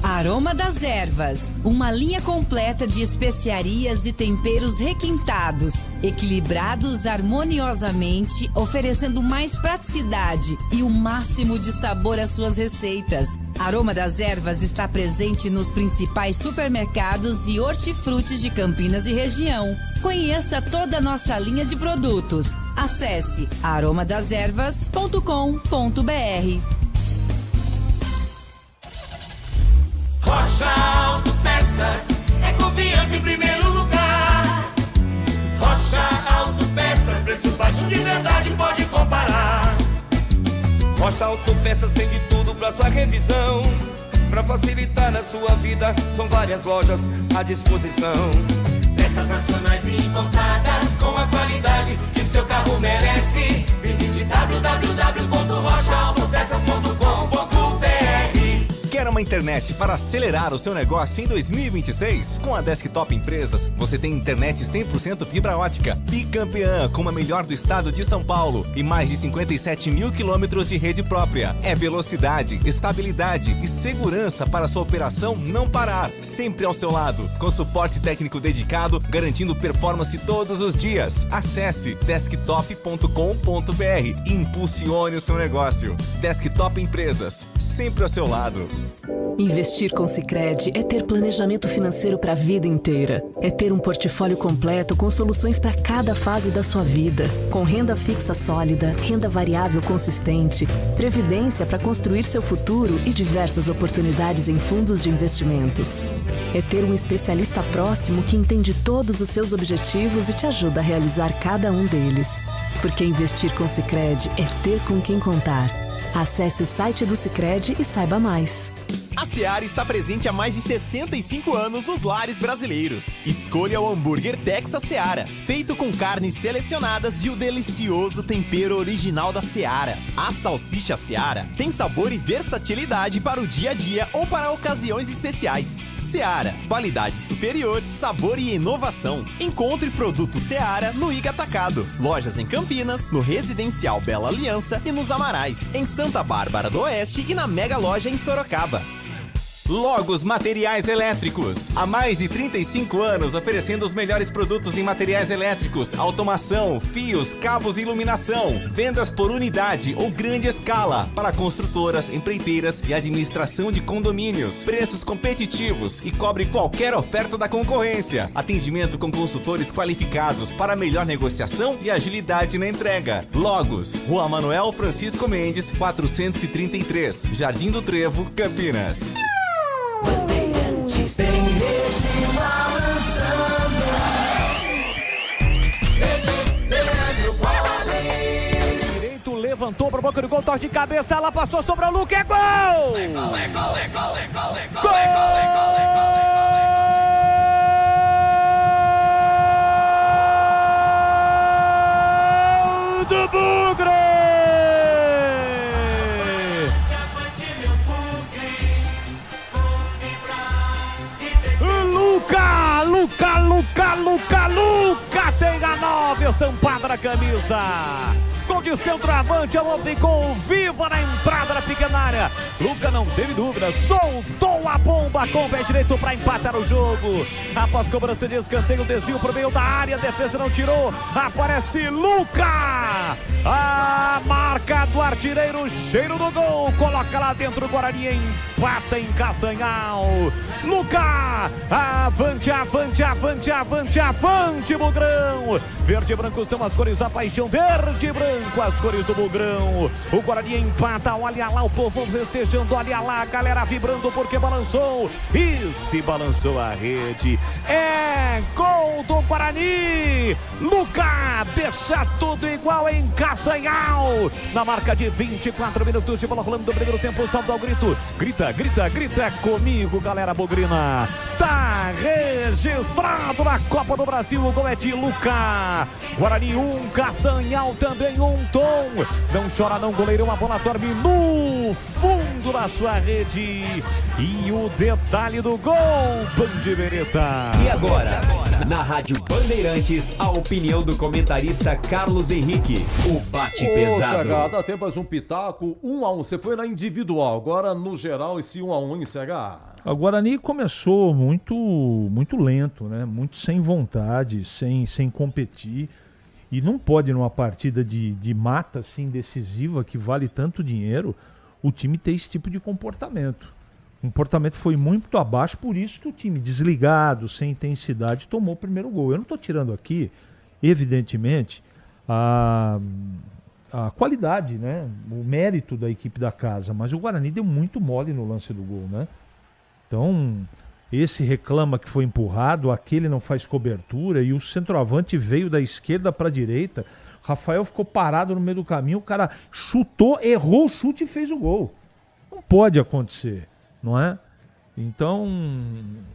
Aroma das Ervas, uma linha completa de especiarias e temperos requintados, equilibrados harmoniosamente, oferecendo mais praticidade e o máximo de sabor às suas receitas. Aroma das Ervas está presente nos principais supermercados e hortifrutis de Campinas e região. Conheça toda a nossa linha de produtos. Acesse aromadeservas.com.br. Rocha Autopeças é confiança em primeiro lugar. Rocha Autopeças, preço baixo de verdade, pode comparar. Rocha Autopeças tem de tudo pra sua revisão. Pra facilitar na sua vida, são várias lojas à disposição. Peças nacionais e importadas com a qualidade que seu carro merece. Visite www.rochaautopeças.com.br. Quer uma internet para acelerar o seu negócio em 2026? Com a Desktop Empresas, você tem internet 100% fibra ótica, bicampeã, como a melhor do estado de São Paulo e mais de 57 mil quilômetros de rede própria. É velocidade, estabilidade e segurança para sua operação não parar, sempre ao seu lado, com suporte técnico dedicado, garantindo performance todos os dias. Acesse desktop.com.br e impulsione o seu negócio. Desktop Empresas, sempre ao seu lado. Investir com Sicredi é ter planejamento financeiro para a vida inteira. É ter um portfólio completo com soluções para cada fase da sua vida. Com renda fixa sólida, renda variável consistente, previdência para construir seu futuro e diversas oportunidades em fundos de investimentos. É ter um especialista próximo que entende todos os seus objetivos e te ajuda a realizar cada um deles. Porque investir com Sicredi é ter com quem contar. Acesse o site do Sicredi e saiba mais. A Seara está presente há mais de 65 anos nos lares brasileiros. Escolha o hambúrguer Texas Seara, feito com carnes selecionadas e o delicioso tempero original da Seara. A salsicha Seara tem sabor e versatilidade para o dia a dia ou para ocasiões especiais. Seara, qualidade superior, sabor e inovação. Encontre produtos Seara no Iga Atacado. Lojas em Campinas, no Residencial Bela Aliança e nos Amarais, em Santa Bárbara do Oeste e na Mega Loja em Sorocaba. Logos Materiais Elétricos. Há mais de 35 anos oferecendo os melhores produtos em materiais elétricos, automação, fios, cabos e iluminação. Vendas por unidade ou grande escala para construtoras, empreiteiras e administração de condomínios. Preços competitivos e cobre qualquer oferta da concorrência. Atendimento com consultores qualificados para melhor negociação e agilidade na entrega. Logos, Rua Manuel Francisco Mendes, 433, Jardim do Trevo, Campinas. Bandeirantes, tem rede balançando. Direito levantou para boca do gol, toque de cabeça, ela passou sobre o Luca, é gol! É gol, é gol, é gol, é gol, é gol, é gol, é gol, é gol, do Bugre! Luca tem a 9 estampada na camisa. Gol de centroavante, é o ficou viva na entrada da pequena área. Luca não teve dúvida, soltou a bomba com o pé direito para empatar o jogo. Após cobrança de escanteio, desvio para o meio da área, a defesa não tirou. Aparece Luca, a marca do artilheiro, cheiro do gol. Coloca lá dentro o Guarani, empata em Castanhal. Luca, avante, avante, avante, avante, avante, Bugrão. Verde e branco são as cores da paixão, verde e branco as cores do Bugrão. O Guarani empata, olha lá o povo festejando, olha lá a galera vibrando porque balançou e se balançou a rede. É gol do Guarani. Luca deixa tudo igual em Castanhal. Na marca de 24 minutos de bola rolando do primeiro tempo, saldo ao grito. Grita, grita, grita comigo, galera bugrina. Tá registrado na Copa do Brasil, o gol é de Luca. Guarani 1, Castanhal também 1, Tom. Não chora não, goleirão, a bola dorme no fundo da sua rede. E o detalhe do gol, Bandeireta. E agora, na Rádio Bandeirantes, a opinião do comentarista Carlos Henrique. O bate pesado. CH, dá tempo mais um pitaco, 1-1. Você foi na individual, agora no geral esse 1-1 em CH. O Guarani começou muito lento, né? Muito sem vontade, sem competir. E não pode, numa partida de mata assim decisiva, que vale tanto dinheiro, o time ter esse tipo de comportamento. O comportamento foi muito abaixo, por isso que o time desligado, sem intensidade, tomou o primeiro gol. Eu não estou tirando aqui, evidentemente, a qualidade, né? O mérito da equipe da casa, mas o Guarani deu muito mole no lance do gol, né? Então, esse reclama que foi empurrado, aquele não faz cobertura e o centroavante veio da esquerda para a direita. Rafael ficou parado no meio do caminho, o cara chutou, errou o chute e fez o gol. Não pode acontecer, não é? Então,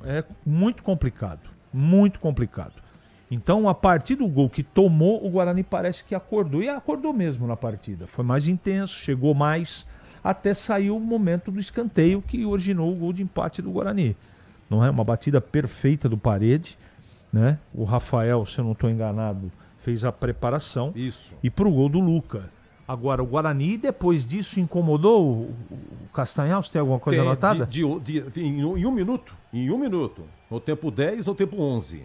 é muito complicado, muito complicado. Então, a partir do gol que tomou, o Guarani parece que acordou, e acordou mesmo na partida. Foi mais intenso, chegou mais, até saiu o momento do escanteio que originou o gol de empate do Guarani. Não é uma batida perfeita do Parede, né? O Rafael, se eu não estou enganado, fez a preparação. Isso. E pro gol do Luca. Agora, o Guarani, depois disso, incomodou o Castanhal? Você tem alguma coisa anotada? Em um minuto. No tempo 10, no tempo 11.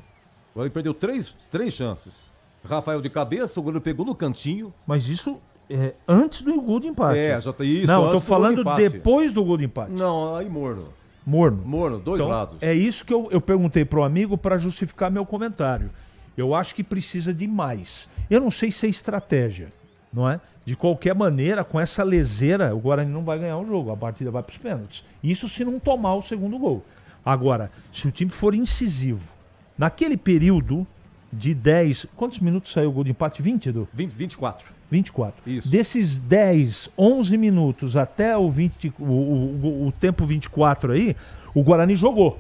Agora ele perdeu três chances. Rafael de cabeça, o goleiro pegou no cantinho. Mas isso é antes do gol de empate. Já tá isso. Não, eu tô falando depois do gol de empate. Não, aí morno. Morno, dois lados. É isso que eu perguntei pro amigo para justificar meu comentário. Eu acho que precisa de mais. Eu não sei se é estratégia, não é? De qualquer maneira, com essa leseira, o Guarani não vai ganhar o jogo. A partida vai para os pênaltis. Isso se não tomar o segundo gol. Agora, se o time for incisivo, naquele período, de 10... Quantos minutos saiu o gol de empate? 20, Edu? 24. 24. Isso. Desses 10, 11 minutos até o tempo 24 aí, o Guarani jogou.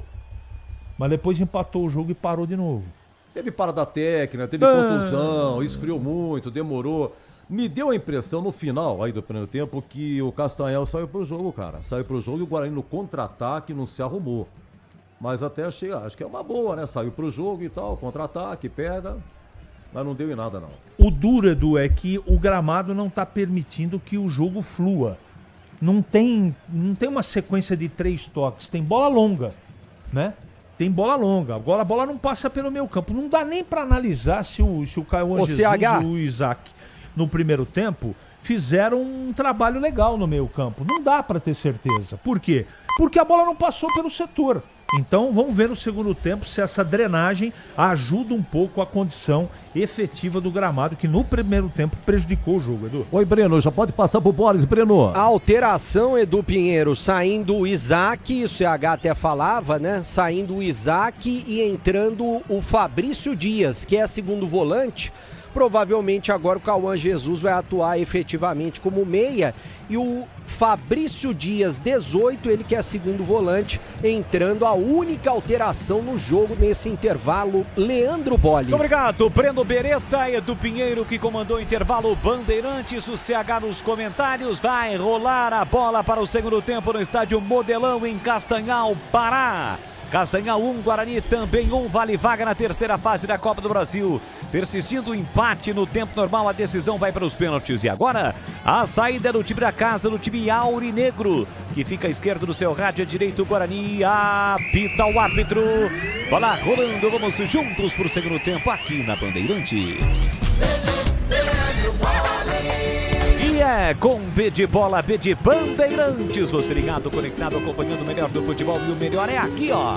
Mas depois empatou o jogo e parou de novo. Teve parada técnica, teve contusão, esfriou muito, demorou. Me deu a impressão no final aí do primeiro tempo que o Castanhal saiu pro jogo, cara. Saiu pro jogo e o Guarani no contra-ataque não se arrumou. Mas até achei, acho que é uma boa, né? Saiu pro jogo e tal, contra-ataque, pega, mas não deu em nada, não. O duro, Edu, é que o gramado não tá permitindo que o jogo flua. Não tem uma sequência de 3 toques, tem bola longa, né? Tem bola longa. Agora a bola não passa pelo meio campo. Não dá nem para analisar se o Caio Jesus e o Isaac, no primeiro tempo, fizeram um trabalho legal no meio campo. Não dá para ter certeza. Por quê? Porque a bola não passou pelo setor. Então vamos ver no segundo tempo se essa drenagem ajuda um pouco a condição efetiva do gramado, que no primeiro tempo prejudicou o jogo, Edu. Oi, Breno, já pode passar pro Boris, Breno. A alteração, Edu Pinheiro, saindo o Isaac, o CH até falava, né? Saindo o Isaac e entrando o Fabrício Dias, que é segundo volante. Provavelmente agora o Cauã Jesus vai atuar efetivamente como meia e o Fabrício Dias, 18, ele que é segundo volante, entrando a única alteração no jogo nesse intervalo, Leandro Bolles. Obrigado, Breno Beretta, Edu Pinheiro que comandou o intervalo Bandeirantes, o CH nos comentários, vai rolar a bola para o segundo tempo no estádio Modelão em Castanhal, Pará. Castanhal 1, Guarani também 1, vale vaga na terceira fase da Copa do Brasil. Persistindo o empate no tempo normal, a decisão vai para os pênaltis. E agora, a saída do time da casa, do time aurinegro, que fica à esquerda do seu rádio, à direita o Guarani, apita o árbitro. Bola rolando, vamos juntos para o segundo tempo aqui na Bandeirantes. E é com B de bola, B de Bandeirantes, você ligado, conectado, acompanhando o melhor do futebol e o melhor é aqui, ó.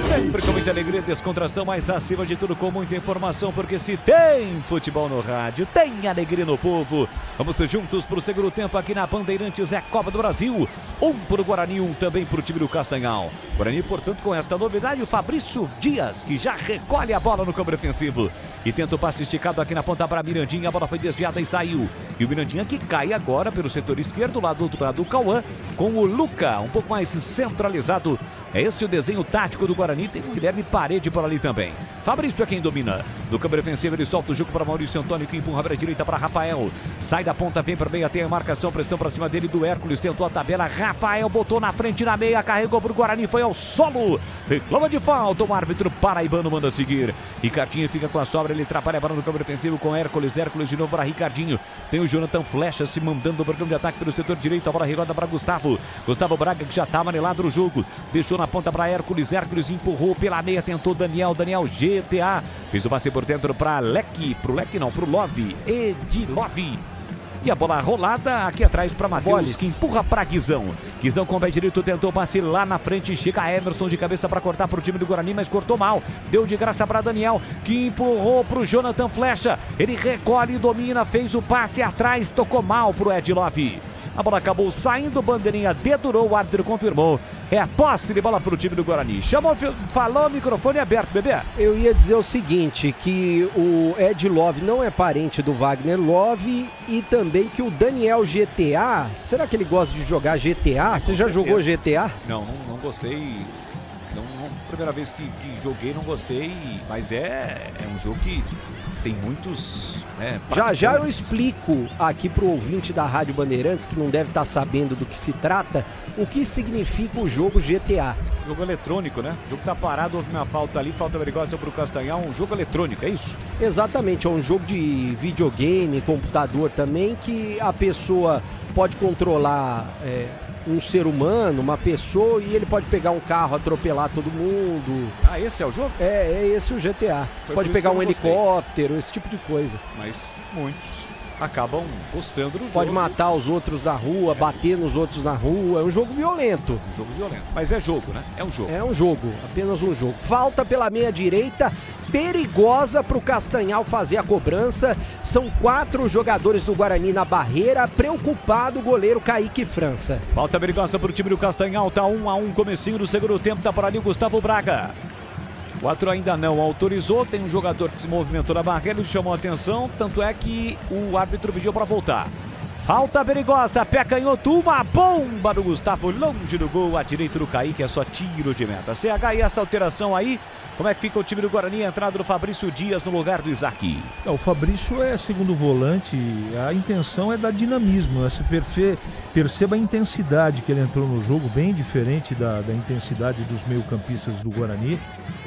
Sempre com muita alegria e descontração, mas acima de tudo com muita informação, porque se tem futebol no rádio, tem alegria no povo. Vamos juntos pro segundo tempo aqui na Bandeirantes, é Copa do Brasil. 1 pro Guarani, 1 também pro time do Castanhal. Guarani, portanto, com esta novidade, o Fabrício Dias, que já recolhe a bola no campo defensivo. E tenta o passe esticado aqui na ponta para Mirandinha, a bola foi desviada e saiu. E o Mirandinha que cai agora pelo setor esquerdo, lá do outro lado do Cauã, com o Luca, um pouco mais centralizado. É este o desenho tático do Guarani, tem o Guilherme Parede por ali também. Fabrício é quem domina. Do campo defensivo ele solta o jogo para Maurício Antônio, que empurra para a direita para Rafael. Sai da ponta, vem para meia, tem a marcação, pressão para cima dele do Hércules, tentou a tabela. Rafael botou na frente na meia, carregou para o Guarani, foi ao solo. Reclama de falta, o árbitro paraibano manda seguir. Ricardinho fica com a sobra, ele atrapalha a bola no campo defensivo com Hércules. Hércules de novo para Ricardinho. Tem o Jonathan Flecha se mandando para o campo de ataque pelo setor direito, a bola reroda para Gustavo. Gustavo Braga, que já está amarelado no jogo, deixou na ponta para Hércules. Hércules empurrou pela meia, tentou Daniel GTA, fez o passe por dentro para Leque, pro Love, Edilove. E a bola rolada aqui atrás para Matheus, que empurra para Guizão. Guizão com o pé direito, tentou o passe lá na frente, chega Emerson de cabeça para cortar para o time do Guarani, mas cortou mal. Deu de graça para Daniel, que empurrou para o Jonathan Flecha. Ele recolhe e domina, fez o passe atrás, tocou mal para o Edilove. A bola acabou saindo, bandeirinha dedurou, o árbitro confirmou. É a posse de bola para o time do Guarani. Chamou, falou, microfone aberto, bebê. Eu ia dizer o seguinte, que o Ed Love não é parente do Wagner Love e também que o Daniel GTA, será que ele gosta de jogar GTA? Você já jogou GTA? Não gostei. Primeira vez que joguei, não gostei, mas é um jogo que tem muitos... Já eu explico aqui pro ouvinte da Rádio Bandeirantes, que não deve estar sabendo do que se trata, o que significa o jogo GTA. Jogo eletrônico, né? O jogo tá parado, houve uma falta ali, falta perigosa pro Castanhal, um jogo eletrônico, é isso? Exatamente, é um jogo de videogame, computador também, que a pessoa pode controlar... um ser humano, uma pessoa, e ele pode pegar um carro, atropelar todo mundo. Ah, esse é o jogo? É esse o GTA. Você pode pegar um helicóptero, esse tipo de coisa. Mas muitos acabam gostando do jogo. Pode matar os outros na rua, bater nos outros na rua. É um jogo violento. Um jogo violento. Mas é jogo, né? É um jogo. É um jogo, apenas um jogo. Falta pela meia direita, perigosa para o Castanhal fazer a cobrança. São 4 jogadores do Guarani na barreira. Preocupado o goleiro Kaique França. Falta perigosa para o time do Castanhal. Tá 1-1, comecinho do segundo tempo. Tá por ali o Gustavo Braga. O árbitro ainda não autorizou, tem um jogador que se movimentou na barreira, ele chamou a atenção, tanto é que o árbitro pediu para voltar. Falta perigosa, pé canhoto, uma bomba do Gustavo, longe do gol, à direita do Kaique, é só tiro de meta. CH, e essa alteração aí, como é que fica o time do Guarani? A entrada do Fabrício Dias no lugar do Isaac. O Fabrício é segundo volante, a intenção é dar dinamismo, né? Você perceba a intensidade que ele entrou no jogo, bem diferente da intensidade dos meio-campistas do Guarani.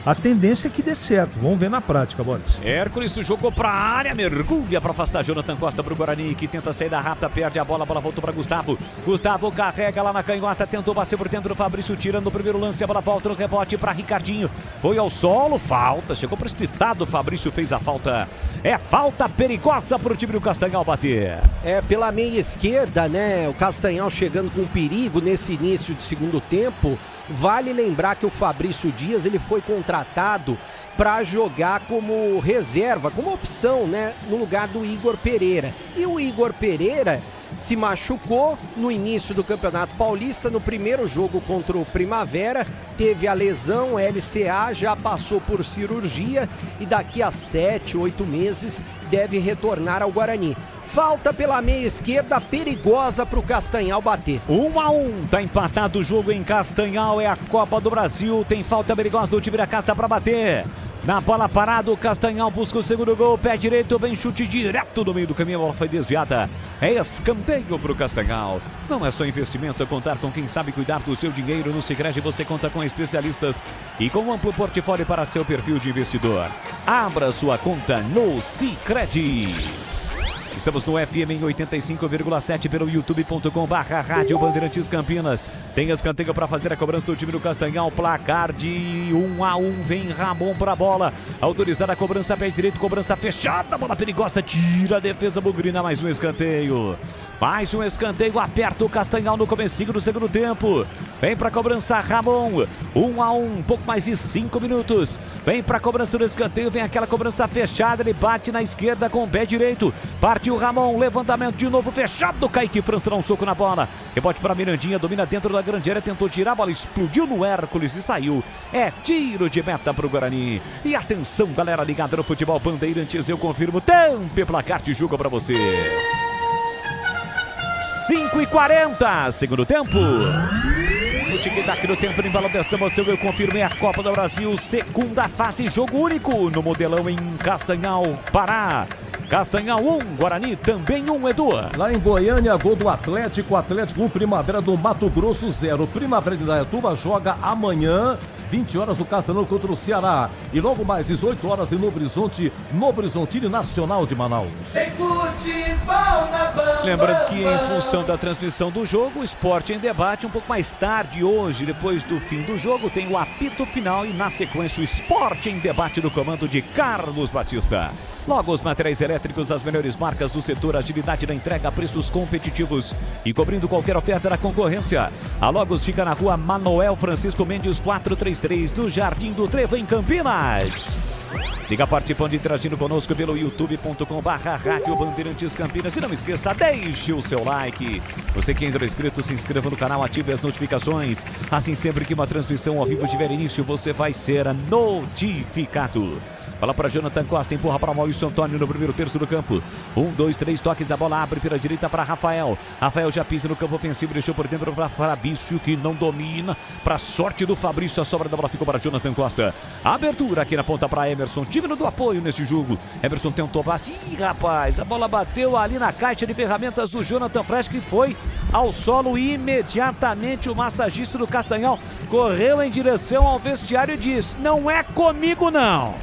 A tendência é que dê certo, vamos ver na prática, Boris. Hércules jogou pra área, mergulha pra afastar Jonathan Costa pro Guarani, que tenta sair da rápida, perde a bola voltou pra Gustavo. Gustavo carrega lá na canhota, tentou bater por dentro do Fabrício, tirando no primeiro lance, a bola volta no rebote pra Ricardinho. Foi ao solo, falta, chegou precipitado, o Fabrício fez a falta. É falta perigosa pro time do Castanhal bater. É, pela meia esquerda, né, o Castanhal chegando com perigo nesse início de segundo tempo. Vale lembrar que o Fabrício Dias, ele foi contratado para jogar como reserva, como opção, né, no lugar do Igor Pereira. E o Igor Pereira se machucou no início do Campeonato Paulista, no primeiro jogo contra o Primavera, teve a lesão, LCA, já passou por cirurgia e daqui a 7, 8 meses deve retornar ao Guarani. Falta pela meia esquerda, perigosa para o Castanhal bater. 1-1, tá empatado o jogo em Castanhal, é a Copa do Brasil, tem falta perigosa do time da casa para bater. Na bola parada, o Castanhal busca o segundo gol, pé direito, vem chute direto no meio do caminho, a bola foi desviada. É escanteio para o Castanhal. Não é só investimento, é contar com quem sabe cuidar do seu dinheiro. No Sicredi você conta com especialistas e com um amplo portfólio para seu perfil de investidor. Abra sua conta no Sicredi. Estamos no FM em 85,7 pelo youtube.com/Rádio Bandeirantes Campinas. Tem escanteio para fazer a cobrança do time do Castanhal. Placar de 1-1. Vem Ramon para a bola. Autorizada a cobrança, pé direito, cobrança fechada. Bola perigosa, tira a defesa bugrina. Mais um escanteio. Mais um escanteio, aperta o Castanhal no comecinho do segundo tempo. Vem para a cobrança Ramon. 1-1, pouco mais de 5 minutos. Vem para a cobrança do escanteio, vem aquela cobrança fechada. Ele bate na esquerda com o pé direito. Partiu Ramon, levantamento de novo fechado. Kaique França dá um soco na bola. Rebote para Mirandinha, domina dentro da grande área, tentou tirar a bola, explodiu no Hércules e saiu. É tiro de meta para o Guarani. E atenção, galera ligada no futebol Bandeirantes, eu confirmo, tempo e placar de jogo para você. 5:40, segundo tempo. No tic-tac do tempo, embalo desta emoção, eu confirmo, é a Copa do Brasil, segunda fase, jogo único no Modelão em Castanhal, Pará. Castanhal 1, Guarani também 1, Edu. Lá em Goiânia, gol do Atlético 1, Primavera do Mato Grosso 0. Primavera de Indaiatuba joga amanhã, 20 horas, o Castanhal contra o Ceará. E logo mais, 18 horas em Novo Horizonte, Novo Horizontino Nacional de Manaus. Tem futebol na banda. Lembrando que em função da transmissão do jogo, o Esporte em Debate, um pouco mais tarde hoje, depois do fim do jogo, tem o apito final e na sequência o Esporte em Debate no comando de Carlos Batista. Logo, os materiais elétricos das melhores marcas do setor, agilidade na entrega, preços competitivos e cobrindo qualquer oferta da concorrência. A Logos fica na rua Manuel Francisco Mendes 433, do Jardim do Trevo, em Campinas. Siga participando e interagindo conosco pelo youtube.com/Rádio Bandeirantes Campinas. E não esqueça, deixe o seu like. Você que ainda não é inscrito, se inscreva no canal, ative as notificações. Assim, sempre que uma transmissão ao vivo tiver início, você vai ser notificado. Fala para Jonathan Costa, empurra para Maurício Antônio no primeiro terço do campo. 1, 2, 3 toques, a bola abre pela direita para Rafael. Rafael já pisa no campo ofensivo, deixou por dentro para Fabrício, que não domina. Para sorte do Fabrício, a sobra da bola ficou para Jonathan Costa. Abertura aqui na ponta para Emerson, time do apoio nesse jogo. Emerson tentou passe. Ih, rapaz, a bola bateu ali na caixa de ferramentas do Jonathan Fresh, que foi ao solo imediatamente. O massagista do Castanhal correu em direção ao vestiário e disse: não é comigo não.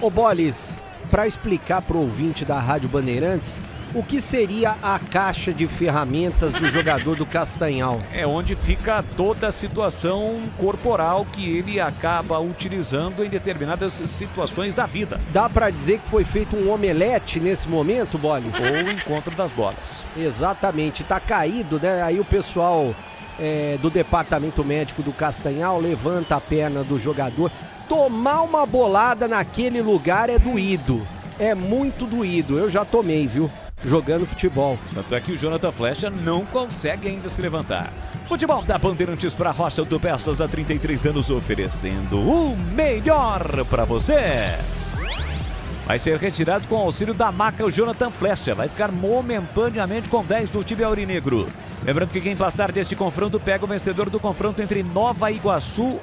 Ô Bolis, para explicar para o ouvinte da Rádio Bandeirantes, o que seria a caixa de ferramentas do jogador do Castanhal? É onde fica toda a situação corporal que ele acaba utilizando em determinadas situações da vida. Dá para dizer que foi feito um omelete nesse momento, Bolis? Ou o encontro das bolas. Exatamente, tá caído, né? Aí o pessoal do departamento médico do Castanhal levanta a perna do jogador. Tomar uma bolada naquele lugar é doído, é muito doído, eu já tomei, viu? jogando futebol. Tanto é que o Jonathan Flecha não consegue ainda se levantar. Futebol da Bandeirantes para Rocha Autopeças há 33 anos, oferecendo o melhor para você. Vai ser retirado com auxílio da maca o Jonathan Flecha. Vai ficar momentaneamente com 10 do time aurinegro. Lembrando que quem passar desse confronto pega o vencedor do confronto entre Nova Iguaçu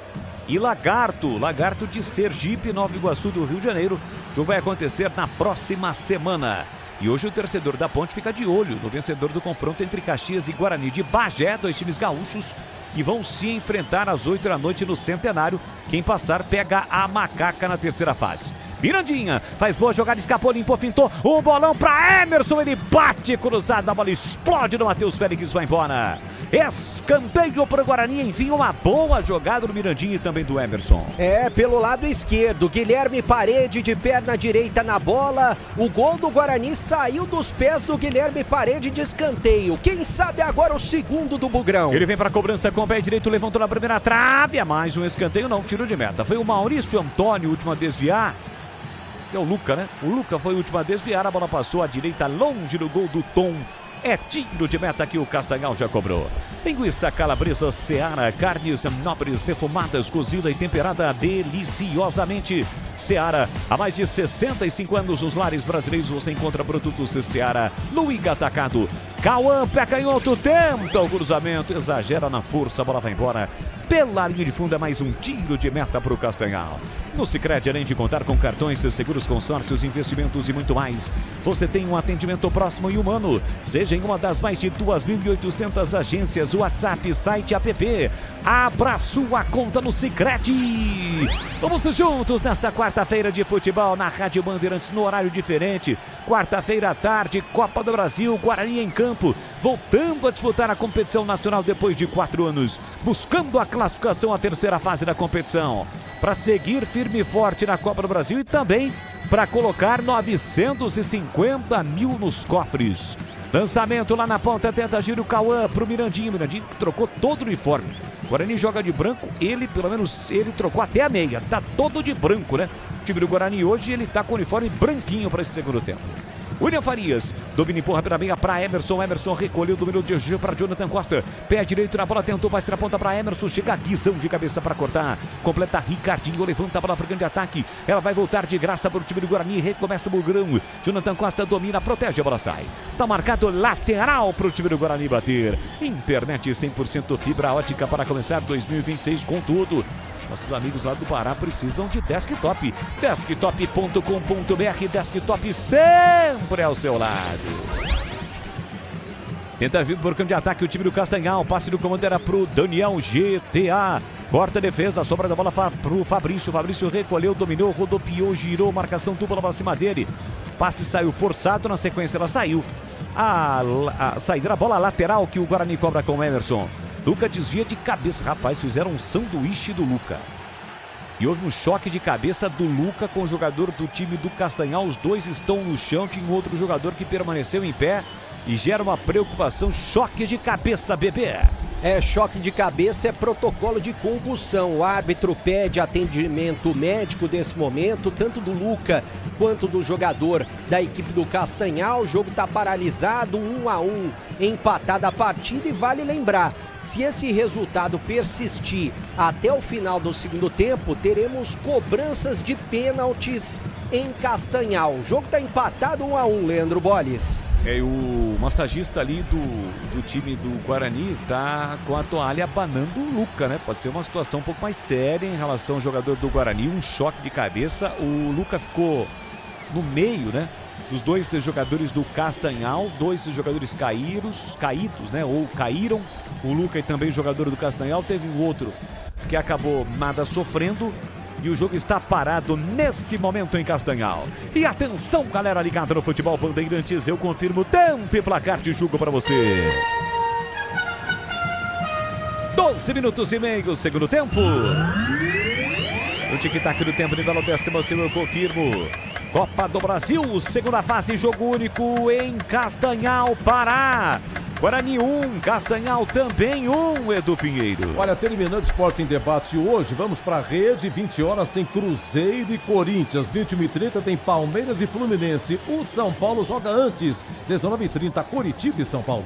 e Lagarto. Lagarto de Sergipe, Nova Iguaçu do Rio de Janeiro. O jogo vai acontecer na próxima semana. E hoje o torcedor da Ponte fica de olho no vencedor do confronto entre Caxias e Guarani de Bagé, 2 times gaúchos que vão se enfrentar às 8 da noite no Centenário. Quem passar pega a macaca na terceira fase. Mirandinha faz boa jogada, escapou, limpou, fintou, o bolão para Emerson, ele bate cruzado, a bola explode no Matheus Félix, vai embora. Escanteio para o Guarani, enfim, uma boa jogada do Mirandinha e também do Emerson. Pelo lado esquerdo, Guilherme Parede de perna direita na bola, o gol do Guarani saiu dos pés do Guilherme Parede de escanteio. Quem sabe agora o segundo do Bugrão. Ele vem para a cobrança com o pé direito, levantou na primeira trave, é mais um escanteio, não, tiro de meta. Foi o Maurício Antônio, último a desviar. É o Luca, né? O Luca foi o último a desviar, a bola passou à direita, longe do gol do Tom. É tiro de meta que o Castanhal já cobrou. Linguiça calabresa Seara, carnes nobres, defumadas, cozida e temperada deliciosamente. Seara, há mais de 65 anos nos lares brasileiros você encontra produtos Seara no Atacado. Cauã, pé canhoto, tenta o cruzamento, exagera na força, a bola vai embora. Pela linha de fundo é mais um tiro de meta para o Castanhal. No Sicredi, além de contar com cartões, seguros, consórcios, investimentos e muito mais, você tem um atendimento próximo e humano. Seja em uma das mais de 2.800 agências, WhatsApp, site, app. Abra sua conta no Sicredi. Vamos juntos nesta quarta-feira de futebol na Rádio Bandeirantes, no horário diferente. Quarta-feira à tarde, Copa do Brasil, Guarani em campo, voltando a disputar a competição nacional depois de 4 anos, buscando a classificação à terceira fase da competição, para seguir firme e forte na Copa do Brasil e também para colocar 950 mil nos cofres. Lançamento lá na ponta, tenta giro o Cauã pro Mirandinho. Mirandinho trocou todo o uniforme. O Guarani joga de branco, ele pelo menos ele trocou até a meia. Tá todo de branco, né? O time do Guarani hoje ele tá com o uniforme branquinho para esse segundo tempo. William Farias, domina e empurra pela meia para Emerson. Emerson recolheu, dominou de Gil para Jonathan Costa. Pé direito na bola, tentou, vai tirar a ponta para Emerson. Chega a Guizão de cabeça para cortar. Completa Ricardinho, levanta a bola para o grande ataque. Ela vai voltar de graça para o time do Guarani. Recomeça o Bugrão. Jonathan Costa domina, protege, a bola sai. Tá marcado lateral para o time do Guarani bater. Internet 100% fibra ótica para começar 2026 com tudo. Nossos amigos lá do Pará precisam de desktop. Desktop.com.br. Desktop sempre ao seu lado. Tenta vir por campo de ataque o time do Castanhal. Passe do comando era pro Daniel GTA. Corta a defesa, sobra da bola pro Fabrício. Fabrício recolheu, dominou, rodopiou, girou, marcação dupla para cima dele. Passe saiu forçado, na sequência ela saiu. A saída da bola lateral que o Guarani cobra com o Emerson. Luca desvia de cabeça. Rapaz, fizeram um sanduíche do Luca. E houve um choque de cabeça do Luca com o jogador do time do Castanhal. Os dois estão no chão. Tinha um outro jogador que permaneceu em pé. E gera uma preocupação. Choque de cabeça, bebê. Choque de cabeça é protocolo de concussão. O árbitro pede atendimento médico nesse momento, tanto do Luca quanto do jogador da equipe do Castanhal. O jogo está paralisado, 1-1, empatada a partida. E vale lembrar, se esse resultado persistir até o final do segundo tempo, teremos cobranças de pênaltis em Castanhal. O jogo está empatado 1-1, Leandro Bolles. O massagista ali do time do Guarani tá com a toalha abanando o Luca, né? Pode ser uma situação um pouco mais séria em relação ao jogador do Guarani, um choque de cabeça. O Luca ficou no meio, né? Dos dois jogadores do Castanhal, dois jogadores caídos, né? Ou caíram. O Luca e também o jogador do Castanhal. Teve um outro que acabou nada sofrendo. E o jogo está parado neste momento em Castanhal. E atenção, galera ligada no Futebol Bandeirantes. Eu confirmo tempo e placar de jogo para você. 12 minutos e meio, segundo tempo. O tic-tac do tempo, nível 10º, eu confirmo. Copa do Brasil, segunda fase, jogo único em Castanhal, Pará. Guarani 1, Castanhal também 1, Edu Pinheiro. Olha, terminando Esporte em Debate hoje, vamos para a rede, 20 horas tem Cruzeiro e Corinthians, 21h30 tem Palmeiras e Fluminense. O São Paulo joga antes, 19h30, Coritiba e São Paulo.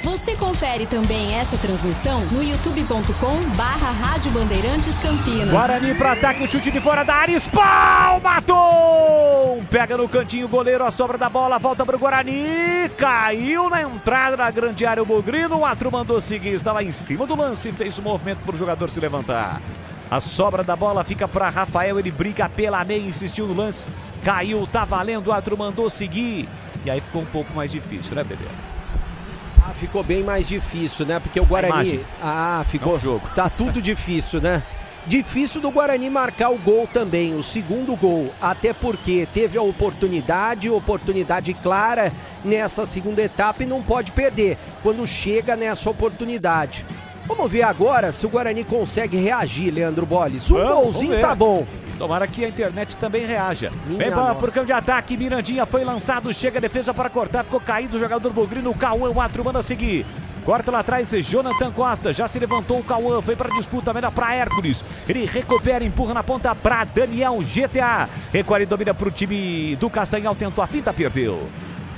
Você confere também essa transmissão no youtube.com/Rádio Bandeirantes Campinas. Guarani para ataque, o chute de fora da área, Spawn, matou! Pega no cantinho o goleiro, a sobra da bola, volta para o Guarani, caiu na entrada da grande área o Bogrino, o Atro mandou seguir, estava em cima do lance, fez o movimento para o jogador se levantar. A sobra da bola fica para Rafael, ele briga pela meia, insistiu no lance, caiu, tá valendo, o Atro mandou seguir. E aí ficou um pouco mais difícil, né, Bebê? Ficou bem mais difícil, né? Porque o Guarani... ficou... o jogo. Tá tudo difícil, né? Difícil do Guarani marcar o gol também, o segundo gol. Até porque teve a oportunidade clara nessa segunda etapa e não pode perder quando chega nessa oportunidade. Vamos ver agora se o Guarani consegue reagir, Leandro Bolles. Golzinho tá bom. Tomara que a internet também reaja. Minha Vem bola nossa. por campo de ataque. Mirandinha foi lançado. Chega a defesa para cortar. Ficou caído o jogador Bogrino. O Cauã, o Atro manda seguir. Corta lá atrás, Jonathan Costa. Já se levantou o Cauã. Foi para disputa. Melhor para Hércules. Ele recupera, empurra na ponta para Daniel GTA. Recolhe e domina para o time do Castanhal. Tentou a finta, perdeu.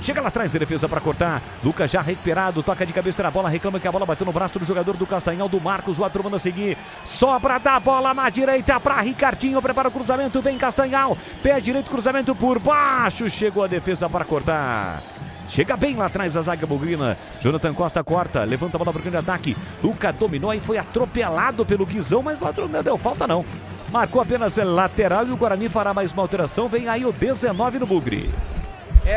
Chega lá atrás, defesa para cortar. Lucas já recuperado, toca de cabeça na bola, reclama que a bola bateu no braço do jogador do Castanhal, do Marcos. O Atro manda seguir. Sobra da bola na direita para Ricardinho. Prepara o cruzamento, vem Castanhal. Pé direito, cruzamento por baixo. Chegou a defesa para cortar. Chega bem lá atrás a zaga Bogrina. Jonathan Costa corta, levanta a bola para o grande ataque. Luca dominou e foi atropelado pelo Guizão, mas o Atro não deu falta não. Marcou apenas lateral e o Guarani fará mais uma alteração. Vem aí o 19 no Bugre.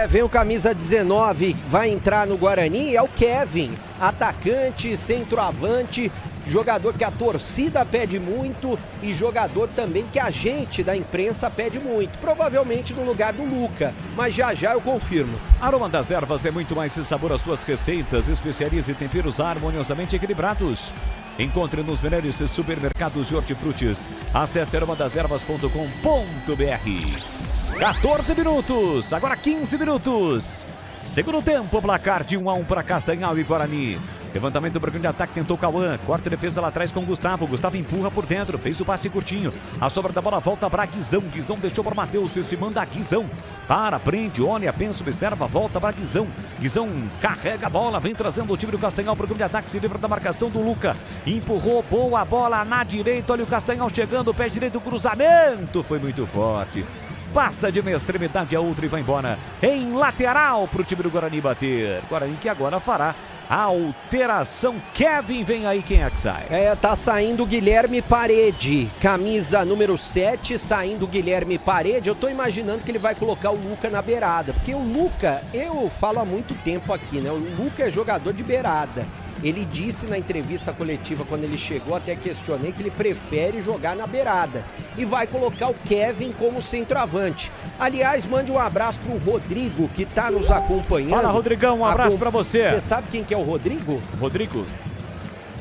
Vem o camisa 19, vai entrar no Guarani, é o Kevin, atacante, centroavante, jogador que a torcida pede muito e jogador também que a gente da imprensa pede muito, provavelmente no lugar do Luca, mas já eu confirmo. Aroma das Ervas é muito mais sabor às suas receitas, especiarias e temperos harmoniosamente equilibrados. Encontre nos melhores supermercados de hortifrutis. Acesse aromadeservas.com.br. 14 minutos, agora 15 minutos. Segundo tempo, placar de 1-1 para Castanhal e Guarani. Levantamento para o grande ataque, tentou Cauã. Corta a defesa lá atrás com o Gustavo. Gustavo empurra por dentro, fez o passe curtinho. A sobra da bola volta para Guizão. Guizão deixou para o Matheus, se manda Guizão. Para, prende, olha, pensa, observa, volta para Guizão. Guizão carrega a bola, vem trazendo o time do Castanhal para o grande ataque. Se livra da marcação do Luca. Empurrou, boa bola na direita. Olha o Castanhal chegando, pé direito, cruzamento. Foi muito forte. Passa de uma extremidade a outra e vai embora. Em lateral para o time do Guarani bater. Guarani que agora fará a alteração. Kevin, vem aí, quem é que sai? Tá saindo o Guilherme Parede, camisa número 7, saindo o Guilherme Parede. Eu tô imaginando que ele vai colocar o Luca na beirada, porque o Luca, eu falo há muito tempo aqui, né? O Luca é jogador de beirada. Ele disse na entrevista coletiva quando ele chegou, até questionei, que ele prefere jogar na beirada. E vai colocar o Kevin como centroavante. Aliás, mande um abraço pro Rodrigo, que tá nos acompanhando. Fala, Rodrigão, um abraço pra você. Você sabe quem que é o Rodrigo? Rodrigo?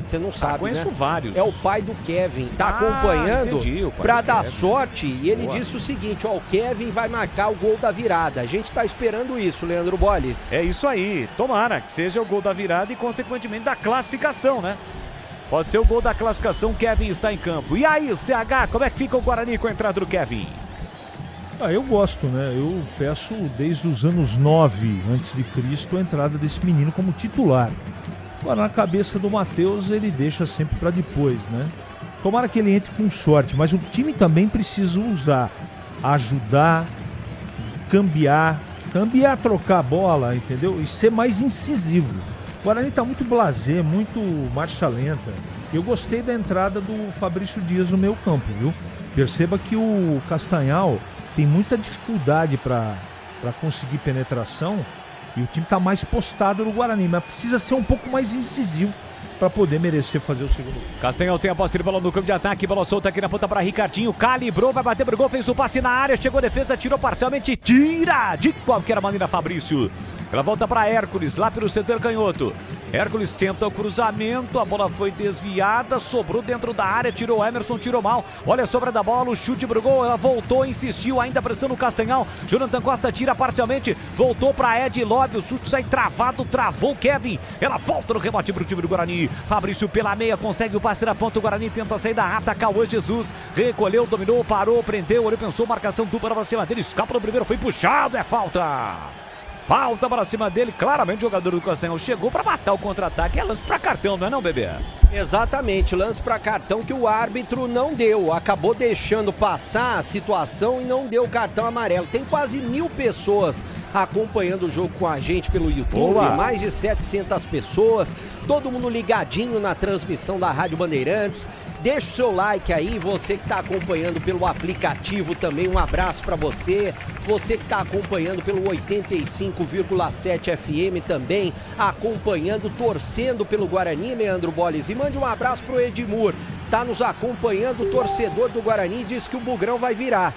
Você não sabe, conheço né? vários. É o pai do Kevin. Tá acompanhando pra dar sorte. E ele disse o seguinte, o Kevin vai marcar o gol da virada. A gente tá esperando isso, Leandro Bolles. É isso aí. Tomara que seja o gol da virada e, consequentemente, da classificação, né? Pode ser o gol da classificação, Kevin está em campo. E aí, CH, como é que fica o Guarani com a entrada do Kevin? Eu gosto, né? Eu peço desde os anos 9 a.C. a entrada desse menino como titular. Agora, na cabeça do Matheus, ele deixa sempre para depois, né? Tomara que ele entre com sorte, mas o time também precisa usar, ajudar, cambiar, trocar a bola, entendeu? E ser mais incisivo. O Guarani tá muito blasé, muito marcha lenta. Eu gostei da entrada do Fabrício Dias no meio campo, viu? Perceba que o Castanhal tem muita dificuldade para conseguir penetração. E o time está mais postado no Guarani, mas precisa ser um pouco mais incisivo para poder merecer fazer o segundo. Castanhal tem a posse de bola no campo de ataque, bola solta aqui na ponta para Ricardinho, calibrou, vai bater pro gol, fez o passe na área, chegou a defesa, tirou parcialmente, tira de qualquer maneira Fabrício. Ela volta para Hércules, lá pelo setor canhoto. Hércules tenta o cruzamento, a bola foi desviada, sobrou dentro da área, tirou Emerson, tirou mal. Olha a sobra da bola, o chute pro gol, ela voltou, insistiu, ainda pressando o Castanhal. Jonathan Costa tira parcialmente, voltou para Ed Love, o chute sai travado, travou o Kevin. Ela volta no rebote pro time do Guarani. Fabrício pela meia, consegue o passe na ponta, o Guarani tenta sair da rata, Cauã Jesus recolheu, dominou, parou, prendeu, ele pensou, marcação dupla para cima dele, escapa no primeiro, foi puxado, é falta. Falta para cima dele, claramente o jogador do Castanhal chegou para matar o contra-ataque, é lance para cartão, não é não, bebê? Exatamente, lance para cartão que o árbitro não deu, acabou deixando passar a situação e não deu cartão amarelo. Tem quase 1000 pessoas acompanhando o jogo com a gente pelo YouTube, Boa. mais de 700 pessoas, todo mundo ligadinho na transmissão da Rádio Bandeirantes. Deixa o seu like aí, você que está acompanhando pelo aplicativo também, um abraço para você. Você que está acompanhando pelo 85,7 FM também, acompanhando, torcendo pelo Guarani, Leandro Bolles. E mande um abraço pro Edmur, tá nos acompanhando, o torcedor do Guarani, diz que o Bugrão vai virar.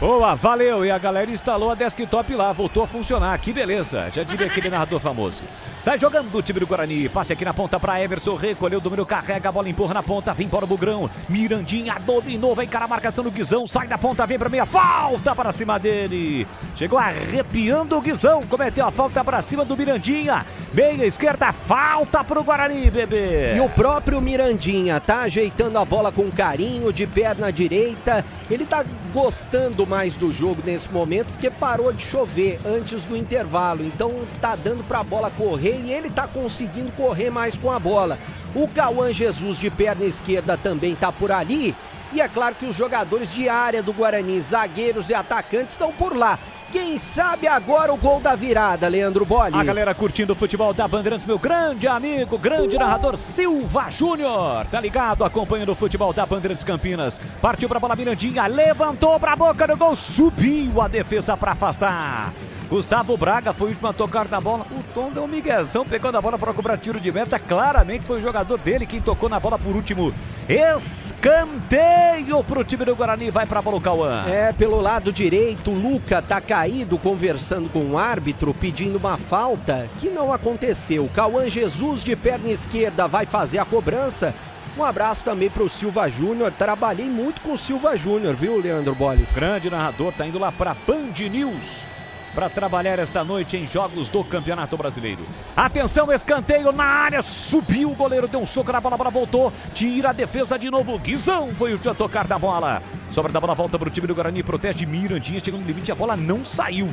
Boa, valeu, e a galera instalou a desktop lá, voltou a funcionar, que beleza, já diria aquele narrador famoso. Sai jogando do time do Guarani, passe aqui na ponta para Emerson, recolheu o domínio, carrega a bola, empurra na ponta, vem para o Bugrão, Mirandinha dominou, vem cara a marcação do Guizão, sai da ponta, vem para meia, falta para cima dele, chegou arrepiando o Guizão, cometeu a falta para cima do Mirandinha, meia esquerda, falta para o Guarani, bebê. E o próprio Mirandinha tá ajeitando a bola com carinho, de perna direita, ele tá gostando mais do jogo nesse momento, porque parou de chover antes do intervalo, então tá dando pra bola correr e ele tá conseguindo correr mais com a bola. O Cauã Jesus de perna esquerda também tá por ali, e é claro que os jogadores de área do Guarani, zagueiros e atacantes, estão por lá. Quem sabe agora o gol da virada, Leandro Bolles. A galera curtindo o futebol da Bandeirantes, meu grande amigo, grande narrador Silva Júnior, tá ligado, acompanhando o futebol da Bandeirantes Campinas. Partiu pra bola, Mirandinha, levantou pra boca do gol, subiu a defesa pra afastar. Gustavo Braga foi o último a tocar na bola. O Tom deu um miguezão, pegando a bola para cobrar tiro de meta. Claramente foi o jogador dele quem tocou na bola por último. Escanteio pro time do Guarani. Vai pra bola o Cauã. É, pelo lado direito, o Luca tá caído conversando com o árbitro, pedindo uma falta que não aconteceu. O Cauã Jesus de perna esquerda vai fazer a cobrança. Um abraço também pro Silva Júnior. Trabalhei muito com o Silva Júnior, viu, Leandro Bolles? Grande narrador, tá indo lá pra Band News para trabalhar esta noite em jogos do Campeonato Brasileiro. Atenção, escanteio na área, subiu o goleiro, deu um soco na bola, a bola voltou, tira a defesa de novo, Guizão foi o último a tocar na bola. Sobra da bola, volta pro time do Guarani, protege Mirandinha, chegou no limite, a bola não saiu.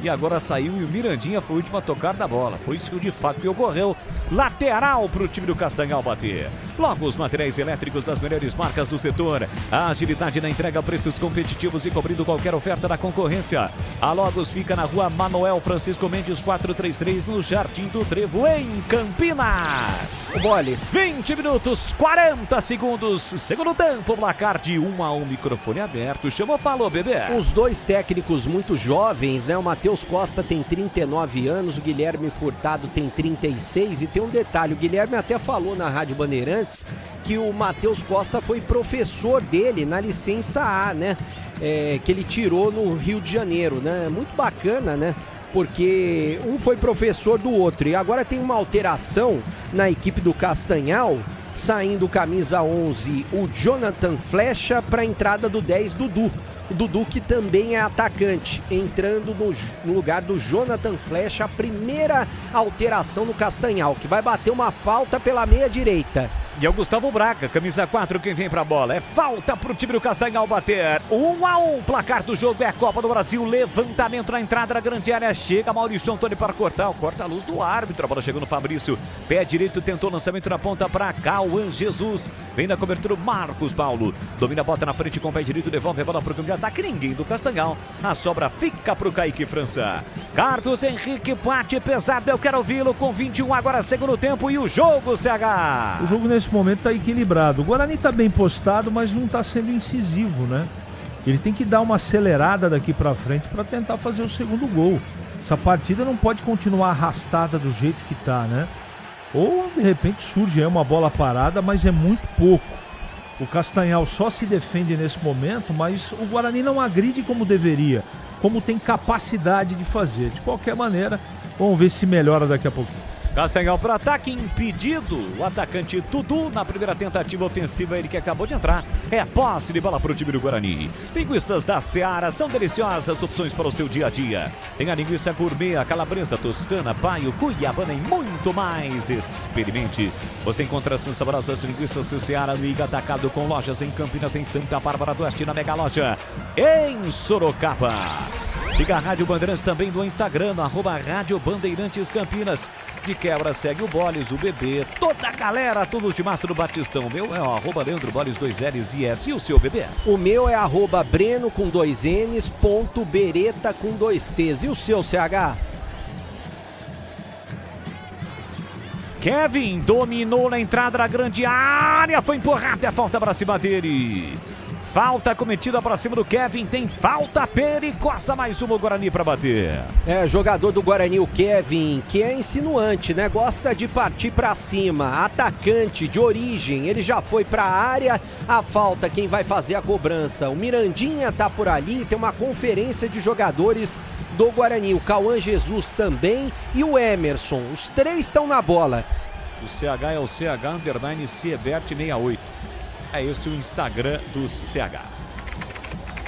E agora saiu e o Mirandinha foi o último a tocar na bola. Foi isso que de fato ocorreu. Lateral para o time do Castanhal bater. Logo os materiais elétricos das melhores marcas do setor. A agilidade na entrega, preços competitivos e cobrindo qualquer oferta da concorrência. A Logos fica na rua Manuel Francisco Mendes 433, no Jardim do Trevo, em Campinas. O Bolles. 20 minutos, 40 segundos. Segundo tempo, placar de 1-1, microfone aberto. Chamou, falou, bebê. Os dois técnicos muito jovens, né? O Matheus Costa tem 39 anos, o Guilherme Furtado tem 36 e tem um detalhe, o Guilherme até falou na Rádio Bandeirantes que o Matheus Costa foi professor dele na licença A, né? Que ele tirou no Rio de Janeiro, né? Muito bacana, né? Porque um foi professor do outro e agora tem uma alteração na equipe do Castanhal, saindo camisa 11 o Jonathan Flecha para a entrada do 10 Dudu. O Dudu, que também é atacante, entrando no lugar do Jonathan Flecha, a primeira alteração no Castanhal, que vai bater uma falta pela meia direita. E é o Gustavo Braga, camisa 4, quem vem pra bola. É falta pro time do Castanhal bater. 1-1, placar do jogo é a Copa do Brasil. Levantamento na entrada da grande área. Chega Maurício Antônio para cortar. Corta a luz do árbitro. A bola chegou no Fabrício. Pé direito, tentou o lançamento na ponta para Cauã Jesus. Vem na cobertura o Marcos Paulo. Domina a bota na frente com o pé direito. Devolve a bola pro campo de ataque. Ninguém do Castanhal. A sobra fica pro Kaique França. Carlos Henrique bate pesado. Eu quero ouvi-lo com 21 agora, segundo tempo. E o jogo, CH. O jogo nesse momento está equilibrado. O Guarani está bem postado, mas não está sendo incisivo, né? Ele tem que dar uma acelerada daqui para frente para tentar fazer o segundo gol. Essa partida não pode continuar arrastada do jeito que está, né? Ou de repente surge aí uma bola parada, mas é muito pouco. O Castanhal só se defende nesse momento, mas o Guarani não agride como deveria, como tem capacidade de fazer. De qualquer maneira, Vamos ver se melhora daqui a pouquinho. Castanhal para ataque, impedido. O atacante Dudu na primeira tentativa ofensiva, ele que acabou de entrar. É posse de bola para o time do Guarani. Linguiças da Seara são deliciosas opções para o seu dia a dia. Tem a linguiça gourmet, a calabresa, toscana, paio, cuiabana e muito mais. Experimente. Você encontra essas saborosas linguiças Seara no Iga Atacado, com lojas em Campinas, em Santa Bárbara do Oeste, na Mega Loja em Sorocaba. Siga a Rádio Bandeirantes também no Instagram, no @Rádio Bandeirantes Campinas. De quebra, segue o Boles, o bebê, toda a galera, tudo o timaço do Batistão. O meu é @Leandro Boles, 2 L's e S. E o seu bebê? O meu é @Breno com 2 N's, ponto Bereta com 2 T's. E o seu, CH? Kevin dominou na entrada da grande área, foi empurrado, é falta para cima dele. Falta cometida para cima do Kevin, tem falta perigosa, mais uma o Guarani para bater. É, jogador do Guarani, o Kevin, que é insinuante, né? Gosta de partir para cima, atacante de origem, ele já foi para a área, a falta, quem vai fazer a cobrança? O Mirandinha tá por ali, tem uma conferência de jogadores do Guarani, o Cauã Jesus também e o Emerson, os três estão na bola. O CH é o CH_Siebert68. É este o Instagram do CH.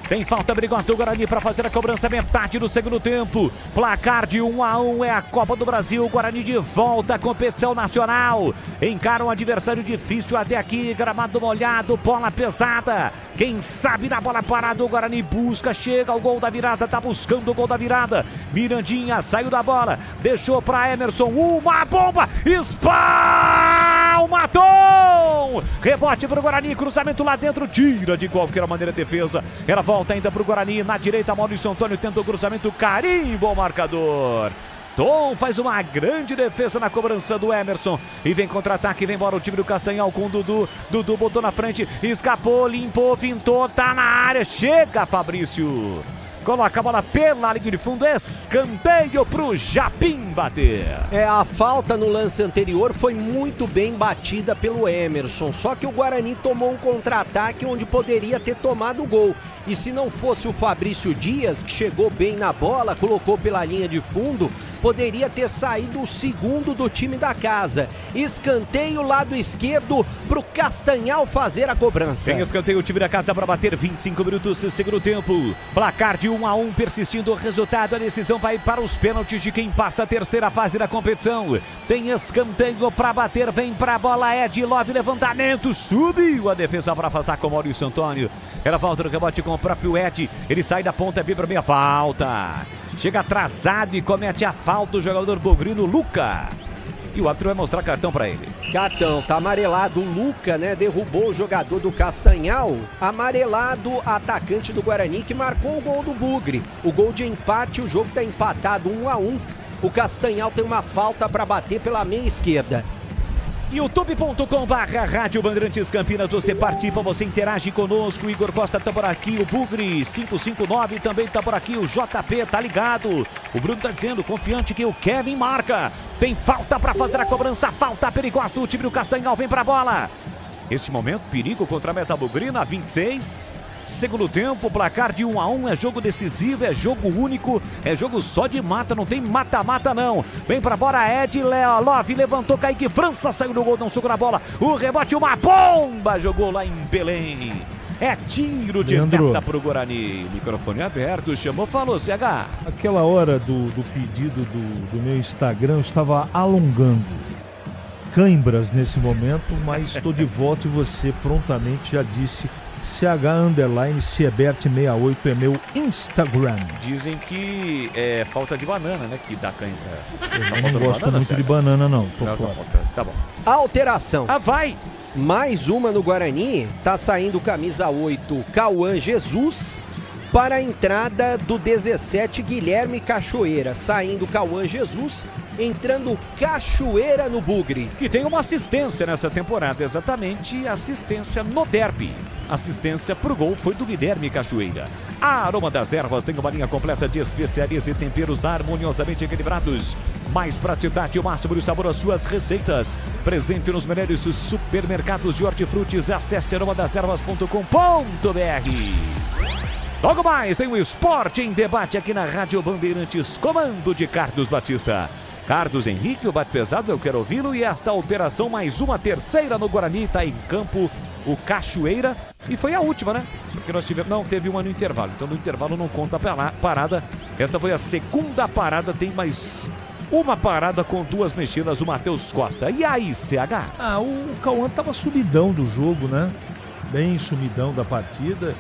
Tem falta perigosa do Guarani para fazer a cobrança, metade do segundo tempo. Placar de 1-1, é a Copa do Brasil. Guarani de volta à competição nacional. Encara um adversário difícil até aqui. Gramado molhado, bola pesada. Quem sabe na bola parada o Guarani busca, chega ao gol da virada, tá buscando o gol da virada. Mirandinha saiu da bola, deixou para Emerson. Uma bomba, matou! Rebote para o Guarani, cruzamento lá dentro, tira de qualquer maneira a defesa. Ela volta ainda para o Guarani, na direita Maurício Antônio tenta o cruzamento, carimba o marcador. Tom faz uma grande defesa na cobrança do Emerson. E vem contra-ataque, vem embora o time do Castanhal com o Dudu. Dudu botou na frente, escapou, limpou, fintou, tá na área. Chega Fabrício. Coloca a bola pela linha de fundo, escanteio pro Japim bater. É, a falta no lance anterior foi muito bem batida pelo Emerson, só que o Guarani tomou um contra-ataque onde poderia ter tomado o gol. E se não fosse o Fabrício Dias, que chegou bem na bola, colocou pela linha de fundo, poderia ter saído o segundo do time da casa. Escanteio lado esquerdo pro Castanhal fazer a cobrança. Tem escanteio o time da casa para bater, 25 minutos, segundo tempo. Placar de 1-1, persistindo o resultado, a decisão vai para os pênaltis de quem passa a terceira fase da competição. Tem escanteio para bater, vem para a bola, Ed Love, levantamento, subiu a defesa para afastar com o Maurício Antônio. Ela volta no rebote com o próprio Ed, ele sai da ponta, vem para meia falta. Chega atrasado e comete a falta o jogador bogrino Luca. E o árbitro vai mostrar cartão para ele. Cartão, tá amarelado. O Luca, né, derrubou o jogador do Castanhal. Amarelado, atacante do Guarani, que marcou o gol do Bugre. O gol de empate, o jogo tá empatado 1-1. O Castanhal tem uma falta para bater pela meia esquerda. youtube.com/Rádio Bandeirantes Campinas, você participa, você interage conosco. O Igor Costa tá por aqui, o Bugre 559 também tá por aqui, o JP tá ligado. O Bruno tá dizendo, confiante que o Kevin marca. Tem falta para fazer a cobrança, falta perigosa, o time do Castanhal vem pra bola. Este momento, perigo contra a meta bugrina, 26. Segundo tempo, placar de 1-1, é jogo decisivo, é jogo único, é jogo só de mata, não tem mata-mata não. Vem pra bola, Ed Love, levantou, Kaique França, saiu do gol, não segura a bola. O rebote, uma bomba, jogou lá em Belém. É tiro de meta pro Guarani. Microfone aberto, chamou, falou, CH. Aquela hora do pedido do meu Instagram, eu estava alongando. Cãibras nesse momento, mas estou de volta e você prontamente já disse... CH_Siebert68 é meu Instagram. Dizem que é falta de banana, né? Que dá cãibra. Eu não gosto muito de banana, não. Tô fora. Tá bom. Alteração. Vai! Mais uma no Guarani. Tá saindo camisa 8, Cauã Jesus. Para a entrada do 17, Guilherme Cachoeira. Saindo Cauã Jesus, entrando Cachoeira no Bugre. Que tem uma assistência nessa temporada, exatamente assistência no derby. Assistência pro gol foi do Guilherme Cachoeira. A Aroma das Ervas tem uma linha completa de especiarias e temperos harmoniosamente equilibrados. Mais praticidade e o máximo de sabor às suas receitas. Presente nos melhores supermercados de hortifrutis. Acesse aromadeservas.com.br. Logo mais tem o Esporte em Debate aqui na Rádio Bandeirantes, comando de Carlos Batista. Carlos Henrique, o bate pesado, eu quero ouvi-lo. E esta alteração, mais uma terceira no Guarani, tá em campo o Cachoeira. E foi a última, né? Porque nós tivemos... Não, teve uma no intervalo. Então no intervalo não conta a parada. Esta foi a segunda parada, tem mais uma parada com duas mexidas, o Matheus Costa. E aí, CH? O Cauã tava sumidão do jogo, né? Bem sumidão da partida.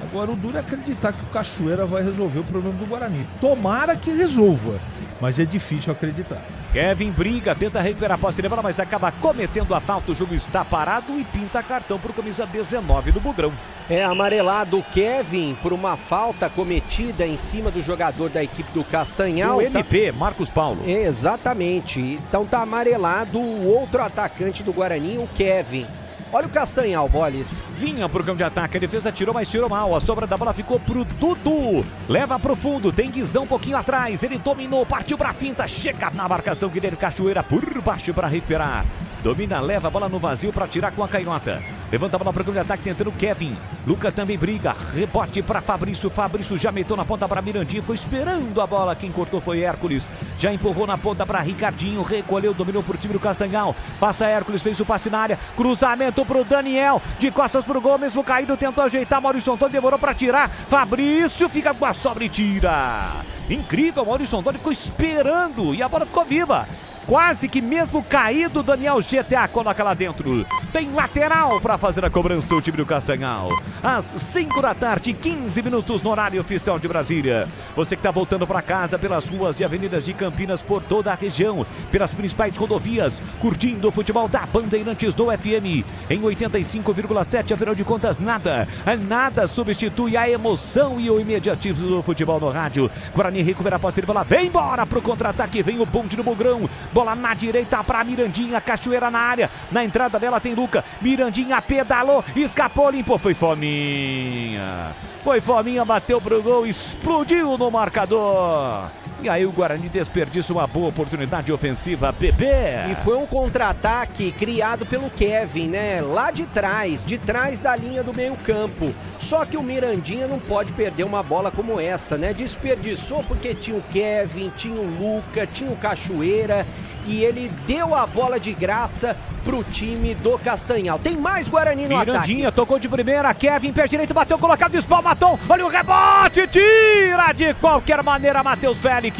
Agora o duro é acreditar que o Cachoeira vai resolver o problema do Guarani. Tomara que resolva, mas é difícil acreditar. Kevin briga, tenta recuperar a posse de bola, mas acaba cometendo a falta. O jogo está parado e pinta cartão por camisa 19 do Bugrão. É amarelado o Kevin por uma falta cometida em cima do jogador da equipe do Castanhal. O MP, Marcos Paulo. Exatamente. Então tá amarelado o outro atacante do Guarani, o Kevin. Olha o Castanhal, Boles. Vinha pro campo de ataque, a defesa tirou, mas tirou mal. A sobra da bola ficou pro Dudu. Leva pro fundo, tem Guizão um pouquinho atrás. Ele dominou, partiu pra finta. Chega na marcação, Guilherme Cachoeira por baixo pra recuperar. Domina, leva a bola no vazio pra tirar com a canhota. Levanta a bola pro campo de ataque, tentando o Kevin. Luca também briga, rebote pra Fabrício. Fabrício já meteu na ponta pra Mirandinha, ficou esperando a bola. Quem cortou foi Hércules. Já empurrou na ponta pra Ricardinho, recolheu, dominou pro time do Castanhal. Passa Hércules, fez o passe na área. Cruzamento pro Daniel, de costas pro gol, mesmo caído, tentou ajeitar. Maurício Antônio demorou pra tirar. Fabrício fica com a sobra e tira. Incrível, Maurício Antônio ficou esperando e a bola ficou viva. Quase que mesmo caído, Daniel GTA coloca lá dentro. Tem lateral para fazer a cobrança o time do Castanhal. Às 5 da tarde, 15 minutos no horário oficial de Brasília. Você que está voltando para casa pelas ruas e avenidas de Campinas, por toda a região, pelas principais rodovias, curtindo o futebol da Bandeirantes do FM em 85,7. Afinal de contas, nada substitui a emoção e o imediatismo do futebol no rádio. Guarani recupera a posse de bola, vem embora pro contra-ataque, vem o bonde do Bugrão. Bola na direita para Mirandinha, Cachoeira na área. Na entrada dela tem Luca. Mirandinha pedalou, escapou, limpou. Foi Fominha, bateu pro gol, explodiu no marcador. E aí o Guarani desperdiça uma boa oportunidade ofensiva, Bebê. E foi um contra-ataque criado pelo Kevin, né? Lá de trás da linha do meio campo. Só que o Mirandinha não pode perder uma bola como essa, né? Desperdiçou porque tinha o Kevin, tinha o Luca, tinha o Cachoeira. E ele deu a bola de graça pro time do Castanhal. Tem mais Guarani no ataque. Mirandinha tocou de primeira, Kevin, pé direito, bateu, colocado, espalmatou. Olha o rebote, tira de qualquer maneira, Matheus Félix.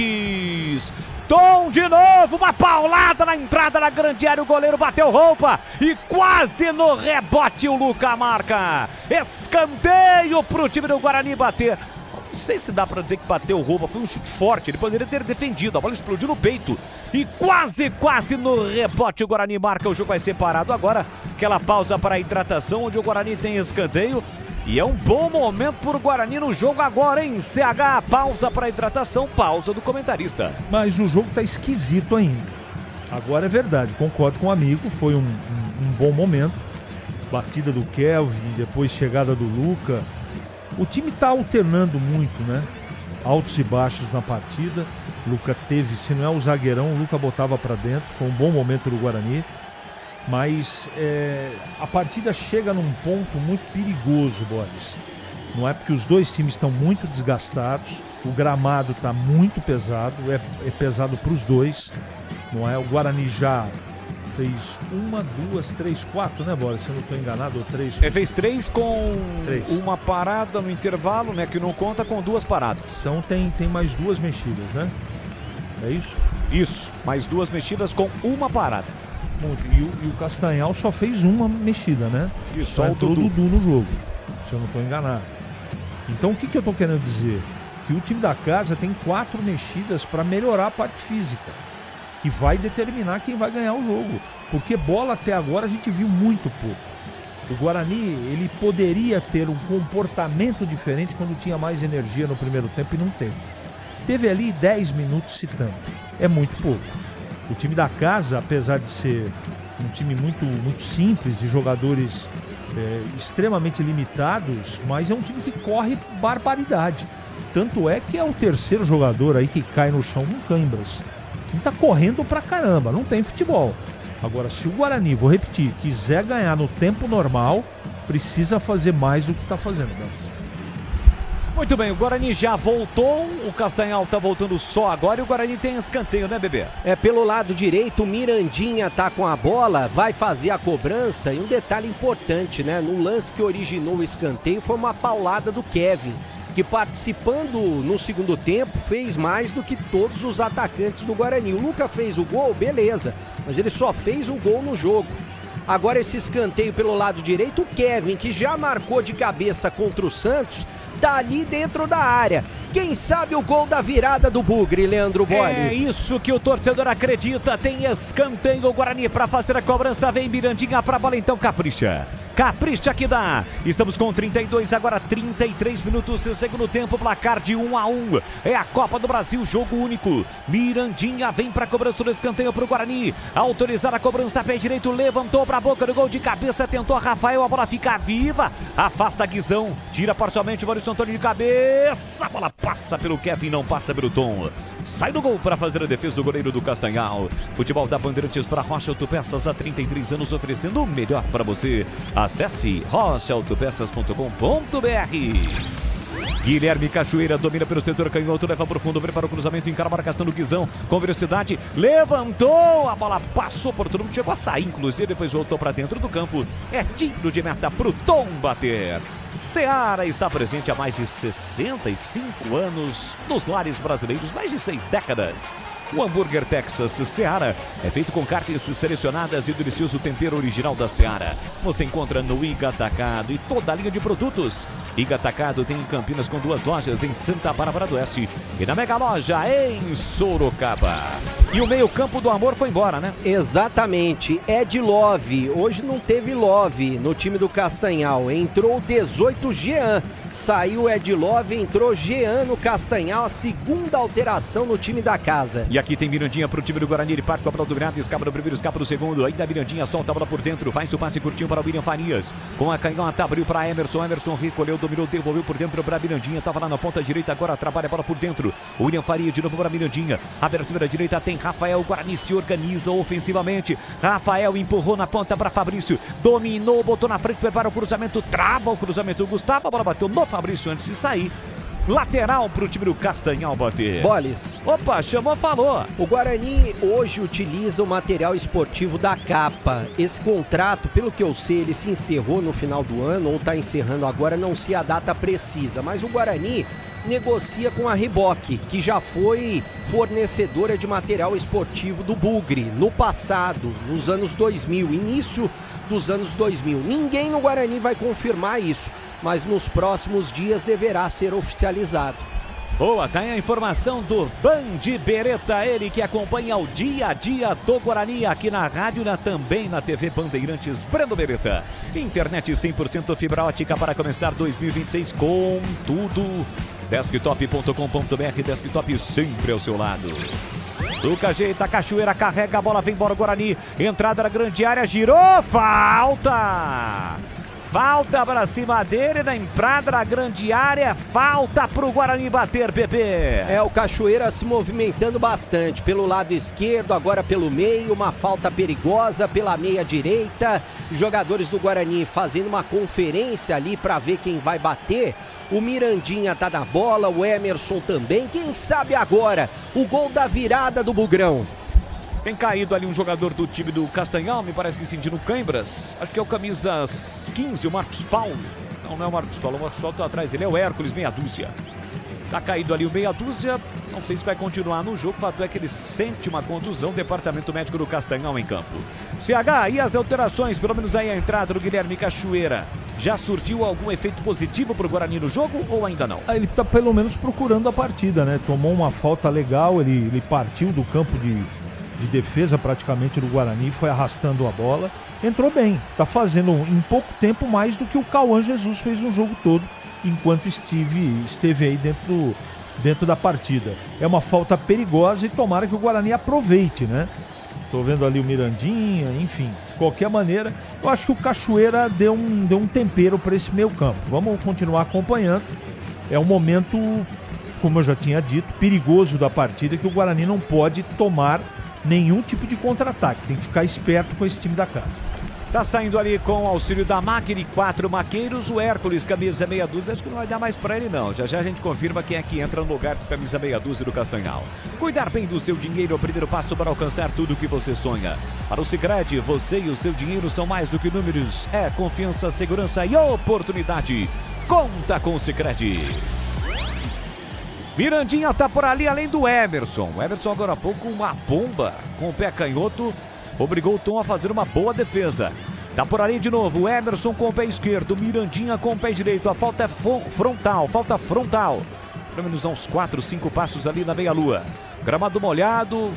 Tom de novo, uma paulada na entrada da grande área, o goleiro bateu roupa e quase no rebote o Luca marca. Escanteio pro time do Guarani bater. Não sei se dá pra dizer que bateu roupa, foi um chute forte, ele poderia ter defendido, a bola explodiu no peito e quase no rebote o Guarani marca, o jogo vai ser parado agora, aquela pausa para a hidratação, onde o Guarani tem escanteio e é um bom momento pro Guarani no jogo agora, hein? CH, pausa para a hidratação, pausa do comentarista. Mas o jogo tá esquisito ainda, agora é verdade, concordo com o amigo, foi um bom momento, batida do Kelvin, depois chegada do Luca. O time está alternando muito, né? Altos e baixos na partida. O Luca teve, se não é o zagueirão, o Luca botava para dentro. Foi um bom momento do Guarani. Mas a partida chega num ponto muito perigoso, Boris. Não é porque os dois times estão muito desgastados. O gramado está muito pesado. É pesado para os dois. Não é? O Guarani já fez 1, 2, 3, 4, né, Boris? Se eu não estou enganado, ou 3. Fez 3 com uma parada no intervalo, né? Que não conta com 2 paradas. Então tem mais 2 mexidas, né? É isso? Isso, mais 2 mexidas com uma parada. E o Castanhal só fez uma mexida, né? Isso, só entrou o Dudu no jogo, se eu não estou enganado. Então o que eu estou querendo dizer? Que o time da casa tem 4 mexidas para melhorar a parte física, que vai determinar quem vai ganhar o jogo. Porque bola até agora a gente viu muito pouco. O Guarani, ele poderia ter um comportamento diferente quando tinha mais energia no primeiro tempo e não teve. Teve ali 10 minutos se tanto. É muito pouco. O time da casa, apesar de ser um time muito simples, de jogadores extremamente limitados, mas é um time que corre barbaridade. Tanto é que é o terceiro jogador aí que cai no chão com câimbras. O time tá correndo pra caramba, não tem futebol. Agora, se o Guarani, vou repetir, quiser ganhar no tempo normal, precisa fazer mais do que tá fazendo, Denis. Muito bem, o Guarani já voltou, o Castanhal tá voltando só agora e o Guarani tem escanteio, né, bebê? Pelo lado direito, o Mirandinha tá com a bola, vai fazer a cobrança e um detalhe importante, né? No lance que originou o escanteio foi uma paulada do Kevin, que participando no segundo tempo fez mais do que todos os atacantes do Guarani. O Luca fez o gol, beleza, mas ele só fez um gol no jogo. Agora esse escanteio pelo lado direito, o Kevin, que já marcou de cabeça contra o Santos, tá ali dentro da área. Quem sabe o gol da virada do Bugre, Leandro Boles? É isso que o torcedor acredita. Tem escanteio o Guarani para fazer a cobrança. Vem Mirandinha pra bola, então capricha. Capricha que dá. Estamos com 32, agora 33 minutos do segundo tempo. Placar de 1-1. É a Copa do Brasil, jogo único. Mirandinha vem pra cobrança do escanteio pro Guarani. Autorizar a cobrança, pé direito, levantou pra boca do gol de cabeça. Tentou a Rafael, a bola fica viva. Afasta Guizão, tira parcialmente o Maurício Antônio de cabeça. A bola passa pelo Kevin, não passa pelo Tom. Sai do gol para fazer a defesa do goleiro do Castanhal. Futebol da Bandeirantes para Rocha Autopeças, há 33 anos oferecendo o melhor para você. Acesse rochaautopeças.com.br. Guilherme Cachoeira domina pelo setor canhoto, leva para o fundo, prepara o cruzamento, encara a marcação do Guizão com velocidade, levantou, a bola passou por todo mundo, chegou a sair inclusive, depois voltou para dentro do campo. É tiro de meta pro Tom bater. Seara está presente há mais de 65 anos nos lares brasileiros, mais de 6 décadas. O hambúrguer Texas Seara é feito com carnes selecionadas e delicioso tempero original da Seara. Você encontra no Iga Atacado e toda a linha de produtos. Iga Atacado tem em Campinas com 2 lojas em Santa Bárbara do Oeste e na Mega Loja em Sorocaba. E o meio-campo do amor foi embora, né? Exatamente. Ed Love. Hoje não teve Love no time do Castanhal. Entrou 18 Jean. Saiu Ed Love, entrou Jean no Castanhal, a segunda alteração no time da casa. E aqui tem Mirandinha pro time do Guarani, ele parte com a bola dominada, escapa no primeiro, escapa no segundo, ainda Mirandinha solta a bola por dentro, faz o passe curtinho para o William Farias, com a canhota abriu para Emerson recolheu, dominou, devolveu por dentro para Mirandinha, tava lá na ponta direita, agora trabalha a bola por dentro, o William Farias de novo para Mirandinha, abertura da direita tem Rafael, o Guarani se organiza ofensivamente, Rafael empurrou na ponta para Fabrício, dominou, botou na frente, prepara o cruzamento, trava o cruzamento, Gustavo, a bola bateu no Fabrício antes de sair. Lateral pro time do Castanhal bater. Boles. Opa, chamou, falou. O Guarani hoje utiliza o material esportivo da Capa. Esse contrato, pelo que eu sei, ele se encerrou no final do ano ou está encerrando agora, não sei a data precisa. Mas o Guarani negocia com a Reebok, que já foi fornecedora de material esportivo do Bugre no passado, nos anos 2000, início dos anos 2000. Ninguém no Guarani vai confirmar isso, mas nos próximos dias deverá ser oficializado. Boa, tá aí a informação do Band Beretta, ele que acompanha o dia a dia do Guarani aqui na rádio, também na TV Bandeirantes. Brando Beretta, internet 100% fibra ótica para começar 2026 com tudo. Desktop.com.br, Desktop sempre ao seu lado. Luca ajeita, Cachoeira carrega a bola, vem embora o Guarani, entrada na grande área, girou, falta! Falta para cima dele, na entrada na grande área, falta para o Guarani bater, Pepe. O Cachoeira se movimentando bastante, pelo lado esquerdo, agora pelo meio, uma falta perigosa pela meia direita, jogadores do Guarani fazendo uma conferência ali para ver quem vai bater. O Mirandinha tá na bola, o Emerson também, quem sabe agora o gol da virada do Bugrão. Tem caído ali um jogador do time do Castanhal, me parece que sentindo câimbras. Acho que é o camisa 15, o Marcos Paulo. Não é o Marcos Paulo tá atrás dele, é o Hércules, meia dúzia. Tá caído ali o meia dúzia, não sei se vai continuar no jogo, o fato é que ele sente uma contusão, departamento médico do Castanhal em campo. CH, e as alterações, pelo menos aí a entrada do Guilherme Cachoeira, já surtiu algum efeito positivo pro Guarani no jogo ou ainda não? Ele tá pelo menos procurando a partida, né? Tomou uma falta legal, ele partiu do campo de defesa praticamente do Guarani, foi arrastando a bola, entrou bem, tá fazendo em pouco tempo mais do que o Cauã Jesus fez no jogo todo, enquanto esteve aí dentro da partida. É uma falta perigosa e tomara que o Guarani aproveite, né? Tô vendo ali o Mirandinha, enfim, de qualquer maneira, eu acho que o Cachoeira deu um tempero para esse meio campo. Vamos continuar acompanhando, é um momento, como eu já tinha dito, perigoso da partida, que o Guarani não pode tomar nenhum tipo de contra-ataque, tem que ficar esperto com esse time da casa. Tá saindo ali com o auxílio da máquina e 4 maqueiros. O Hércules, camisa meia dúzia, acho que não vai dar mais pra ele não. Já já a gente confirma quem é que entra no lugar do camisa meia dúzia do Castanhal. Cuidar bem do seu dinheiro é o primeiro passo para alcançar tudo o que você sonha. Para o Sicredi, você e o seu dinheiro são mais do que números. É confiança, segurança e oportunidade. Conta com o Sicredi. Mirandinha tá por ali, além do Emerson. O Emerson agora há pouco, uma bomba com o pé canhoto, obrigou o Tom a fazer uma boa defesa. Tá por ali de novo, o Emerson com o pé esquerdo, Mirandinha com o pé direito. A falta é frontal, falta frontal. Pelo menos uns 4, 5 passos ali na meia-lua. Gramado molhado,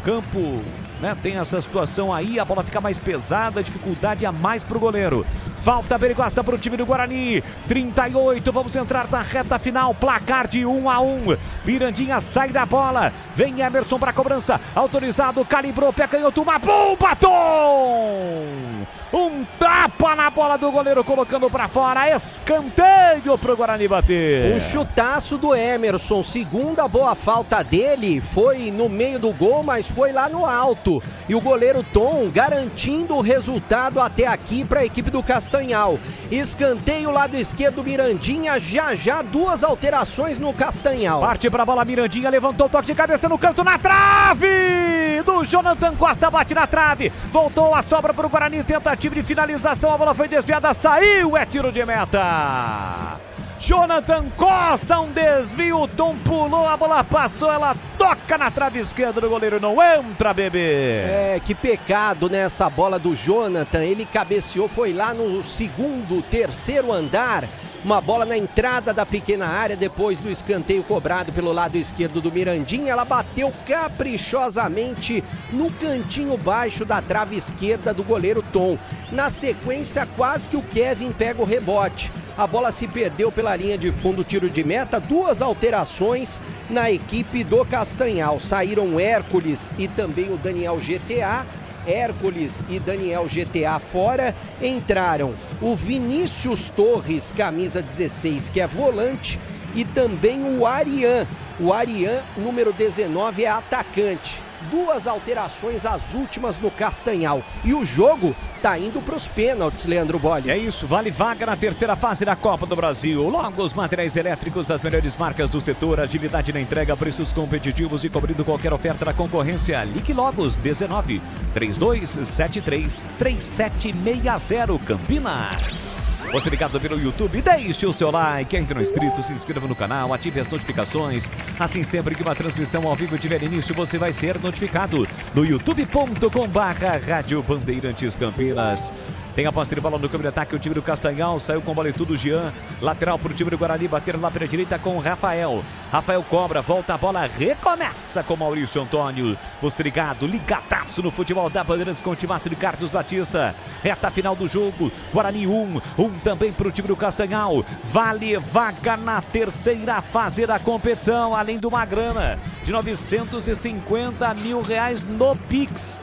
campo, né? Tem essa situação aí, a bola fica mais pesada, dificuldade a mais pro goleiro. Falta perigosa pro time do Guarani. 38, vamos entrar na reta final. Placar de 1-1. Mirandinha sai da bola. Vem Emerson pra cobrança. Autorizado, calibrou, pé canhoto, uma bomba, Tom! Um tapa na bola do goleiro, colocando pra fora. Escanteio pro Guarani bater. Um chutaço do Emerson. Segunda boa falta dele. Foi no meio do gol, mas foi lá no alto. E o goleiro Tom garantindo o resultado até aqui para a equipe do Castanhal. Escanteio lado esquerdo, Mirandinha. Já 2 alterações no Castanhal. Parte pra bola, Mirandinha levantou o toque de cabeça no canto, na trave do Jonathan Costa, bate na trave. Voltou a sobra pro Guarani, tentativa de finalização, a bola foi desviada, saiu, é tiro de meta. Jonathan Costa, um desvio, o Tom pulou, a bola passou, ela toca na trave esquerda do goleiro, não entra, bebê. É, que pecado nessa bola do Jonathan, ele cabeceou, foi lá no segundo, terceiro andar, uma bola na entrada da pequena área, depois do escanteio cobrado pelo lado esquerdo do Mirandinha, ela bateu caprichosamente no cantinho baixo da trave esquerda do goleiro Tom. Na sequência, quase que o Kevin pega o rebote. A bola se perdeu pela linha de fundo, tiro de meta. 2 alterações na equipe do Castanhal. Saíram Hércules e também o Daniel GTA. Hércules e Daniel GTA fora. Entraram o Vinícius Torres, camisa 16, que é volante, e também o Arian. O Arian, número 19, é atacante. 2 alterações, as últimas no Castanhal. E o jogo tá indo pros pênaltis, Leandro Bolles. É isso, vale vaga na terceira fase da Copa do Brasil. Logo, os materiais elétricos das melhores marcas do setor, agilidade na entrega, preços competitivos e cobrindo qualquer oferta da concorrência. Ligue Logos 19 3273 3760 Campinas. Você ligado pelo YouTube, deixe o seu like, entre no inscrito, se inscreva no canal, ative as notificações. Assim, sempre que uma transmissão ao vivo tiver início, você vai ser notificado no youtube.com/Rádio Bandeirantes Campinas. Tem a posse de bola no campo de ataque, o time do Castanhal saiu com bola e tudo, Jean. Lateral para o time do Guarani, bater lá pela direita com o Rafael. Rafael cobra, volta a bola, recomeça com Maurício Antônio. Você ligado, ligadaço no futebol da Bandeirantes com o timaço de Carlos Batista. Reta final do jogo, Guarani 1 também para o time do Castanhal. Vale vaga na terceira fase da competição, além de uma grana de R$950 mil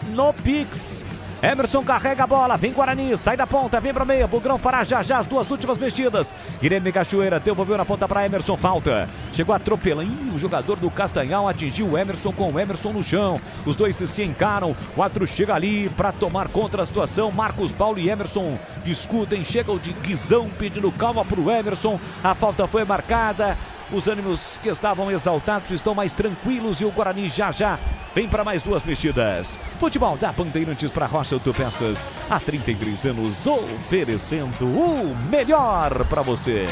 no Pix. Emerson carrega a bola, vem Guarani, sai da ponta, vem pra meia, Bugrão fará já as 2 últimas mexidas. Guilherme Cachoeira devolveu na ponta para Emerson, falta. Chegou atropelando, o jogador do Castanhal atingiu o Emerson com o Emerson no chão. Os dois se encaram, o outro chega ali para tomar contra a situação. Marcos Paulo e Emerson discutem, chega o de Guizão pedindo calma pro Emerson. A falta foi marcada. Os ânimos que estavam exaltados estão mais tranquilos e o Guarani já vem para mais 2 mexidas. Futebol da Bandeirantes para Rocha Autopeças. Há 33 anos oferecendo o melhor para você.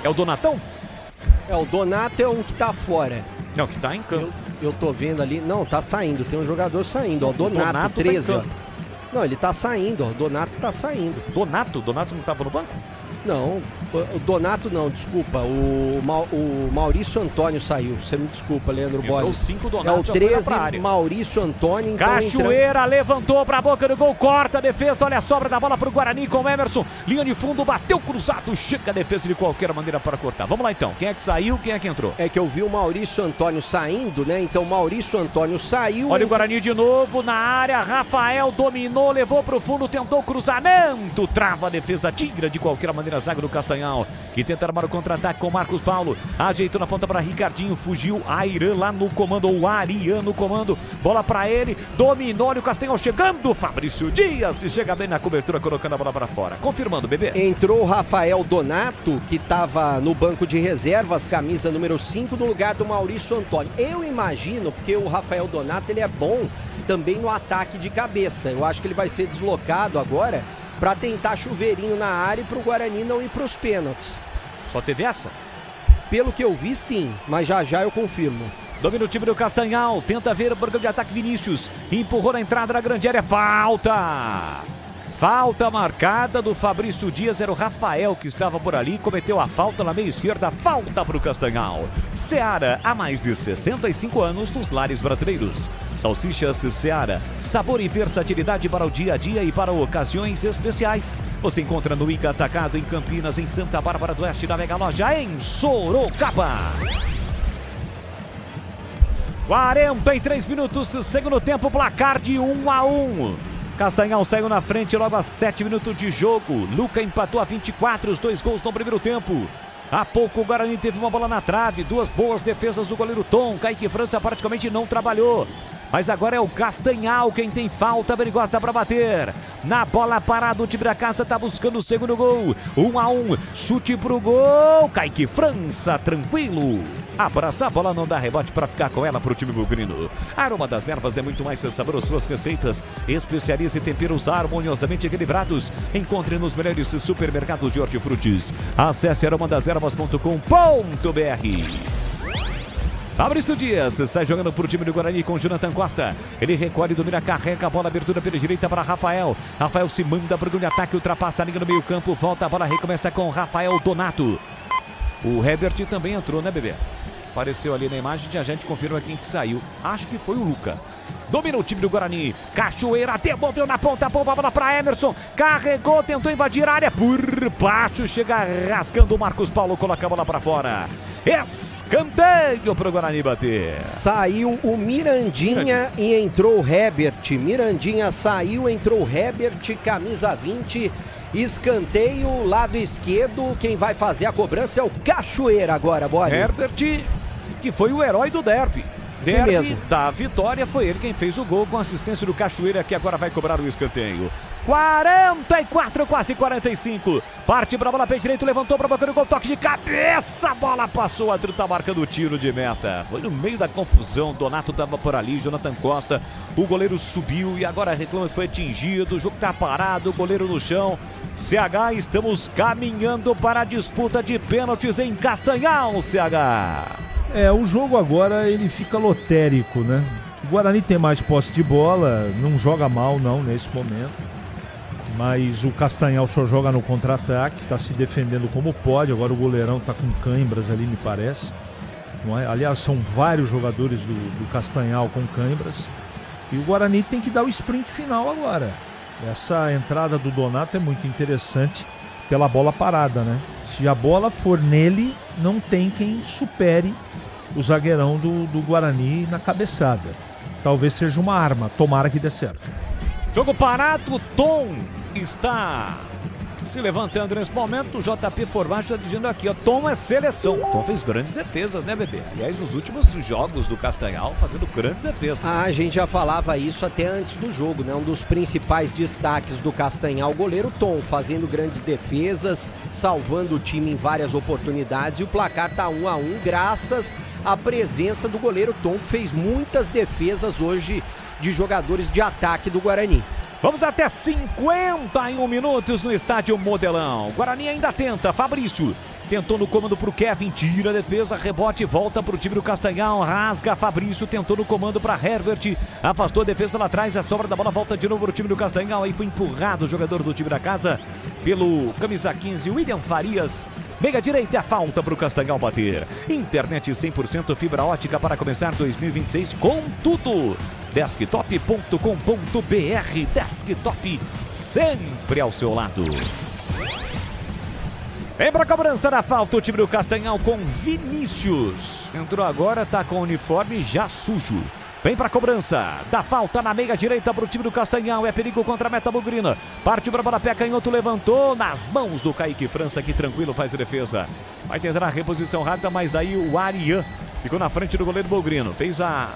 É o Donatão? É, o Donato é um que tá fora. Não, que tá em campo. Eu tô vendo ali. Não, tá saindo. Tem um jogador saindo, ó. Donato 13, tá ó. Não, ele tá saindo, ó. Donato tá saindo. Donato não tava no banco? Não, o Donato não, desculpa. O Maurício Antônio saiu. Você me desculpa, Leandro Bolles. 5 Donato, é o 13, Maurício Antônio. Então Cachoeira levantou pra boca do gol, corta a defesa. Olha a sobra da bola pro Guarani com o Emerson. Linha de fundo, bateu cruzado. Chega a defesa de qualquer maneira para cortar. Vamos lá então. Quem é que saiu, quem é que entrou? É que eu vi o Maurício Antônio saindo, né? Então Maurício Antônio saiu. Olha o Guarani de novo na área. Rafael dominou, levou pro fundo, tentou cruzamento. Trava a defesa, tira de qualquer maneira ali na zaga do Castanhal, que tenta armar o contra-ataque com Marcos Paulo. Ajeitou na ponta para Ricardinho, fugiu Airan lá no comando, ou Arian no comando. Bola para ele, dominou o Castanhal chegando. Fabrício Dias chega bem na cobertura, colocando a bola para fora. Confirmando, bebê. Entrou o Rafael Donato, que estava no banco de reservas, camisa número 5, no lugar do Maurício Antônio. Eu imagino, porque o Rafael Donato ele é bom também no ataque de cabeça. Eu acho que ele vai ser deslocado agora para tentar chuveirinho na área e para o Guarani não ir para os pênaltis. Só teve essa? Pelo que eu vi, sim, mas já eu confirmo. Domina o time do Castanhal, tenta ver o banco de ataque Vinícius, empurrou na entrada da grande área, falta! Falta marcada do Fabrício Dias, era o Rafael que estava por ali, cometeu a falta na meia esquerda, falta para o Castanhal. Seara, há mais de 65 anos nos lares brasileiros. Salsichas Seara, sabor e versatilidade para o dia a dia e para ocasiões especiais. Você encontra no Ica Atacado em Campinas, em Santa Bárbara do Oeste, na Mega Loja em Sorocaba. 43 minutos, segundo tempo, placar de 1-1. Castanhal saiu na frente logo a 7 minutos de jogo. Luca empatou a 24, os 2 gols no primeiro tempo. Há pouco o Guarani teve uma bola na trave, 2 boas defesas do goleiro Tom. Kaique França praticamente não trabalhou. Mas agora é o Castanhal quem tem falta perigosa para bater. Na bola parada, o time da casa está buscando o segundo gol. 1-1, chute pro gol. Kaique França, tranquilo. Abraça a bola, não dá rebote para ficar com ela para o time bugrino. Aroma das Ervas é muito mais saboroso. Suas receitas, especiarias e temperos harmoniosamente equilibrados. Encontre nos melhores supermercados de hortifrutis. Acesse aromadas-ervas.com.br. Fabrício Dias sai jogando para o time do Guarani com Jonathan Costa. Ele recolhe, domina, carrega a bola, abertura pela direita para Rafael. Rafael se manda para o grande ataque, ultrapassa a linha no meio campo, volta a bola, recomeça com Rafael Donato. O Herbert também entrou, né, bebê? Apareceu ali na imagem, a gente confirma quem que saiu. Acho que foi o Luca. Domina o time do Guarani. Cachoeira, devolveu na ponta, a bola para Emerson. Carregou, tentou invadir a área. Por baixo, chega rascando o Marcos Paulo, coloca a bola para fora. Escanteio para o Guarani bater. Saiu o Mirandinha e entrou o Herbert. Mirandinha saiu, entrou o Herbert, camisa 20. Escanteio, lado esquerdo. Quem vai fazer a cobrança é o Cachoeira agora, Boris. Herbert, que foi o herói do derby. Derby da vitória, foi ele quem fez o gol com assistência do Cachoeira, que agora vai cobrar o escanteio. 44, quase 45. Parte para a bola, pé direito, levantou para a boca do gol, toque de cabeça, a bola passou, a tá marcando o tiro de meta. Foi no meio da confusão, Donato estava por ali, Jonathan Costa, o goleiro subiu e agora reclama que foi atingido, o jogo está parado, o goleiro no chão. CH, estamos caminhando para a disputa de pênaltis em Castanhal, CH. O jogo agora ele fica lotérico, né? O Guarani tem mais posse de bola, não joga mal não nesse momento. Mas o Castanhal só joga no contra-ataque, está se defendendo como pode. Agora o goleirão está com cãibras ali, me parece. Não é? Aliás, são vários jogadores do Castanhal com cãibras. E o Guarani tem que dar o sprint final agora. Essa entrada do Donato é muito interessante pela bola parada, né? Se a bola for nele, não tem quem supere o zagueirão do Guarani na cabeçada. Talvez seja uma arma, tomara que dê certo. Jogo parado, Tom está se levantando nesse momento. O JP Formaggio está dizendo aqui, ó, Tom é seleção. Tom fez grandes defesas, né, bebê? Aliás, nos últimos jogos do Castanhal, fazendo grandes defesas. A gente já falava isso até antes do jogo, né? Um dos principais destaques do Castanhal, o goleiro Tom, fazendo grandes defesas, salvando o time em várias oportunidades. E o placar tá 1-1, graças à presença do goleiro Tom, que fez muitas defesas hoje de jogadores de ataque do Guarani. Vamos até 51 minutos no estádio Modelão. Guarani ainda tenta, Fabrício tentou no comando pro Kevin, tira a defesa, rebote, volta pro time do Castanhal, rasga, Fabrício tentou no comando para Herbert, afastou a defesa lá atrás, a sobra da bola volta de novo pro time do Castanhal, aí foi empurrado o jogador do time da casa pelo camisa 15, William Farias. Meia direita, a falta para o Castanhal bater. Internet 100% fibra ótica para começar 2026 com tudo. Desktop.com.br. Desktop sempre ao seu lado. Vem para a cobrança da falta o time do Castanhal com Vinícius. Entrou agora, tá com o uniforme já sujo. Vem pra cobrança da falta na meia direita pro time do Castanhal. É perigo contra a meta bugrina. Partiu pra bola, pé canhoto, levantou nas mãos do Kaique França, que tranquilo faz a defesa. Vai tentar a reposição rápida, mas daí o Arian ficou na frente do goleiro bugrino. Fez a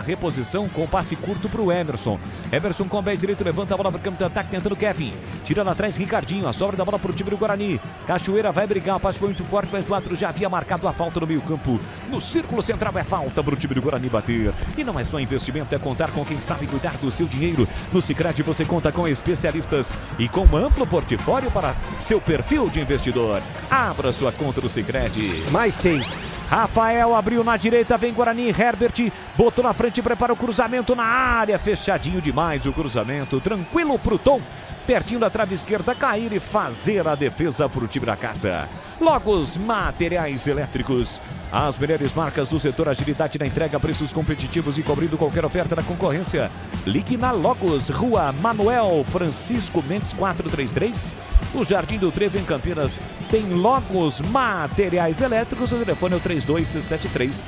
reposição com passe curto pro Emerson. Emerson com o pé direito, levanta a bola pro campo de ataque, tentando Kevin. Tira lá atrás Ricardinho, a sobra da bola pro time do Guarani. Cachoeira vai brigar, o passe foi muito forte, mas o árbitro já havia marcado a falta no meio campo. No círculo central é falta pro time do Guarani bater. E não é só investimento, é contar com quem sabe cuidar do seu dinheiro. No Sicredi você conta com especialistas e com um amplo portfólio para seu perfil de investidor. Abra sua conta do Sicredi. Mais 6. Rafael abriu na direita, vem Guarani, Herbert botou na frente, prepara o cruzamento na área, fechadinho demais o cruzamento, tranquilo pro Tom, pertinho da trave esquerda, cair e fazer a defesa pro time da casa. Logos Materiais Elétricos, as melhores marcas do setor, agilidade na entrega, preços competitivos e cobrindo qualquer oferta da concorrência. Ligue na Logos, Rua Manuel Francisco Mendes 433, no Jardim do Trevo, em Campinas. Tem Logos Materiais Elétricos, o telefone é o 3263-3760.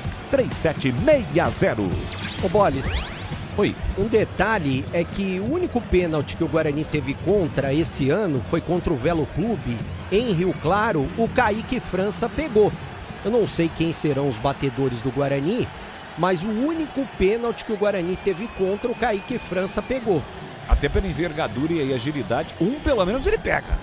Ô Boles, oi. Um detalhe é que o único pênalti que o Guarani teve contra esse ano foi contra o Velo Clube, em Rio Claro, o Kaique França pegou. Eu não sei quem serão os batedores do Guarani, mas o único pênalti que o Guarani teve contra, o Kaique França pegou. Até pela envergadura e agilidade, um pelo menos ele pega.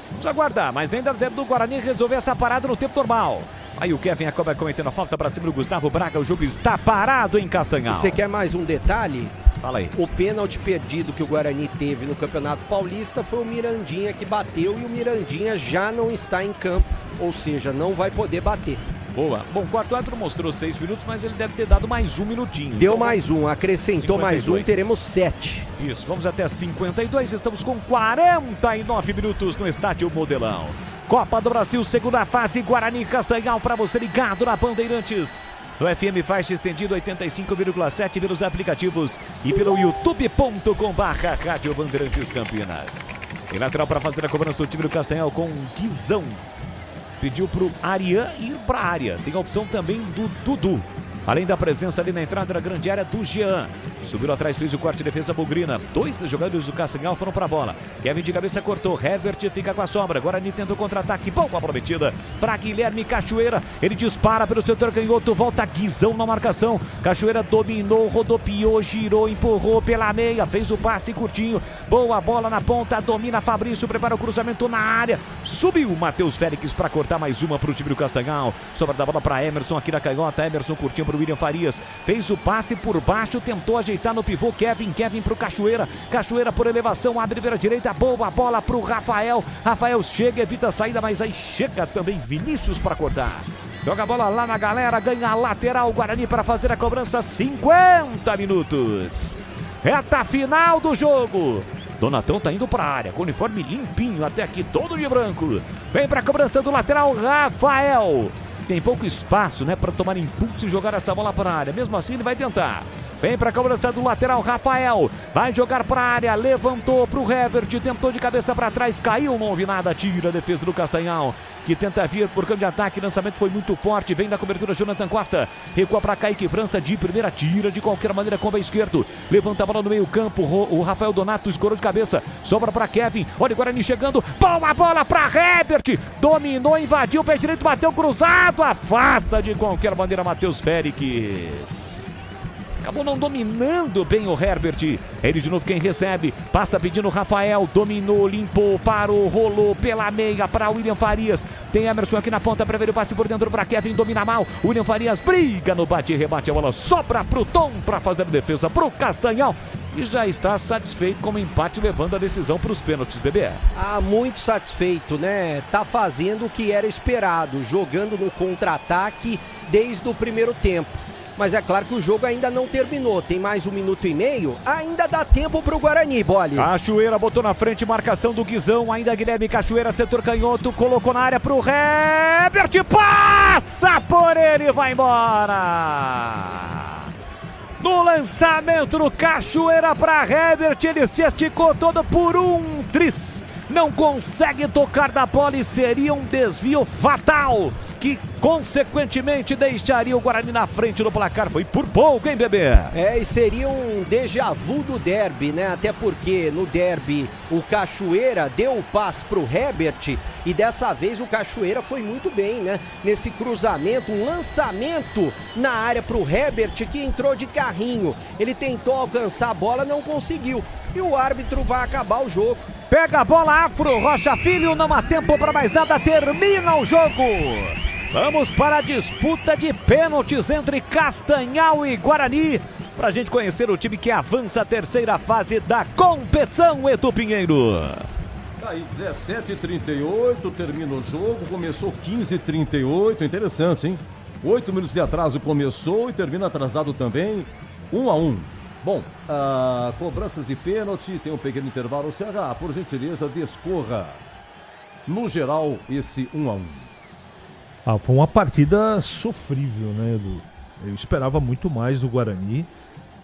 Vamos aguardar, mas ainda deve do Guarani resolver essa parada no tempo normal. Aí o Kevin acaba cometendo a falta para cima do Gustavo Braga, o jogo está parado em Castanhal. Você quer mais um detalhe? Fala aí. O pênalti perdido que o Guarani teve no Campeonato Paulista foi o Mirandinha que bateu e o Mirandinha já não está em campo, ou seja, não vai poder bater. Boa. Bom, o quarto árbitro mostrou 6 minutos, mas ele deve ter dado mais um minutinho. Deu então, mais um, acrescentou 52. Mais um e teremos 7. Isso, vamos até 52, estamos com 49 minutos no Estádio Modelão. Copa do Brasil, segunda fase, Guarani Castanhal, para você ligado na Bandeirantes. No FM faixa estendido 85,7 pelos aplicativos e pelo youtube.com/Rádio Bandeirantes Campinas. Em lateral para fazer a cobrança do time do Castanhal com Guizão. Pediu para o Arian ir para a área. Tem a opção também do Dudu. Além da presença ali na entrada da grande área do Jean. Subiu atrás, fez o corte de defesa bugrina. 2 jogadores do Castanhal foram para a bola. Kevin de cabeça cortou. Herbert fica com a sombra. Guarani tenta o contra-ataque. Boa prometida para Guilherme Cachoeira. Ele dispara pelo setor canhoto. Volta Guizão na marcação. Cachoeira dominou, rodopiou, girou, empurrou pela meia. Fez o passe curtinho. Boa bola na ponta. Domina Fabrício. Prepara o cruzamento na área. Subiu Matheus Félix para cortar mais uma para o time do Castanhal. Sobra da bola para Emerson aqui na canhota. Emerson curtinho para o William Farias. Fez o passe por baixo. Tentou ajeitar no pivô. Kevin pro Cachoeira. Cachoeira por elevação. Abre pela direita. Boa bola para o Rafael. Rafael chega, evita a saída, mas aí chega também Vinícius para cortar. Joga a bola lá na galera. Ganha a lateral. Guarani para fazer a cobrança. 50 minutos. Reta final do jogo. Donatão tá indo para a área, com o uniforme limpinho até aqui, todo de branco. Vem para a cobrança do lateral, Rafael. Tem pouco espaço, né, para tomar impulso e jogar essa bola para a área. Mesmo assim, ele vai tentar. Vem para a cobrança do lateral, Rafael. Vai jogar para a área, levantou para o Herbert, tentou de cabeça para trás, caiu, não houve nada, tira a defesa do Castanhal, que tenta vir por campo de ataque, lançamento foi muito forte, vem da cobertura Jonathan Costa, recua para Kaique França, de primeira, tira de qualquer maneira com o pé esquerdo, levanta a bola no meio campo, o Rafael Donato escorou de cabeça, sobra para Kevin, olha o Guarani chegando, boa bola para Herbert, dominou, invadiu o pé direito, bateu cruzado, afasta de qualquer maneira Matheus Félix. Acabou não dominando bem o Herbert. Ele de novo quem recebe. Passa pedindo o Rafael. Dominou, limpou, parou, rolou pela meia para William Farias. Tem Emerson aqui na ponta. Prevê o passe por dentro para Kevin. Domina mal. William Farias briga no bate e rebate. A bola sobra pro Tom para fazer a defesa pro Castanhal. E já está satisfeito com o empate, levando a decisão para os pênaltis, bebê. Ah, muito satisfeito, né? Tá fazendo o que era esperado. Jogando no contra-ataque desde o primeiro tempo. Mas é claro que o jogo ainda não terminou. Tem mais 1 minuto e meio. Ainda dá tempo pro Guarani, Boles. Cachoeira botou na frente, marcação do Guizão. Ainda Guilherme Cachoeira, setor canhoto. Colocou na área pro Herbert. Passa por ele e vai embora. No lançamento do Cachoeira para Herbert. Ele se esticou todo por um tris. Não consegue tocar da bola e seria um desvio fatal que consequentemente deixaria o Guarani na frente do placar. Foi por pouco, hein, bebê? E seria um déjà vu do derby, né? Até porque no derby o Cachoeira deu o passe pro Herbert e dessa vez o Cachoeira foi muito bem, né? Nesse cruzamento, um lançamento na área pro Herbert que entrou de carrinho. Ele tentou alcançar a bola, não conseguiu. E o árbitro vai acabar o jogo. Pega a bola, Afro Rocha Filho, não há tempo para mais nada, termina o jogo. Vamos para a disputa de pênaltis entre Castanhal e Guarani, para a gente conhecer o time que avança a terceira fase da competição, Edu Pinheiro. Tá aí, 17h38, termina o jogo, começou 15h38, interessante, hein? 8 minutos de atraso começou e termina atrasado também, 1-1. Bom, cobranças de pênalti, tem um pequeno intervalo. CH, por gentileza, discorra. No geral, esse 1-1. Foi uma partida sofrível, né, Edu? Eu esperava muito mais do Guarani.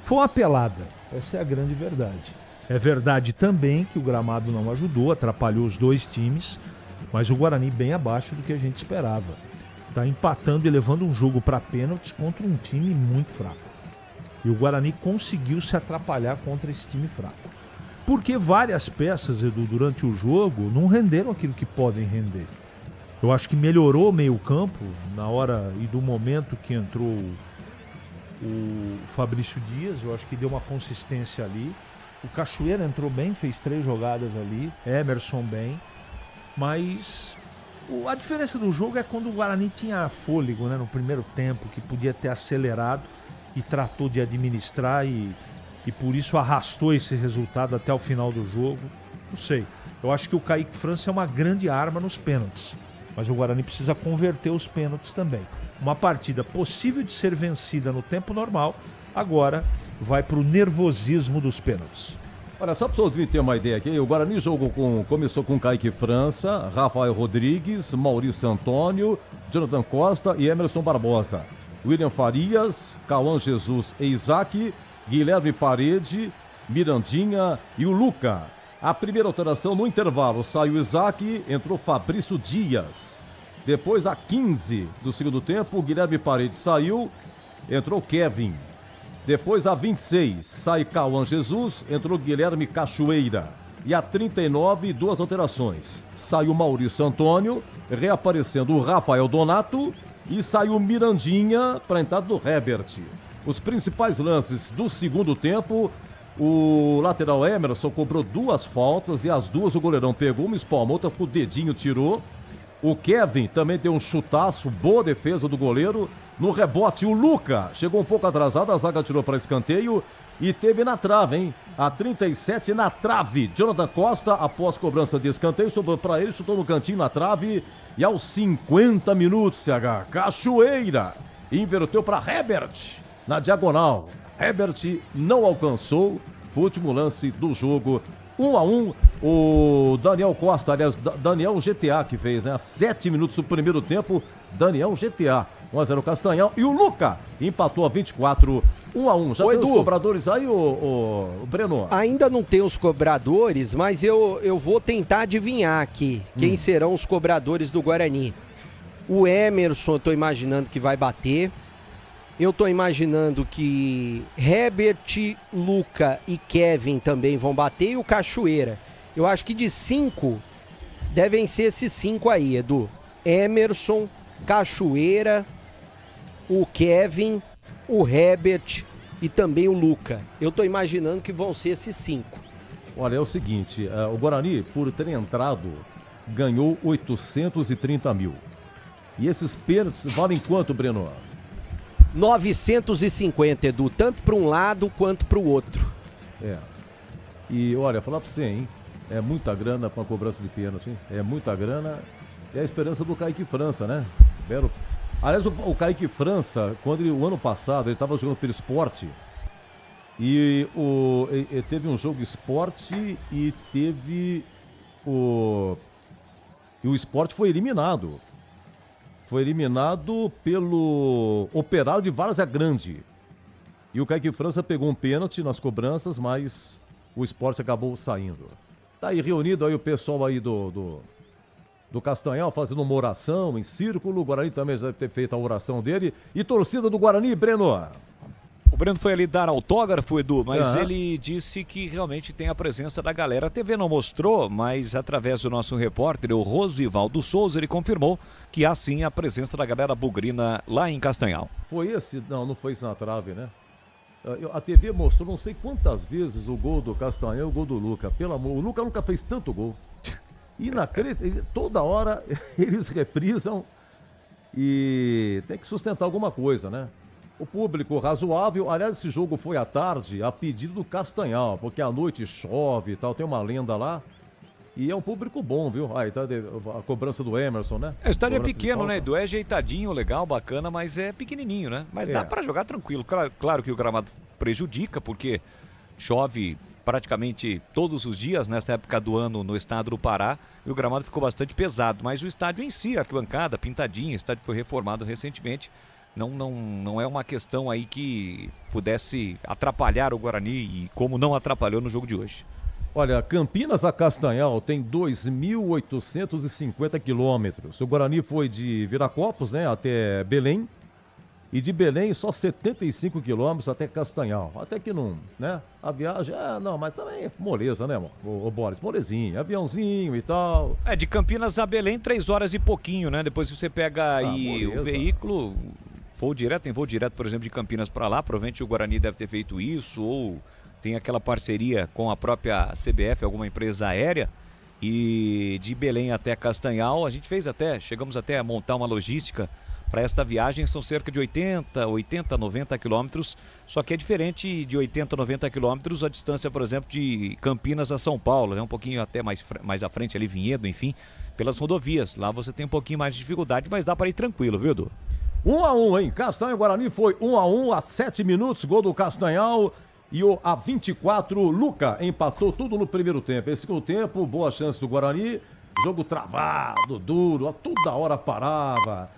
Foi uma pelada, essa é a grande verdade. É verdade também que o gramado não ajudou, atrapalhou os dois times, mas o Guarani bem abaixo do que a gente esperava. Tá empatando e levando um jogo para pênaltis contra um time muito fraco. E o Guarani conseguiu se atrapalhar contra esse time fraco. Porque várias peças, Edu, durante o jogo, não renderam aquilo que podem render. Eu acho que melhorou o meio-campo na hora e do momento que entrou o Fabrício Dias. Eu acho que deu uma consistência ali. O Cachoeira entrou bem, fez 3 jogadas ali. Emerson bem. Mas a diferença do jogo é quando o Guarani tinha fôlego, né, no primeiro tempo, que podia ter acelerado. E tratou de administrar e por isso arrastou esse resultado até o final do jogo. Não sei. Eu acho que o Kaique França é uma grande arma nos pênaltis. Mas o Guarani precisa converter os pênaltis também. Uma partida possível de ser vencida no tempo normal, agora vai para o nervosismo dos pênaltis. Olha, só para você ter uma ideia aqui, o Guarani começou com Kaique França, Rafael Rodrigues, Maurício Antônio, Jonathan Costa e Emerson Barbosa. William Farias, Cauã Jesus e Isaac, Guilherme Parede, Mirandinha e o Luca. A primeira alteração no intervalo, saiu Isaac, entrou Fabrício Dias. Depois, a 15 do segundo tempo, Guilherme Parede saiu, entrou Kevin. Depois, a 26, sai Cauã Jesus, entrou Guilherme Cachoeira. E a 39, 2 alterações. Saiu Maurício Antônio, reaparecendo o Rafael Donato e saiu Mirandinha para a entrada do Herbert. Os principais lances do segundo tempo, o lateral Emerson cobrou 2 faltas e as 2 o goleirão pegou, uma espalmou, com o dedinho tirou. O Kevin também deu um chutaço, boa defesa do goleiro. No rebote, o Luca chegou um pouco atrasado, a zaga tirou para escanteio e teve na trave, hein? A 37 na trave. Jonathan Costa, após cobrança de escanteio, sobrou para ele, chutou no cantinho na trave. E aos 50 minutos, CH, Cachoeira inverteu para Herbert na diagonal. Herbert não alcançou, foi o último lance do jogo. 1-1, o Daniel Costa, aliás, Daniel GTA que fez, né? 7 minutos do primeiro tempo, Daniel GTA. 1-0 Castanhal e o Luca empatou a 24, 1-1. Já tem os cobradores aí, o Breno? Ainda não tem os cobradores, mas eu vou tentar adivinhar aqui quem serão os cobradores do Guarani. O Emerson, eu tô imaginando que vai bater. Eu tô imaginando que Herbert, Luca e Kevin também vão bater e o Cachoeira. Eu acho que de 5 devem ser esses 5 aí, Edu. Emerson, Cachoeira, o Kevin, o Herbert e também o Luca. Eu tô imaginando que vão ser esses 5. Olha, é o seguinte, o Guarani, por ter entrado, ganhou 830 mil. E esses pênaltis valem quanto, Breno? 950, Edu, tanto para um lado quanto para o outro. E olha, falar para você, hein? É muita grana para uma cobrança de pênalti, hein? É muita grana. É a esperança do Kaique França, né? Aliás, o Kaique França, quando o ano passado ele estava jogando pelo Sport e teve um jogo Sport e teve o Sport foi eliminado. Foi eliminado pelo Operário de Várzea Grande. E o Kaique França pegou um pênalti nas cobranças, mas o Sport acabou saindo. Tá aí reunido aí o pessoal aí do do Castanhal, fazendo uma oração em círculo. O Guarani também já deve ter feito a oração dele. E torcida do Guarani, Breno? O Breno foi ali dar autógrafo, Edu, mas ele disse que realmente tem a presença da galera. A TV não mostrou, mas através do nosso repórter, o Rosivaldo Souza, ele confirmou que há sim a presença da galera bugrina lá em Castanhal. Foi esse? Não foi esse na trave, né? A TV mostrou não sei quantas vezes o gol do Castanhal e o gol do Luca. Pelo amor, o Luca nunca fez tanto gol. Toda hora eles reprisam e tem que sustentar alguma coisa, né? O público razoável, aliás, esse jogo foi à tarde a pedido do Castanhal, porque à noite chove e tal, tem uma lenda lá. E é um público bom, viu? Aí tá a cobrança do Emerson, né? O estádio é pequeno, né, Edu? É ajeitadinho, legal, bacana, mas é pequenininho, né? Mas dá pra jogar tranquilo. Claro que o gramado prejudica, porque chove praticamente todos os dias nessa época do ano no estado do Pará e o gramado ficou bastante pesado. Mas o estádio em si, a arquibancada, pintadinha, o estádio foi reformado recentemente. Não é uma questão aí que pudesse atrapalhar o Guarani e como não atrapalhou no jogo de hoje. Olha, Campinas a Castanhal tem 2.850 quilômetros. O Guarani foi de Viracopos, né, até Belém. E de Belém só 75 quilômetros até Castanhal. Até que não, né? A viagem, mas também é moleza, né, o Boris? Molezinho, aviãozinho e tal. De Campinas a Belém, 3 horas e pouquinho, né? Depois você pega aí o veículo... Voo direto, por exemplo, de Campinas para lá, provavelmente o Guarani deve ter feito isso, ou tem aquela parceria com a própria CBF, alguma empresa aérea, e de Belém até Castanhal, chegamos até a montar uma logística para esta viagem, são cerca de 80, 90 quilômetros, só que é diferente de 80, 90 quilômetros a distância, por exemplo, de Campinas a São Paulo, né? Um pouquinho até mais à frente ali, Vinhedo, enfim, pelas rodovias, lá você tem um pouquinho mais de dificuldade, mas dá para ir tranquilo, viu, Edu? 1-1, hein? Castanhal e Guarani foi 1-1 a 7 minutos, gol do Castanhal. E a 24, Luca empatou tudo no primeiro tempo. Esse segundo tempo, boa chance do Guarani. Jogo travado, duro, toda hora parava.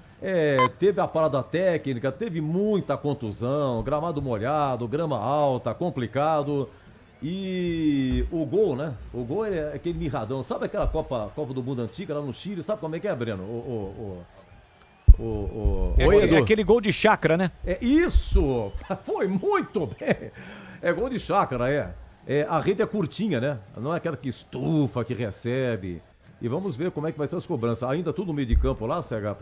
Teve a parada técnica, teve muita contusão, gramado molhado, grama alta, complicado. E o gol, né? O gol é aquele mirradão. Sabe aquela Copa do Mundo antiga lá no Chile? Sabe como é que é, Breno? É aquele gol de chácara, né? Isso! Foi muito bem! É gol de chácara, a rede é curtinha, né? Não é aquela que estufa, que recebe. E vamos ver como é que vai ser as cobranças. Ainda tudo no meio de campo lá, Cega,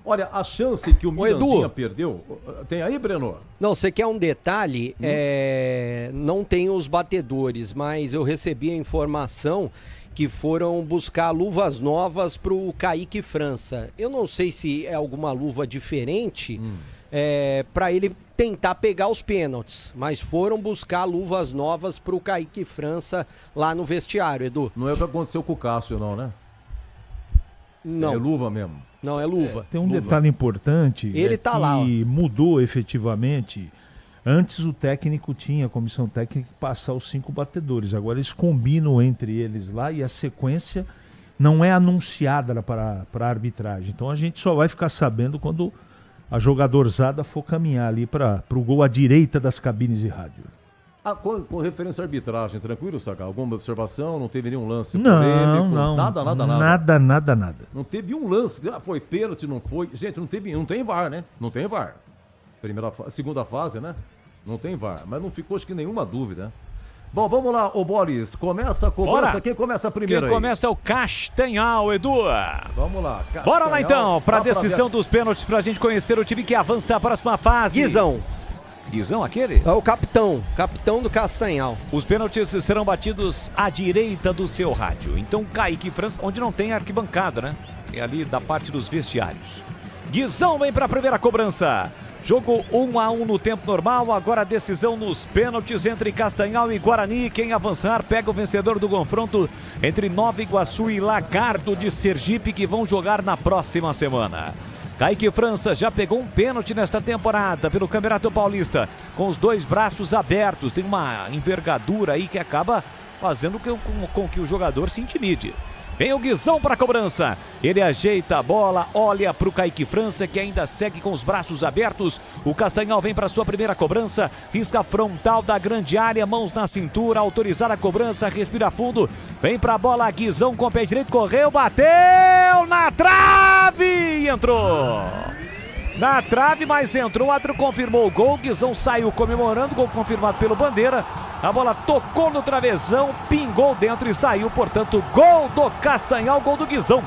Olha, a chance que o Mirandinha perdeu... Tem aí, Breno? Não, você quer um detalhe? Não tem os batedores, mas eu recebi a informação que foram buscar luvas novas para o Kaique França. Eu não sei se é alguma luva diferente para ele tentar pegar os pênaltis, mas foram buscar luvas novas para o Kaique França lá no vestiário, Edu. Não é o que aconteceu com o Cássio, não, né? Não. É luva mesmo. Não, é luva. Tem um detalhe importante. Ele tá lá, ó. Que mudou efetivamente. Antes o técnico tinha, a comissão técnica, que passar os 5 batedores. Agora eles combinam entre eles lá e a sequência não é anunciada para a arbitragem. Então a gente só vai ficar sabendo quando a jogadorzada for caminhar ali para o gol à direita das cabines de rádio. Com referência à arbitragem, tranquilo, Saca? Alguma observação? Não teve nenhum lance polêmico? Não. Nada. Não teve um lance. Foi pênalti, não foi. Gente, não tem VAR, né? Não tem VAR. Segunda fase, né? Não tem VAR, mas não ficou acho que nenhuma dúvida. Bom, vamos lá, ô Boris, começa a cobrança. Bora. Quem começa primeiro? Quem começa é o Castanhal, Edu. Vamos lá, Castanhal. Bora lá então, para a decisão dos pênaltis, pra gente conhecer o time que avança para a próxima fase. Guizão aquele? É o capitão do Castanhal. Os pênaltis serão batidos à direita do seu rádio. Então Kaique França, onde não tem arquibancada, né? É ali da parte dos vestiários. Guizão vem para a primeira cobrança. Jogo 1-1 no tempo normal, agora a decisão nos pênaltis entre Castanhal e Guarani. Quem avançar pega o vencedor do confronto entre Nova Iguaçu e Lagarto de Sergipe, que vão jogar na próxima semana. Kaique França já pegou um pênalti nesta temporada pelo Campeonato Paulista, com os 2 braços abertos. Tem uma envergadura aí que acaba fazendo com que o jogador se intimide. Vem o Guizão para a cobrança. Ele ajeita a bola, olha para o Kaique França, que ainda segue com os braços abertos. O Castanhal vem para sua primeira cobrança. Risca frontal da grande área, mãos na cintura, autorizar a cobrança, respira fundo. Vem para a bola, Guizão com o pé direito, correu, bateu na trave e entrou. Na trave, mas entrou, o árbitro confirmou o gol, Guizão saiu comemorando, gol confirmado pelo Bandeira. A bola tocou no travessão, pingou dentro e saiu, portanto, gol do Castanhal, gol do Guizão.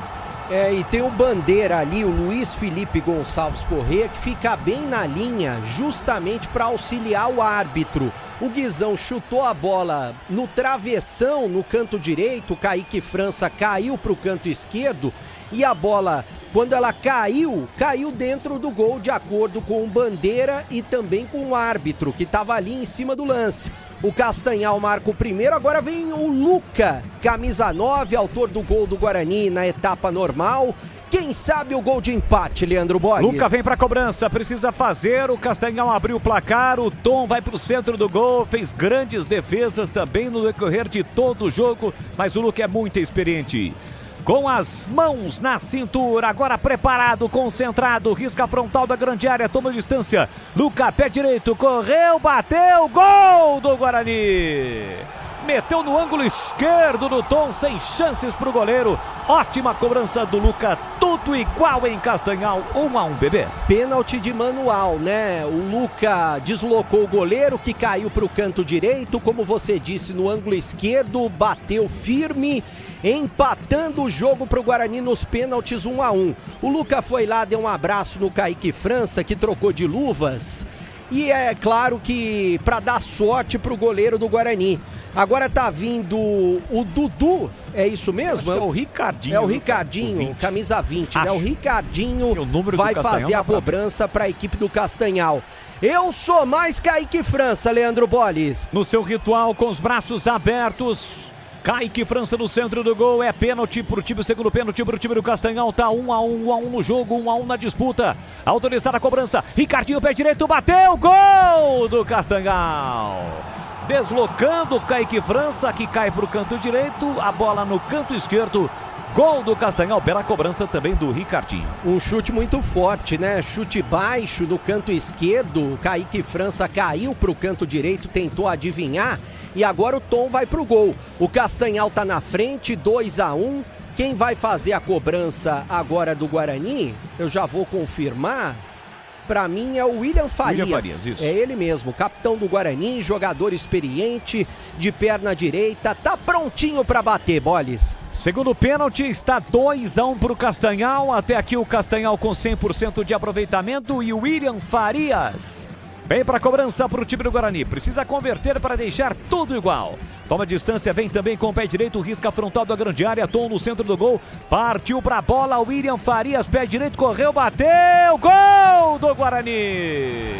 E tem o Bandeira ali, o Luiz Felipe Gonçalves Corrêa, que fica bem na linha, justamente para auxiliar o árbitro. O Guizão chutou a bola no travessão, no canto direito, o Kaique França caiu para o canto esquerdo e a bola, quando ela caiu dentro do gol, de acordo com o Bandeira e também com o árbitro, que estava ali em cima do lance. O Castanhal marca o primeiro, agora vem o Luca, camisa 9, autor do gol do Guarani na etapa normal. Quem sabe o gol de empate, Leandro Borges? Luca vem para a cobrança, precisa fazer, o Castanhal abriu o placar, o Tom vai para o centro do gol, fez grandes defesas também no decorrer de todo o jogo, mas o Luca é muito experiente. Com as mãos na cintura, agora preparado, concentrado, risca frontal da grande área, toma distância. Luca, pé direito, correu, bateu, gol do Guarani. Meteu no ângulo esquerdo do Tom, sem chances para o goleiro. Ótima cobrança do Luca, tudo igual em Castanhal, 1-1, bebê. Pênalti de manual, né? O Luca deslocou o goleiro, que caiu para o canto direito, como você disse, no ângulo esquerdo, bateu firme, empatando o jogo para o Guarani nos pênaltis, 1-1. O Luca foi lá, deu um abraço no Kaique França, que trocou de luvas. E é claro que para dar sorte para o goleiro do Guarani. Agora tá vindo o Dudu, é isso mesmo? É o Ricardinho. É o Ricardinho, camisa 20, né? O Ricardinho vai fazer a cobrança para a equipe do Castanhal. Eu sou mais Kaique França, Leandro Bolles. No seu ritual, com os braços abertos, Kaique França no centro do gol, é pênalti pro time, o segundo pênalti pro time do Castanhal, tá 1-1 no jogo, 1-1 na disputa, autorizada a cobrança, Ricardinho, pé direito, bateu, gol do Castanhal. Deslocando o Kaique França, que cai pro canto direito, a bola no canto esquerdo, gol do Castanhal, bela cobrança também do Ricardinho. Um chute muito forte, né? Chute baixo do canto esquerdo, Kaique França caiu pro canto direito, tentou adivinhar e agora o Tom vai pro gol. O Castanhal tá na frente, 2-1. Quem vai fazer a cobrança agora do Guarani, eu já vou confirmar. Pra mim é o William Farias, isso. É ele mesmo, capitão do Guarani, jogador experiente, de perna direita, tá prontinho pra bater, Bolles. Segundo pênalti, está 2-1 pro Castanhal, até aqui o Castanhal com 100% de aproveitamento e o William Farias vem para a cobrança para o time do Guarani, precisa converter para deixar tudo igual. Toma distância, vem também com o pé direito, risca frontal da grande área, Tom no centro do gol, partiu para a bola, William Farias, pé direito, correu, bateu, gol do Guarani.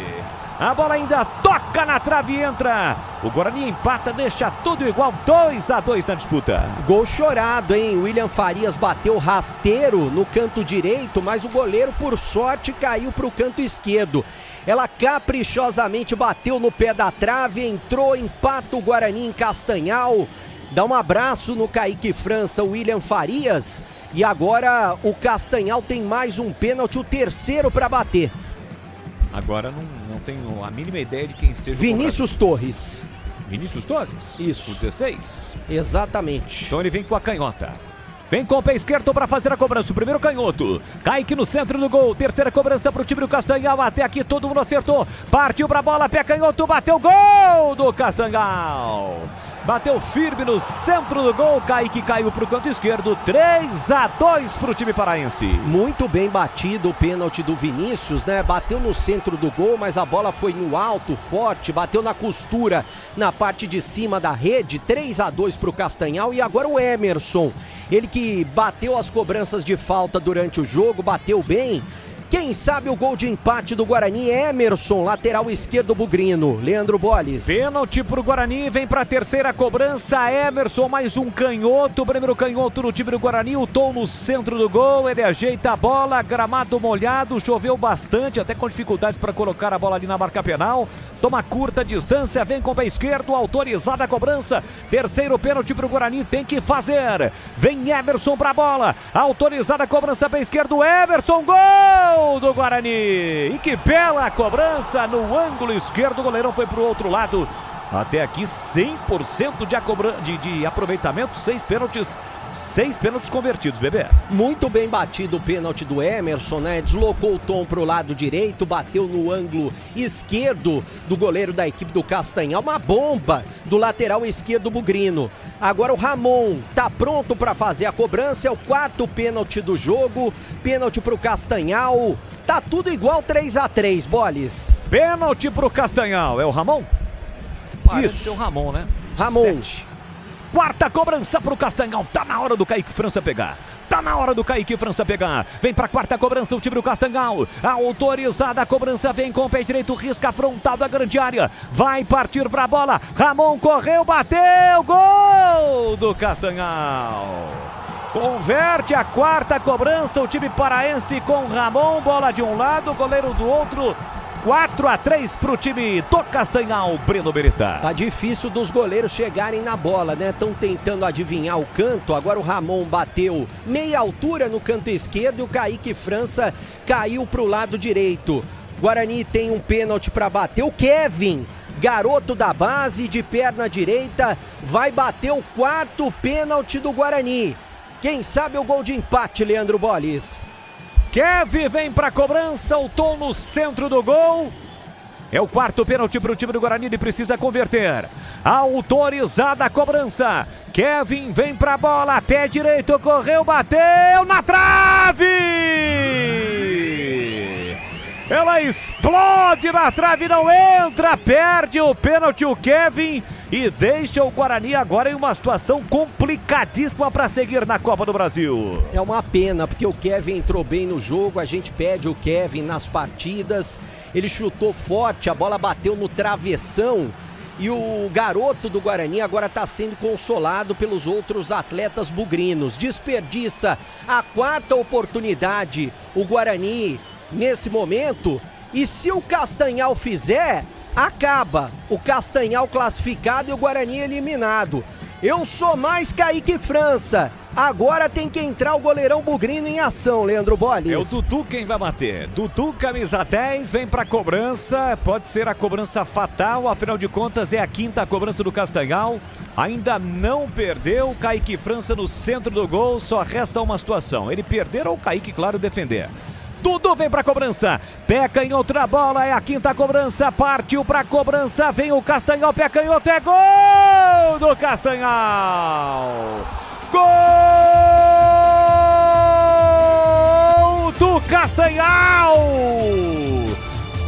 A bola ainda toca na trave e entra. O Guarani empata, deixa tudo igual, 2-2 na disputa. Gol chorado, hein? William Farias bateu rasteiro no canto direito, mas o goleiro, por sorte, caiu para o canto esquerdo. Ela caprichosamente bateu no pé da trave, entrou, empata o Guarani em Castanhal. Dá um abraço no Kaique França, William Farias. E agora o Castanhal tem mais um pênalti, o terceiro para bater. Agora não tenho a mínima ideia de quem seja o Vinícius Torres. Vinícius Torres? Isso. O 16? Exatamente. Então ele vem com a canhota. Vem com o pé esquerdo para fazer a cobrança. O primeiro canhoto. Kaique no centro do gol. Terceira cobrança para o time do Castanhal. Até aqui todo mundo acertou. Partiu para a bola. Pé canhoto. Bateu. Gol do Castanhal. Bateu firme no centro do gol. Kaique caiu para o canto esquerdo. 3-2 para o time paraense. Muito bem batido o pênalti do Vinícius, né? Bateu no centro do gol, mas a bola foi no alto, forte. Bateu na costura, na parte de cima da rede. 3-2 para o Castanhal. E agora o Emerson. Ele que bateu as cobranças de falta durante o jogo, bateu bem. Quem sabe o gol de empate do Guarani? Emerson, lateral esquerdo bugrino. Leandro Bolles. Pênalti pro Guarani, vem pra terceira cobrança. Emerson, mais um canhoto. Primeiro canhoto no time do Guarani. O Tom no centro do gol. Ele ajeita a bola. Gramado molhado. Choveu bastante, até com dificuldade para colocar a bola ali na marca penal. Toma curta distância. Vem com o pé esquerdo. Autorizada a cobrança. Terceiro pênalti pro Guarani. Tem que fazer. Vem Emerson pra bola. Autorizada a cobrança, pé esquerdo. Emerson, gol do Guarani. E que bela cobrança no ângulo esquerdo. O goleirão foi pro outro lado. Até aqui 100% de aproveitamento. 6 pênaltis convertidos, bebê. Muito bem batido o pênalti do Emerson, né? Deslocou o Tom pro lado direito, bateu no ângulo esquerdo do goleiro da equipe do Castanhal. Uma bomba do lateral esquerdo bugrino. Agora o Ramon tá pronto para fazer a cobrança. É o 4º pênalti do jogo. Pênalti pro Castanhal. Tá tudo igual, 3-3, Bolles. Pênalti pro Castanhal. É o Ramon? Parece Isso. ser o Ramon, né? Ramon. 7. Quarta cobrança pro Castanhal. Tá na hora do Kaique França pegar. Vem pra quarta cobrança o time do Castanhal. Autorizada a cobrança. Vem com o pé direito. Risca frontal da grande área. Vai partir pra bola. Ramon correu, bateu. Gol do Castanhal. Converte a quarta cobrança o time paraense com Ramon. Bola de um lado, goleiro do outro. 4-3 pro time do Castanhal, Breno Beretta. Tá difícil dos goleiros chegarem na bola, né? Estão tentando adivinhar o canto. Agora o Ramon bateu meia altura no canto esquerdo e o Kaique França caiu pro lado direito. Guarani tem um pênalti para bater. O Kevin, garoto da base, de perna direita, vai bater o 4º pênalti do Guarani. Quem sabe o gol de empate, Leandro Bolles. Kevin vem pra cobrança, o Tom no centro do gol. É o 4º pênalti pro time do Guarani, ele precisa converter. Autorizada a cobrança. Kevin vem pra bola, pé direito, correu, bateu na trave! Ela explode na trave, não entra, perde o pênalti o Kevin e deixa o Guarani agora em uma situação complicadíssima para seguir na Copa do Brasil. É uma pena, porque o Kevin entrou bem no jogo, a gente pede o Kevin nas partidas, ele chutou forte, a bola bateu no travessão e o garoto do Guarani agora está sendo consolado pelos outros atletas bugrinos. Desperdiça a 4ª oportunidade o Guarani nesse momento, e se o Castanhal fizer, acaba o Castanhal classificado e o Guarani eliminado. Eu sou mais Kaique França. Agora tem que entrar o goleirão bugrino em ação, Leandro Bolles. É o Dudu quem vai bater. Dudu, camisa 10, vem pra cobrança. Pode ser a cobrança fatal, afinal de contas é a 5ª cobrança do Castanhal. Ainda não perdeu. Kaique França no centro do gol. Só resta uma situação: ele perder ou o Kaique, claro, defender. Dudu vem pra cobrança, pé canhoto na bola, é a 5ª cobrança, partiu pra cobrança, vem o Castanhal, pé canhoto, é gol do Castanhal! Gol do Castanhal!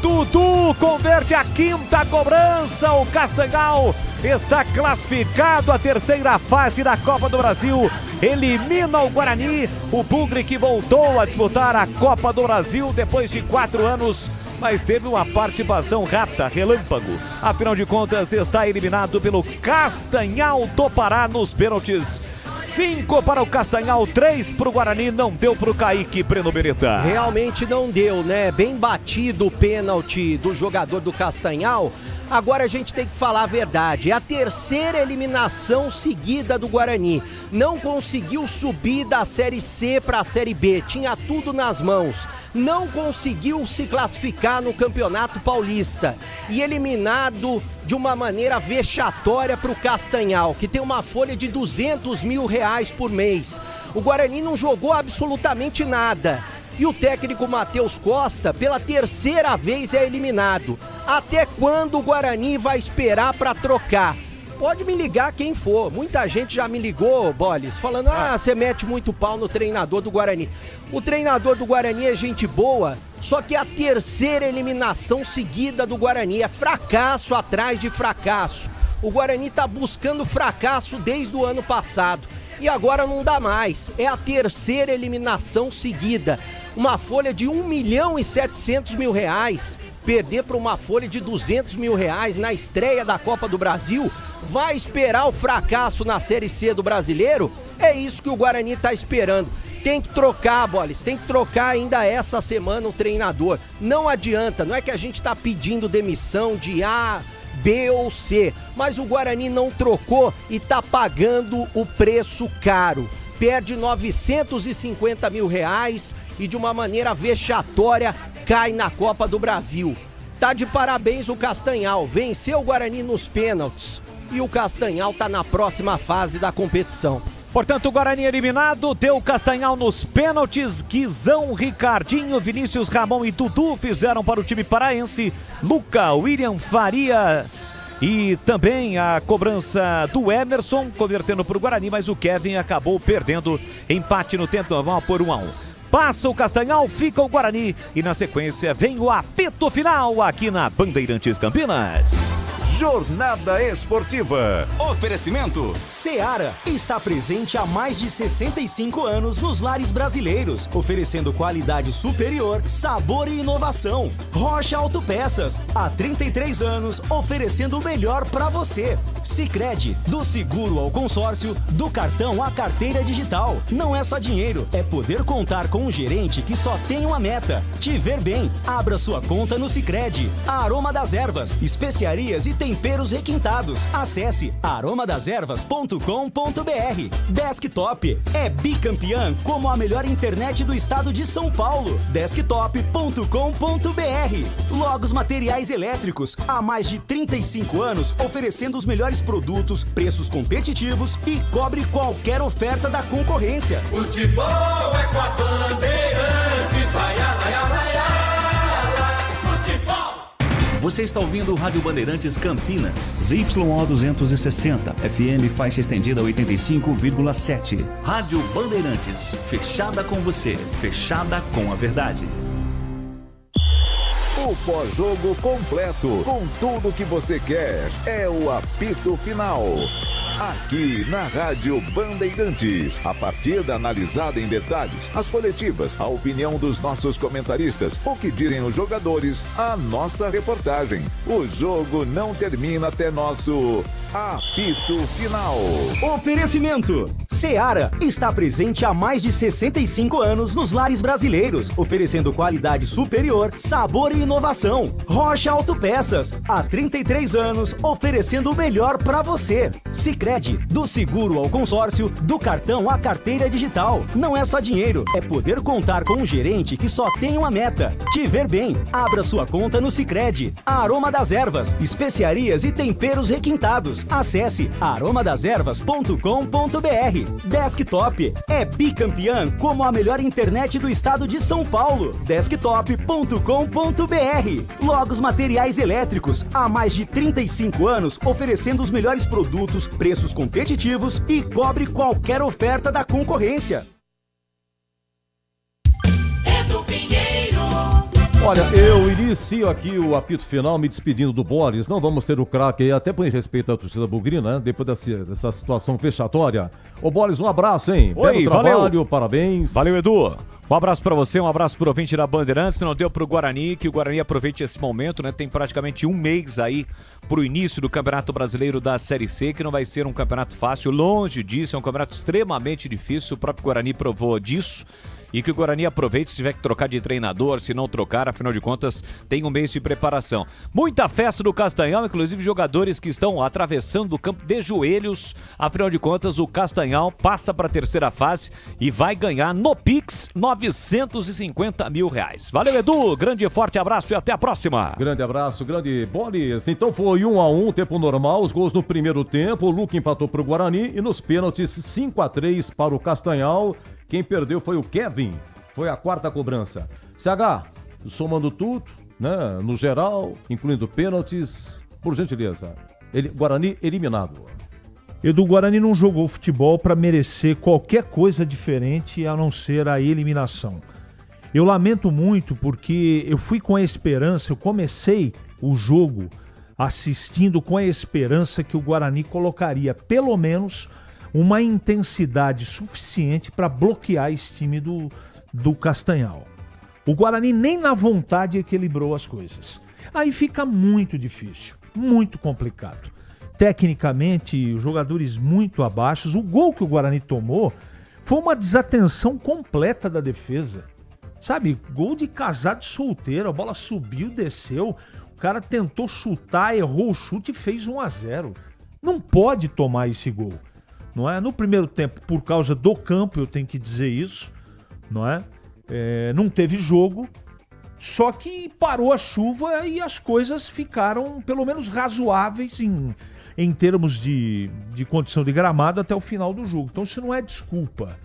Dudu converte a 5ª cobrança, o Castanhal está classificado à 3ª fase da Copa do Brasil, elimina o Guarani, o Bugre que voltou a disputar a Copa do Brasil depois de 4 anos, mas teve uma participação rápida, relâmpago, afinal de contas está eliminado pelo Castanhal do Pará nos pênaltis. 5 para o Castanhal, 3 para o Guarani, não deu para o Kaique, Breno Beretta. Realmente não deu, né? Bem batido o pênalti do jogador do Castanhal. Agora a gente tem que falar a verdade, é a 3ª eliminação seguida do Guarani. Não conseguiu subir da Série C para a Série B, tinha tudo nas mãos. Não conseguiu se classificar no Campeonato Paulista. E eliminado de uma maneira vexatória para o Castanhal, que tem uma folha de R$200 mil por mês. O Guarani não jogou absolutamente nada. E o técnico Matheus Costa, pela 3ª vez, é eliminado. Até quando o Guarani vai esperar para trocar? Pode me ligar quem for. Muita gente já me ligou, Bolles, falando: você mete muito pau no treinador do Guarani. O treinador do Guarani é gente boa, só que é a 3ª eliminação seguida do Guarani. É fracasso atrás de fracasso. O Guarani está buscando fracasso desde o ano passado. E agora não dá mais. É a 3ª eliminação seguida. Uma folha de R$1.700.000, perder para uma folha de R$200.000 na estreia da Copa do Brasil, vai esperar o fracasso na Série C do Brasileiro? É isso que o Guarani tá esperando. Tem que trocar, Boles, tem que trocar ainda essa semana o treinador. Não adianta, não é que a gente tá pedindo demissão de A, B ou C, mas o Guarani não trocou e tá pagando o preço caro. Perde R$950.000 e de uma maneira vexatória cai na Copa do Brasil. Tá de parabéns o Castanhal, venceu o Guarani nos pênaltis e o Castanhal tá na próxima fase da competição. Portanto, o Guarani eliminado, deu Castanhal nos pênaltis, Guizão, Ricardinho, Vinícius, Ramon e Dudu fizeram para o time paraense, Luca, William Farias e também a cobrança do Emerson, convertendo para o Guarani, mas o Kevin acabou perdendo, empate no tempo normal por 1-1. Passa o Castanhal, fica o Guarani e na sequência vem o apito final aqui na Bandeirantes Campinas. Jornada Esportiva. Oferecimento Seara está presente há mais de 65 anos nos lares brasileiros, oferecendo qualidade superior, sabor e inovação. Rocha Autopeças, há 33 anos, oferecendo o melhor para você. Sicredi, do seguro ao consórcio, do cartão à carteira digital. Não é só dinheiro, é poder contar com um gerente que só tem uma meta: te ver bem. Abra sua conta no Sicredi. Aroma das Ervas, especiarias e temperos requintados. Acesse aromadeservas.com.br. Desktop é bicampeã como a melhor internet do estado de São Paulo. Desktop.com.br. Logos Materiais Elétricos, há mais de 35 anos oferecendo os melhores produtos, preços competitivos e cobre qualquer oferta da concorrência. Futebol é com a Bandeirantes, vai, vai, vai. Você está ouvindo o Rádio Bandeirantes Campinas, ZYO 260, FM faixa estendida 85,7. Rádio Bandeirantes, fechada com você, fechada com a verdade. O pós-jogo completo, com tudo que você quer, é o apito final. Aqui na Rádio Bandeirantes, a partida analisada em detalhes, as coletivas, a opinião dos nossos comentaristas, o que direm os jogadores, a nossa reportagem. O jogo não termina até nosso apito final. Oferecimento Seara está presente há mais de 65 anos nos lares brasileiros, oferecendo qualidade superior, sabor e inovação. Rocha Autopeças, há 33 anos, oferecendo o melhor para você. Sicredi, do seguro ao consórcio, do cartão à carteira digital. Não é só dinheiro, é poder contar com um gerente que só tem uma meta: te ver bem. Abra sua conta no Sicredi. Aroma das Ervas, especiarias e temperos requintados. Acesse aromadeservas.com.br. Desktop é bicampeã como a melhor internet do estado de São Paulo. Desktop.com.br. Logos Materiais Elétricos, há mais de 35 anos oferecendo os melhores produtos, preços competitivos e cobre qualquer oferta da concorrência. Olha, eu inicio aqui o apito final me despedindo do Boles. Não vamos ter o craque aí, até por respeito à torcida bugrina, né? Depois dessa situação vexatória. Ô Boles, um abraço, hein? Oi, belo trabalho, valeu. Parabéns. Valeu, Edu. Um abraço pra você, um abraço pro ouvinte da Bandeirantes. Se não deu pro Guarani, que o Guarani aproveite esse momento, né? Tem praticamente um mês aí pro início do Campeonato Brasileiro da Série C, que não vai ser um campeonato fácil, longe disso, é um campeonato extremamente difícil, o próprio Guarani provou disso. E que o Guarani aproveite se tiver que trocar de treinador, se não trocar, afinal de contas, tem um mês de preparação. Muita festa do Castanhal, inclusive jogadores que estão atravessando o campo de joelhos. Afinal de contas, o Castanhal passa para a terceira fase e vai ganhar no Pix R$950 mil. Valeu, Edu, grande e forte abraço e até a próxima. Grande abraço, grande Boles. Então foi 1-1, tempo normal, os gols no primeiro tempo, o Luca empatou para o Guarani e nos pênaltis 5-3 para o Castanhal. Quem perdeu foi o Kevin, foi a quarta cobrança. CH, somando tudo, né, no geral, incluindo pênaltis, por gentileza, Guarani eliminado. Edu, Guarani não jogou futebol para merecer qualquer coisa diferente a não ser a eliminação. Eu lamento muito porque eu fui com a esperança, eu comecei o jogo assistindo com a esperança que o Guarani colocaria pelo menos uma intensidade suficiente para bloquear esse time do Castanhal. O Guarani nem na vontade equilibrou as coisas. Aí fica muito difícil, muito complicado. Tecnicamente, os jogadores muito abaixo. O gol que o Guarani tomou foi uma desatenção completa da defesa. Sabe, gol de casado solteiro, a bola subiu, desceu, o cara tentou chutar, errou o chute e fez 1-0. Não pode tomar esse gol, não é? No primeiro tempo, por causa do campo, eu tenho que dizer isso, não é? Não teve jogo, só que parou a chuva e as coisas ficaram pelo menos razoáveis em termos de condição de gramado até o final do jogo. Então isso não é desculpa.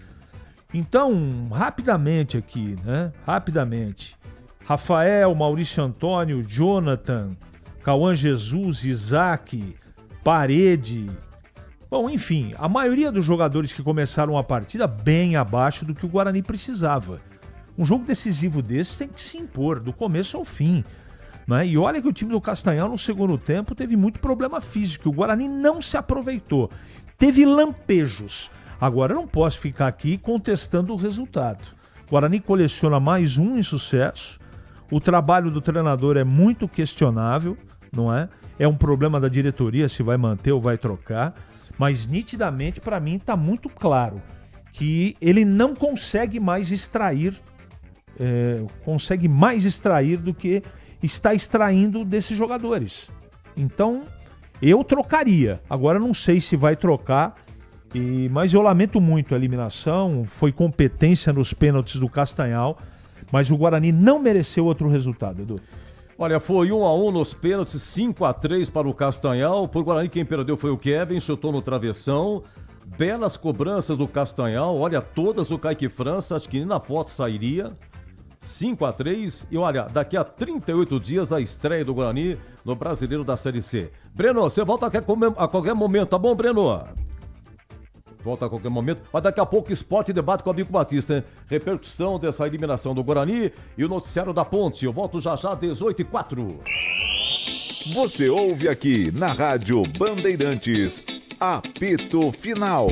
Então, rapidamente aqui, né? Rapidamente. Rafael, Maurício Antônio, Jonathan, Cauã Jesus, Isaac, Parede. Bom, enfim, a maioria dos jogadores que começaram a partida bem abaixo do que o Guarani precisava. Um jogo decisivo desses tem que se impor, do começo ao fim. Né? E olha que o time do Castanhal no segundo tempo teve muito problema físico. O Guarani não se aproveitou. Teve lampejos. Agora, eu não posso ficar aqui contestando o resultado. O Guarani coleciona mais um insucesso. O trabalho do treinador é muito questionável, não é? É um problema da diretoria se vai manter ou vai trocar. Mas, nitidamente, para mim, está muito claro que ele não consegue mais extrair do que está extraindo desses jogadores. Então, eu trocaria. Agora, não sei se vai trocar. Mas eu lamento muito a eliminação, foi competência nos pênaltis do Castanhal, mas o Guarani não mereceu outro resultado, Edu. Olha, foi 1-1 nos pênaltis, 5-3 para o Castanhal. Por Guarani quem perdeu foi o Kevin, chutou no travessão. Belas cobranças do Castanhal, olha, todas do Kaique França, acho que nem na foto sairia. 5-3 e olha, daqui a 38 dias a estreia do Guarani no Brasileiro da Série C. Breno, você volta a qualquer momento, tá bom, Breno? Volta a qualquer momento. Mas daqui a pouco Esporte e Debate com o Bico Batista, hein? Repercussão dessa eliminação do Guarani e o noticiário da Ponte. Eu volto já 18h04. Você ouve aqui na Rádio Bandeirantes, apito final.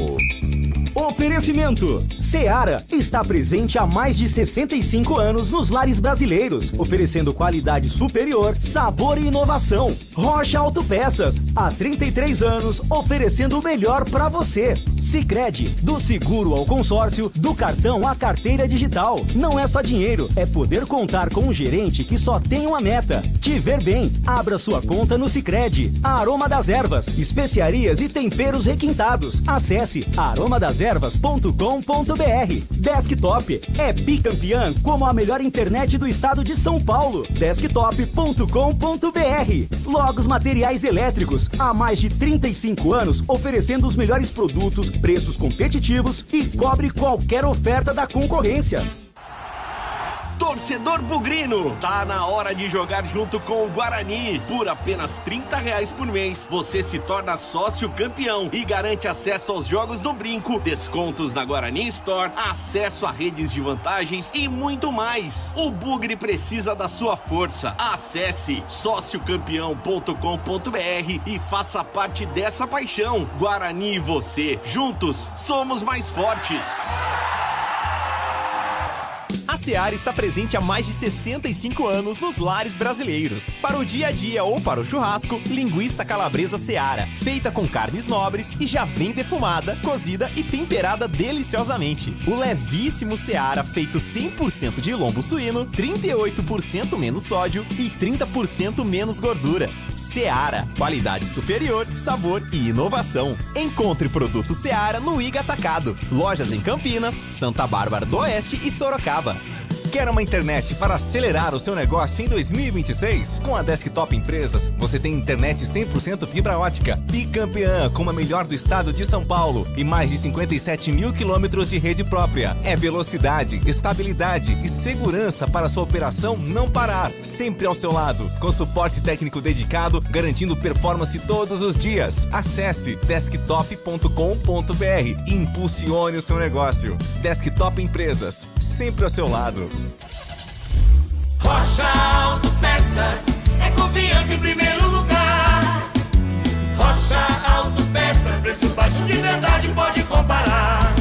Oferecimento. Seara está presente há mais de 65 anos nos lares brasileiros, oferecendo qualidade superior, sabor e inovação. Rocha Autopeças, há 33 anos, oferecendo o melhor para você. Sicredi, do seguro ao consórcio, do cartão à carteira digital. Não é só dinheiro, é poder contar com um gerente que só tem uma meta: te ver bem. Abra sua conta no Sicredi. A Aroma das Ervas, especiarias e temperos requintados. Acesse aromadas ervas.com.br. Desktop é bicampeã como a melhor internet do estado de São Paulo. Desktop.com.br. Logos Materiais Elétricos, há mais de 35 anos oferecendo os melhores produtos, preços competitivos e cobre qualquer oferta da concorrência. Torcedor bugrino, tá na hora de jogar junto com o Guarani. Por apenas R$30 por mês, você se torna sócio campeão e garante acesso aos jogos do Brinco, descontos na Guarani Store, acesso a redes de vantagens e muito mais. O Bugre precisa da sua força. Acesse sociocampeão.com.br e faça parte dessa paixão. Guarani e você, juntos, somos mais fortes. A Seara está presente há mais de 65 anos nos lares brasileiros. Para o dia a dia ou para o churrasco, linguiça calabresa Seara, feita com carnes nobres e já vem defumada, cozida e temperada deliciosamente. O levíssimo Seara, feito 100% de lombo suíno, 38% menos sódio e 30% menos gordura. Seara, qualidade superior, sabor e inovação. Encontre produto Seara no Iga Atacado. Lojas em Campinas, Santa Bárbara do Oeste e Sorocaba. Quer uma internet para acelerar o seu negócio em 2026? Com a Desktop Empresas, você tem internet 100% fibra ótica, bicampeã como a melhor do estado de São Paulo e mais de 57 mil quilômetros de rede própria. É velocidade, estabilidade e segurança para sua operação não parar. Sempre ao seu lado, com suporte técnico dedicado, garantindo performance todos os dias. Acesse desktop.com.br e impulsione o seu negócio. Desktop Empresas, sempre ao seu lado. Rocha Autopeças, é confiança em primeiro lugar. Rocha Autopeças, preço baixo de verdade, pode comparar.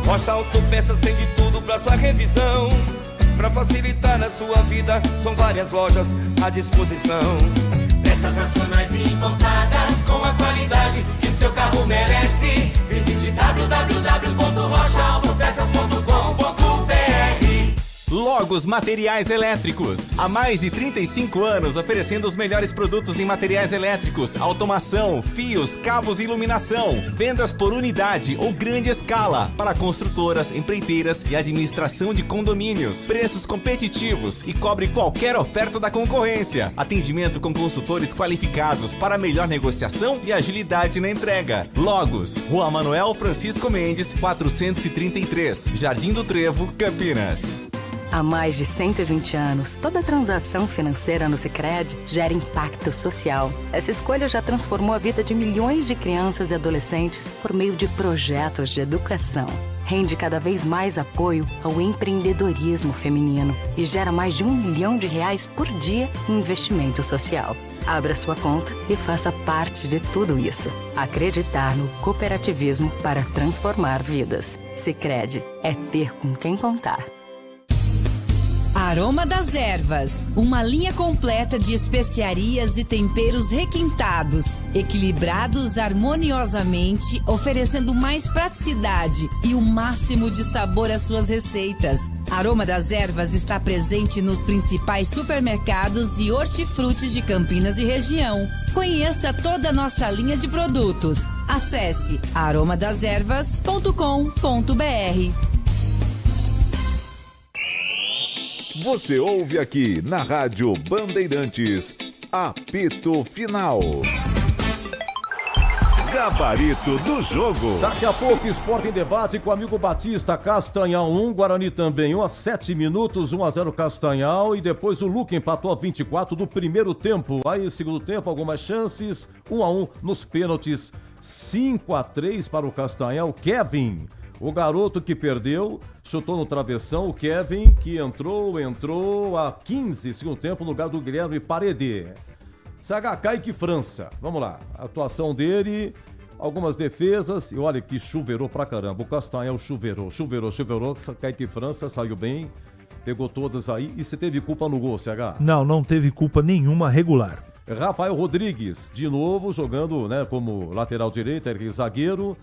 Rocha Autopeças tem de tudo pra sua revisão. Pra facilitar na sua vida, são várias lojas à disposição. Peças nacionais e importadas com a qualidade que seu carro merece. Visite www.rochaautopeças.com.br. Logos Materiais Elétricos. Há mais de 35 anos oferecendo os melhores produtos em materiais elétricos, automação, fios, cabos e iluminação. Vendas por unidade ou grande escala para construtoras, empreiteiras e administração de condomínios. Preços competitivos e cobre qualquer oferta da concorrência. Atendimento com consultores qualificados para melhor negociação e agilidade na entrega. Logos, Rua Manuel Francisco Mendes, 433, Jardim do Trevo, Campinas. Há mais de 120 anos, toda transação financeira no Sicredi gera impacto social. Essa escolha já transformou a vida de milhões de crianças e adolescentes por meio de projetos de educação. Rende cada vez mais apoio ao empreendedorismo feminino e gera mais de R$1 milhão por dia em investimento social. Abra sua conta e faça parte de tudo isso. Acreditar no cooperativismo para transformar vidas. Sicredi é ter com quem contar. Aroma das Ervas, uma linha completa de especiarias e temperos requintados, equilibrados harmoniosamente, oferecendo mais praticidade e o máximo de sabor às suas receitas. Aroma das Ervas está presente nos principais supermercados e hortifrutis de Campinas e região. Conheça toda a nossa linha de produtos. Acesse aromadeservas.com.br. Você ouve aqui na Rádio Bandeirantes, apito final. Gabarito do jogo. Daqui a pouco, Esporte em Debate com o amigo Batista. Castanhal 1, Guarani também 1 a 7 minutos, 1-0 Castanhal. E depois o Luca empatou a 24 do primeiro tempo. Aí, segundo tempo, algumas chances, 1-1 nos pênaltis, 5-3 para o Castanhal. Kevin, o garoto que perdeu, chutou no travessão. O Kevin, que entrou a 15, segundo tempo, no lugar do Guilherme Paredes. CH Kaique França, vamos lá, a atuação dele, algumas defesas, e olha que chuveirou pra caramba, o Castanhal chuveirou, Kaique França saiu bem, pegou todas aí, e você teve culpa no gol, CH? Não teve culpa nenhuma, regular. Rafael Rodrigues, de novo, jogando, né, como lateral direito, zagueiro,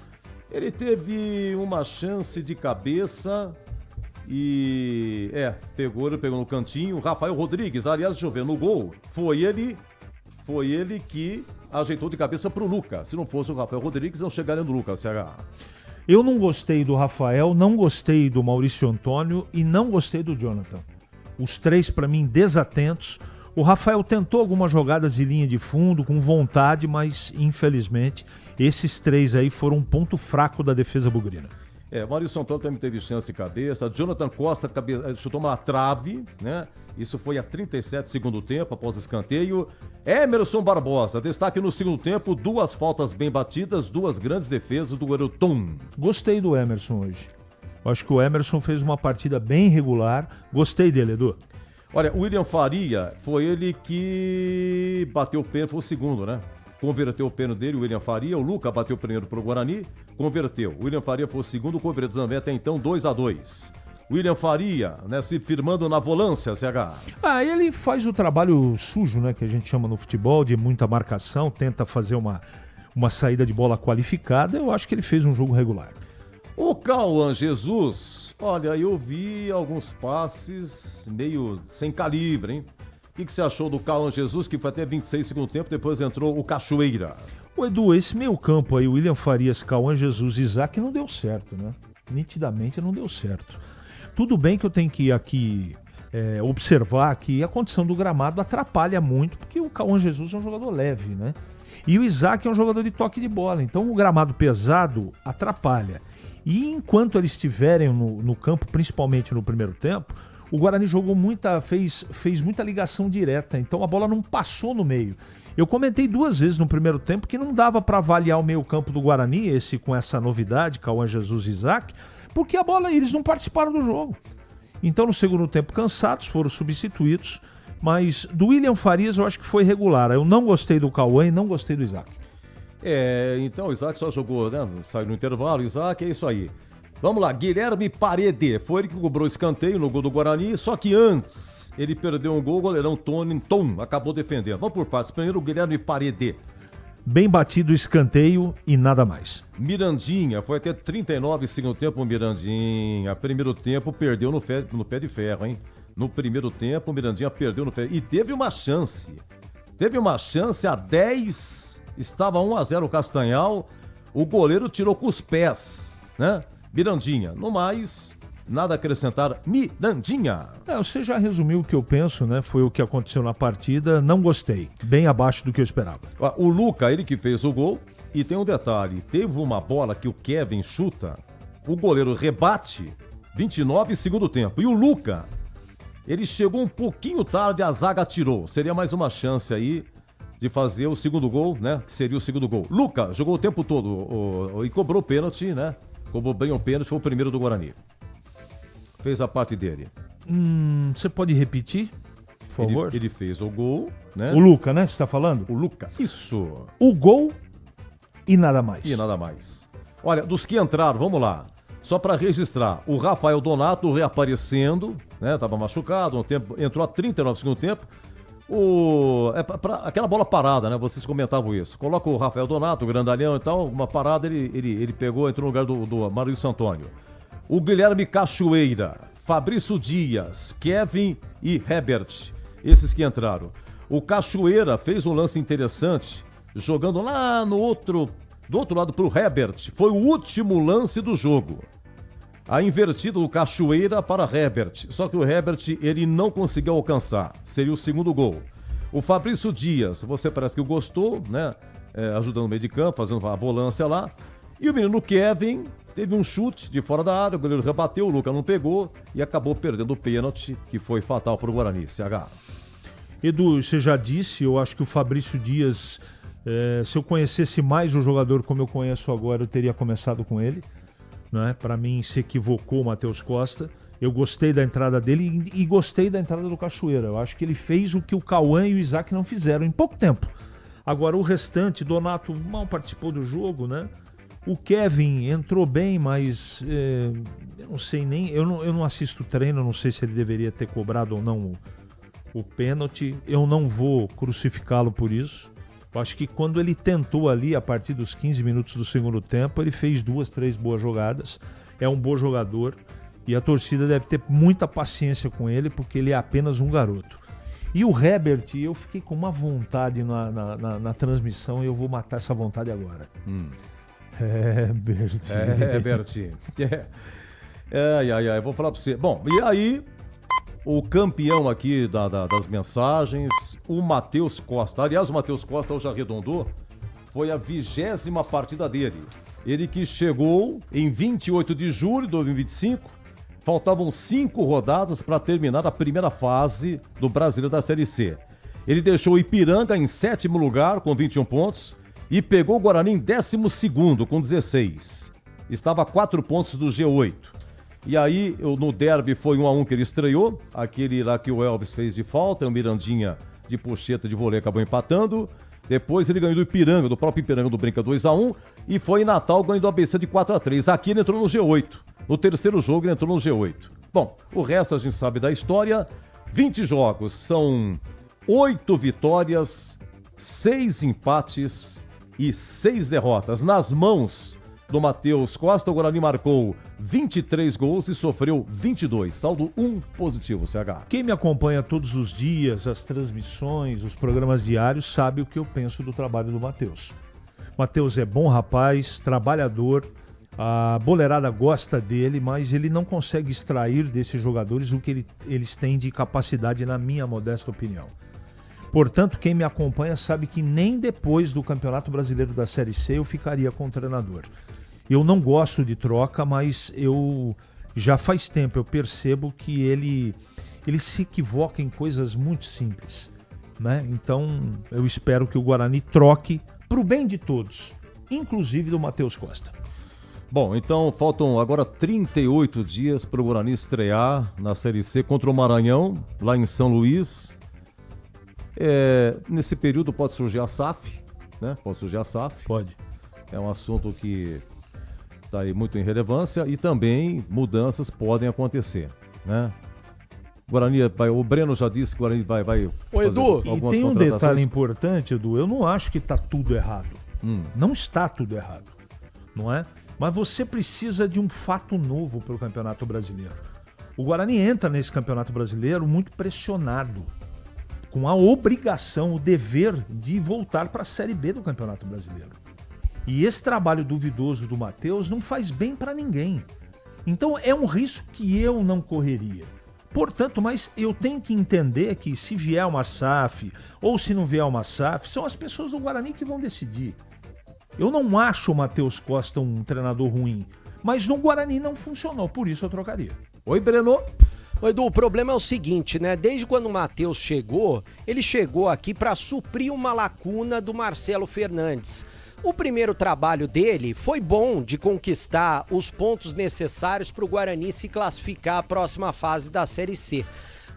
ele teve uma chance de cabeça e, pegou no cantinho. Rafael Rodrigues, aliás, deixa eu ver, no gol, foi ele que ajeitou de cabeça pro Lucas. Se não fosse o Rafael Rodrigues, não chegaria no Lucas, CH. Eu não gostei do Rafael, não gostei do Maurício Antônio e não gostei do Jonathan. Os três, para mim, desatentos. O Rafael tentou algumas jogadas de linha de fundo, com vontade, mas, infelizmente, esses três aí foram um ponto fraco da defesa bugrina. Maurício Antônio também teve chance de cabeça. Jonathan Costa chutou uma trave, né? Isso foi a 37 segundo tempo, após escanteio. Emerson Barbosa, destaque no segundo tempo, 2 faltas bem batidas, 2 grandes defesas do Guarani. Gostei do Emerson hoje. Acho que o Emerson fez uma partida bem regular. Gostei dele, Edu. Olha, o William Faria, foi ele que bateu o pênalti, foi o segundo, né? Converteu o pênalti dele, o William Faria. O Luca bateu o primeiro pro Guarani, converteu. O William Faria foi o segundo, converteu também até então 2-2. William Faria, né, se firmando na volância, CH. Ele faz o trabalho sujo, né, que a gente chama no futebol, de muita marcação, tenta fazer uma saída de bola qualificada. Eu acho que ele fez um jogo regular. O Cauã Jesus, olha, eu vi alguns passes meio sem calibre, hein? O que você achou do Cauã Jesus, que foi até 26 segundo tempo, depois entrou o Cachoeira? Ô Edu, esse meio campo aí, William Farias, Cauã Jesus e Isaac, não deu certo, né? Nitidamente não deu certo. Tudo bem que eu tenho que aqui observar que a condição do gramado atrapalha muito, porque o Cauã Jesus é um jogador leve, né? E o Isaac é um jogador de toque de bola, então o gramado pesado atrapalha. E enquanto eles estiverem no campo, principalmente no primeiro tempo, o Guarani jogou fez muita ligação direta, então a bola não passou no meio. Eu comentei 2 vezes no primeiro tempo que não dava para avaliar o meio campo do Guarani, com essa novidade, Cauã Jesus e Isaac, porque eles não participaram do jogo. Então no segundo tempo, cansados, foram substituídos, mas do William Farias eu acho que foi regular. Eu não gostei do Cauã e não gostei do Isaac. Então o Isaac só jogou, né? Saiu no intervalo, Isaac, é isso aí. Vamos lá, Guilherme Parede, foi ele que cobrou escanteio no gol do Guarani, só que antes ele perdeu um gol, o goleirão Tom acabou defendendo. Vamos por partes, primeiro o Guilherme Parede. Bem batido o escanteio e nada mais. Mirandinha, foi até 39 segundo tempo, Mirandinha. Primeiro tempo perdeu no pé de ferro, hein? No primeiro tempo, Mirandinha perdeu no pé. E teve uma chance. A 10, estava 1-0 o Castanhal. O goleiro tirou com os pés, né? Mirandinha. No mais, nada a acrescentar. Mirandinha. Você já resumiu o que eu penso, né? Foi o que aconteceu na partida. Não gostei. Bem abaixo do que eu esperava. O Luca, ele que fez o gol. E tem um detalhe. Teve uma bola que o Kevin chuta. O goleiro rebate. 29 segundo tempo. E o Luca, ele chegou um pouquinho tarde, a zaga tirou. Seria mais uma chance aí de fazer o segundo gol, né? Que seria o segundo gol. Luca jogou o tempo todo e cobrou o pênalti, né? Cobrou bem o pênalti, foi o primeiro do Guarani. Fez a parte dele. Você pode repetir, por favor? Ele fez o gol, né? O Luca, né? Você tá falando? O Luca, isso. O gol e nada mais. E nada mais. Olha, dos que entraram, vamos lá. Só para registrar, o Rafael Donato reaparecendo, né? Tava machucado, entrou a 39 segundo tempo. Aquela bola parada, né? Vocês comentavam isso. Coloca o Rafael Donato, o grandalhão e tal, uma parada, ele pegou, entrou no lugar do Maurício Antônio. O Guilherme Cachoeira, Fabrício Dias, Kevin e Herbert, esses que entraram. O Cachoeira fez um lance interessante, jogando lá do outro lado pro Herbert. Foi o último lance do jogo. A invertida do Cachoeira para Herbert. Só que o Herbert, ele não conseguiu alcançar. Seria o segundo gol. O Fabrício Dias, você parece que gostou, né? Ajudando no meio de campo, fazendo a volância lá. E o menino Kevin teve um chute de fora da área, o goleiro rebateu, o Luca não pegou e acabou perdendo o pênalti, que foi fatal para o Guarani. CH. Edu, você já disse, eu acho que o Fabrício Dias, se eu conhecesse mais o jogador como eu conheço agora, eu teria começado com ele. Né? Para mim, se equivocou o Matheus Costa. Eu gostei da entrada dele e gostei da entrada do Cachoeira. Eu acho que ele fez o que o Cauã e o Isaac não fizeram em pouco tempo. Agora, o restante, Donato mal participou do jogo, né? O Kevin entrou bem, mas eu não sei nem... Eu não assisto treino, não sei se ele deveria ter cobrado ou não o pênalti. Eu não vou crucificá-lo por isso. Eu acho que quando ele tentou ali, a partir dos 15 minutos do segundo tempo, ele fez 2, 3 boas jogadas. É um bom jogador e a torcida deve ter muita paciência com ele, porque ele é apenas um garoto. E o Herbert, eu fiquei com uma vontade na transmissão e eu vou matar essa vontade agora. Herbert. Ai, vou falar pra você. Bom, e aí... O campeão aqui das mensagens, o Matheus Costa. Aliás, o Matheus Costa hoje arredondou, foi a 20ª partida dele. Ele que chegou em 28 de julho de 2025, faltavam 5 rodadas para terminar a primeira fase do Brasileiro da Série C. Ele deixou o Ipiranga em 7º lugar com 21 pontos e pegou o Guarani em 12º com 16. Estava a 4 pontos do G8. E aí, no derby foi 1-1 que ele estreou, aquele lá que o Elvis fez de falta, o Mirandinha de pocheta de vôlei acabou empatando. Depois ele ganhou do Ipiranga, do próprio Ipiranga do Brinca 2-1, e foi em Natal ganhou do ABC de 4-3. Aqui ele entrou no G8. No terceiro jogo ele entrou no G8. Bom, o resto a gente sabe da história. 20 jogos, são 8 vitórias, 6 empates e 6 derrotas. Nas mãos do Matheus Costa, o Guarani marcou 23 gols e sofreu 22. Saldo 1 positivo, CH. Quem me acompanha todos os dias, as transmissões, os programas diários, sabe o que eu penso do trabalho do Matheus. Matheus é bom rapaz, trabalhador, a boleirada gosta dele, mas ele não consegue extrair desses jogadores o que eles têm de capacidade, na minha modesta opinião. Portanto, quem me acompanha sabe que nem depois do Campeonato Brasileiro da Série C eu ficaria com o treinador. Eu não gosto de troca, mas eu já faz tempo eu percebo que ele se equivoca em coisas muito simples, né? Então eu espero que o Guarani troque para o bem de todos, inclusive do Matheus Costa. Bom, então faltam agora 38 dias para o Guarani estrear na Série C contra o Maranhão, lá em São Luís. Nesse período pode surgir a SAF, né? Pode surgir a SAF. Pode. É um assunto que está aí muito em relevância e também mudanças podem acontecer, né? Guarani, o Breno já disse que o Guarani vai Ô, Edu, e tem um detalhe importante, Edu, eu não acho que está tudo errado. Não está tudo errado, não é? Mas você precisa de um fato novo para o Campeonato Brasileiro. O Guarani entra nesse Campeonato Brasileiro muito pressionado, com a obrigação, o dever de voltar para a Série B do Campeonato Brasileiro. E esse trabalho duvidoso do Matheus não faz bem para ninguém. Então é um risco que eu não correria. Portanto, mas eu tenho que entender que se vier uma SAF ou se não vier uma SAF, são as pessoas do Guarani que vão decidir. Eu não acho o Matheus Costa um treinador ruim, mas no Guarani não funcionou, por isso eu trocaria. Oi, Breno. Ô, Edu, o problema é o seguinte, né? Desde quando o Matheus chegou, ele chegou aqui para suprir uma lacuna do Marcelo Fernandes. O primeiro trabalho dele foi bom de conquistar os pontos necessários para o Guarani se classificar à próxima fase da Série C.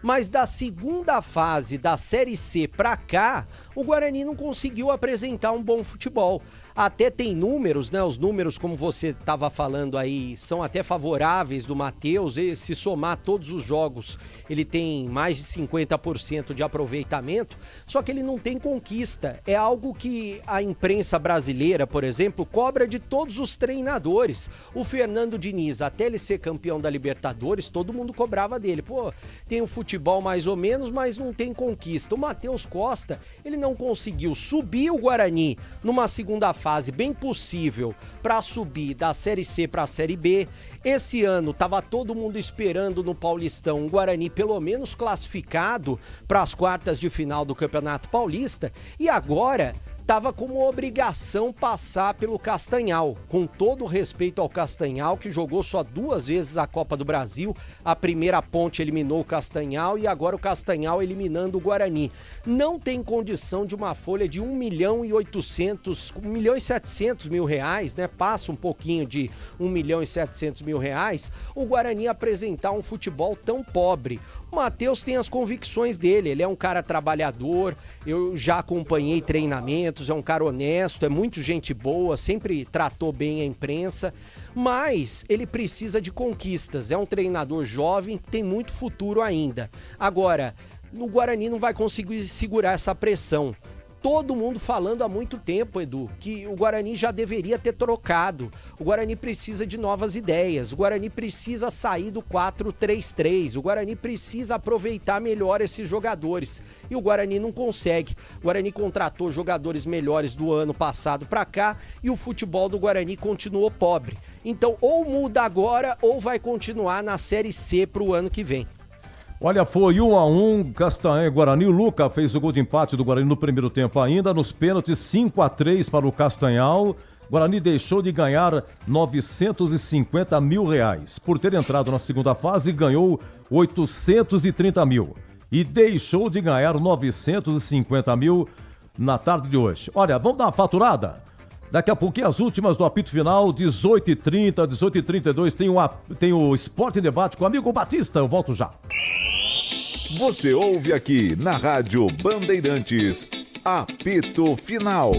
Mas da segunda fase da Série C para cá, o Guarani não conseguiu apresentar um bom futebol. Até tem números, né? Os números, como você estava falando aí, são até favoráveis do Matheus. Se somar todos os jogos, ele tem mais de 50% de aproveitamento, só que ele não tem conquista. É algo que a imprensa brasileira, por exemplo, cobra de todos os treinadores. O Fernando Diniz, até ele ser campeão da Libertadores, todo mundo cobrava dele. Pô, tem um futebol mais ou menos, mas não tem conquista. O Matheus Costa, ele não conseguiu subir o Guarani numa segunda fase bem possível para subir da Série C para a Série B. Esse ano estava todo mundo esperando no Paulistão o Guarani pelo menos classificado para as quartas de final do Campeonato Paulista, e agora estava como obrigação passar pelo Castanhal, com todo o respeito ao Castanhal, que jogou só 2 vezes a Copa do Brasil. A primeira Ponte eliminou o Castanhal e agora o Castanhal eliminando o Guarani. Não tem condição de uma folha de 1.700.000 reais, né? Passa um pouquinho de 1.700.000 reais, o Guarani apresentar um futebol tão pobre. O Matheus tem as convicções dele, ele é um cara trabalhador, eu já acompanhei treinamentos, é um cara honesto, é muito gente boa, sempre tratou bem a imprensa, mas ele precisa de conquistas, é um treinador jovem, tem muito futuro ainda. Agora, no Guarani não vai conseguir segurar essa pressão. Todo mundo falando há muito tempo, Edu, que o Guarani já deveria ter trocado. O Guarani precisa de novas ideias. O Guarani precisa sair do 4-3-3. O Guarani precisa aproveitar melhor esses jogadores. E o Guarani não consegue. O Guarani contratou jogadores melhores do ano passado para cá e o futebol do Guarani continuou pobre. Então, ou muda agora ou vai continuar na Série C para o ano que vem. Olha, foi 1-1, Castanhal e Guarani. O Luca fez o gol de empate do Guarani no primeiro tempo ainda. Nos pênaltis, 5-3 para o Castanhal. Guarani deixou de ganhar 950 mil reais. Por ter entrado na segunda fase, ganhou 830 mil. E deixou de ganhar 950 mil na tarde de hoje. Olha, vamos dar uma faturada? Daqui a pouquinho as últimas do apito final, 18h30, 18h32, tem o Esporte em Debate com o amigo Batista. Eu volto já. Você ouve aqui na Rádio Bandeirantes, apito final.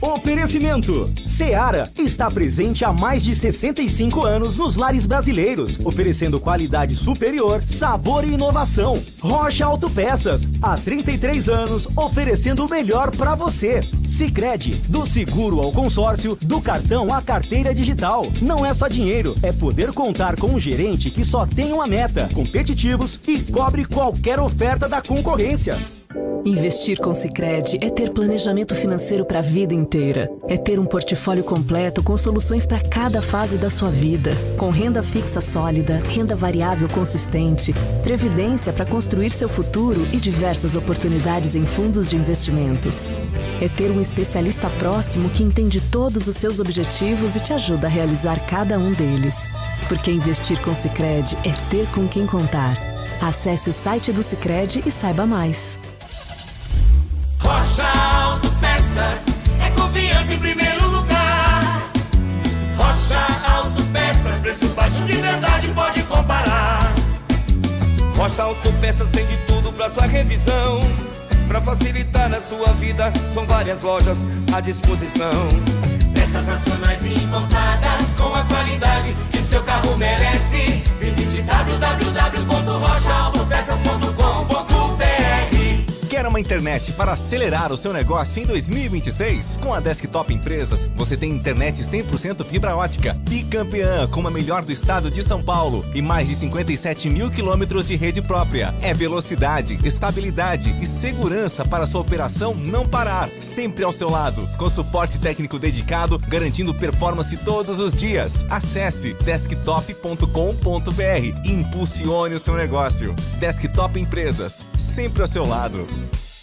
Oferecimento: Seara está presente há mais de 65 anos nos lares brasileiros, oferecendo qualidade superior, sabor e inovação. Rocha Autopeças, há 33 anos, oferecendo o melhor para você. Sicredi, do seguro ao consórcio, do cartão à carteira digital. Não é só dinheiro, é poder contar com um gerente que só tem uma meta: competitivos e cobre qualquer oferta da concorrência. Investir com Sicredi é ter planejamento financeiro para a vida inteira. É ter um portfólio completo com soluções para cada fase da sua vida. Com renda fixa sólida, renda variável consistente, previdência para construir seu futuro e diversas oportunidades em fundos de investimentos. É ter um especialista próximo que entende todos os seus objetivos e te ajuda a realizar cada um deles. Porque investir com Sicredi é ter com quem contar. Acesse o site do Sicredi e saiba mais. Rocha Autopeças é confiança em primeiro lugar. Rocha Autopeças, preço baixo de verdade, pode comparar. Rocha Autopeças tem de tudo pra sua revisão. Pra facilitar na sua vida, são várias lojas à disposição. Peças Peças nacionais e importadas com a qualidade que seu carro merece. Visite www.rochaaltopeças.com.br. Quer uma internet para acelerar o seu negócio em 2026? Com a Desktop Empresas, você tem internet 100% fibra ótica, bicampeã com a melhor do estado de São Paulo e mais de 57 mil quilômetros de rede própria. É velocidade, estabilidade e segurança para sua operação não parar. Sempre ao seu lado, com suporte técnico dedicado, garantindo performance todos os dias. Acesse desktop.com.br e impulsione o seu negócio. Desktop Empresas, sempre ao seu lado.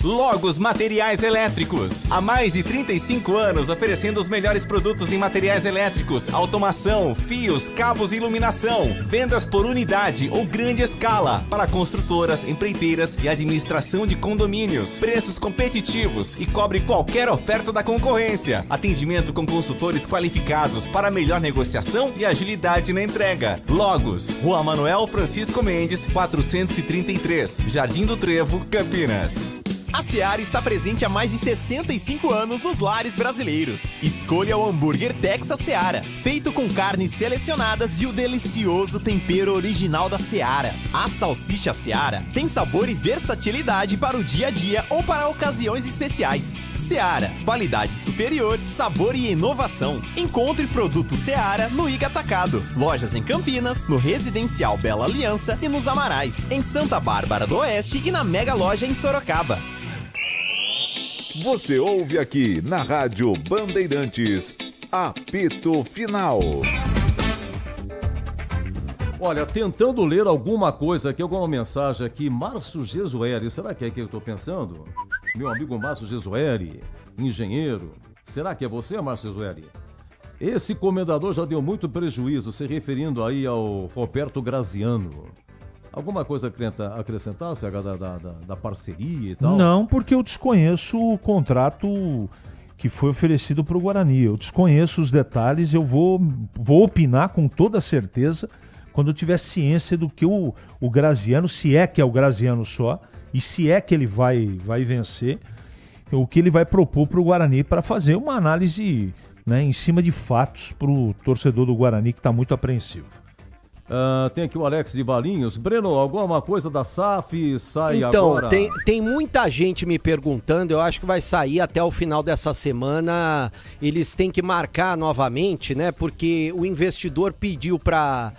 Logos Materiais Elétricos. Há mais de 35 anos oferecendo os melhores produtos em materiais elétricos, automação, fios, cabos e iluminação. Vendas por unidade ou grande escala para construtoras, empreiteiras e administração de condomínios. Preços competitivos e cobre qualquer oferta da concorrência. Atendimento com consultores qualificados para melhor negociação e agilidade na entrega. Logos, Rua Manuel Francisco Mendes, 433, Jardim do Trevo, Campinas. A Seara está presente há mais de 65 anos nos lares brasileiros. Escolha o hambúrguer Texas Seara, feito com carnes selecionadas e o delicioso tempero original da Seara. A salsicha Seara tem sabor e versatilidade para o dia a dia ou para ocasiões especiais. Seara, qualidade superior, sabor e inovação. Encontre produto Seara no Iga Atacado. Lojas em Campinas, no Residencial Bela Aliança e nos Amarais, em Santa Bárbara do Oeste e na Mega Loja em Sorocaba. Você ouve aqui na Rádio Bandeirantes, apito final. Olha, tentando ler alguma coisa aqui, alguma mensagem aqui, Márcio Gesueli, será que é que eu tô pensando? Meu amigo Márcio Gesueli, engenheiro, será que é você, Márcio Gesueli? Esse comendador já deu muito prejuízo, se referindo aí ao Roberto Graziano. Alguma coisa a acrescentar, CH, da parceria e tal? Não, porque eu desconheço o contrato que foi oferecido para o Guarani. Eu desconheço os detalhes, eu vou opinar com toda certeza quando eu tiver ciência do que o Graziano, se é que é o Graziano só, e se é que ele vai vencer, o que ele vai propor para o Guarani para fazer uma análise, né, em cima de fatos para o torcedor do Guarani que está muito apreensivo. Tem aqui o Alex de Valinhos. Breno, alguma coisa da SAF sai agora? Então, tem muita gente me perguntando, eu acho que vai sair até o final dessa semana. Eles têm que marcar novamente, né? Porque o investidor pediu para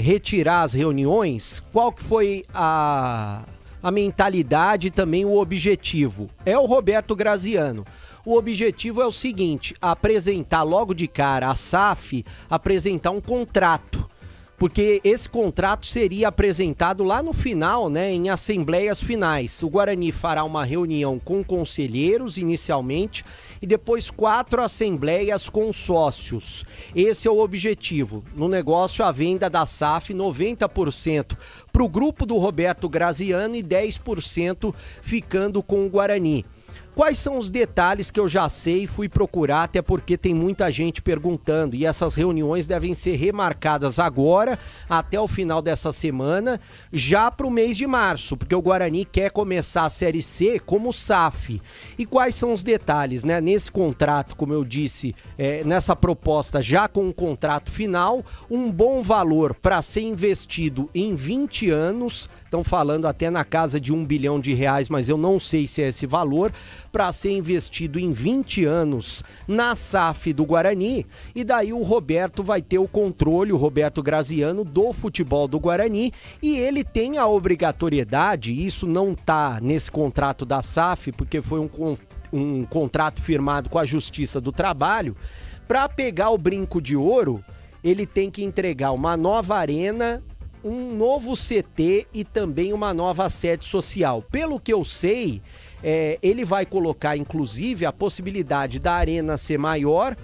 retirar as reuniões. Qual que foi a mentalidade e também o objetivo? É o Roberto Graziano. O objetivo é o seguinte, apresentar logo de cara a SAF, apresentar um contrato. Porque esse contrato seria apresentado lá no final, né, em assembleias finais. O Guarani fará uma reunião com conselheiros inicialmente e depois 4 assembleias com sócios. Esse é o objetivo. No negócio, a venda da SAF, 90% para o grupo do Roberto Graziano e 10% ficando com o Guarani. Quais são os detalhes que eu já sei e fui procurar, até porque tem muita gente perguntando, e essas reuniões devem ser remarcadas agora, até o final dessa semana, já para o mês de março, porque o Guarani quer começar a Série C como SAF. E quais são os detalhes, né? Nesse contrato, como eu disse, nessa proposta já com um contrato final, um bom valor para ser investido em 20 anos, estão falando até na casa de R$1 bilhão, mas eu não sei se é esse valor, para ser investido em 20 anos na SAF do Guarani, e daí o Roberto vai ter o controle, o Roberto Graziano, do futebol do Guarani, e ele tem a obrigatoriedade, isso não está nesse contrato da SAF, porque foi um contrato firmado com a Justiça do Trabalho, para pegar o brinco de ouro, ele tem que entregar uma nova arena, um novo CT e também uma nova sede social. Pelo que eu sei, ele vai colocar, inclusive, a possibilidade da arena ser maior,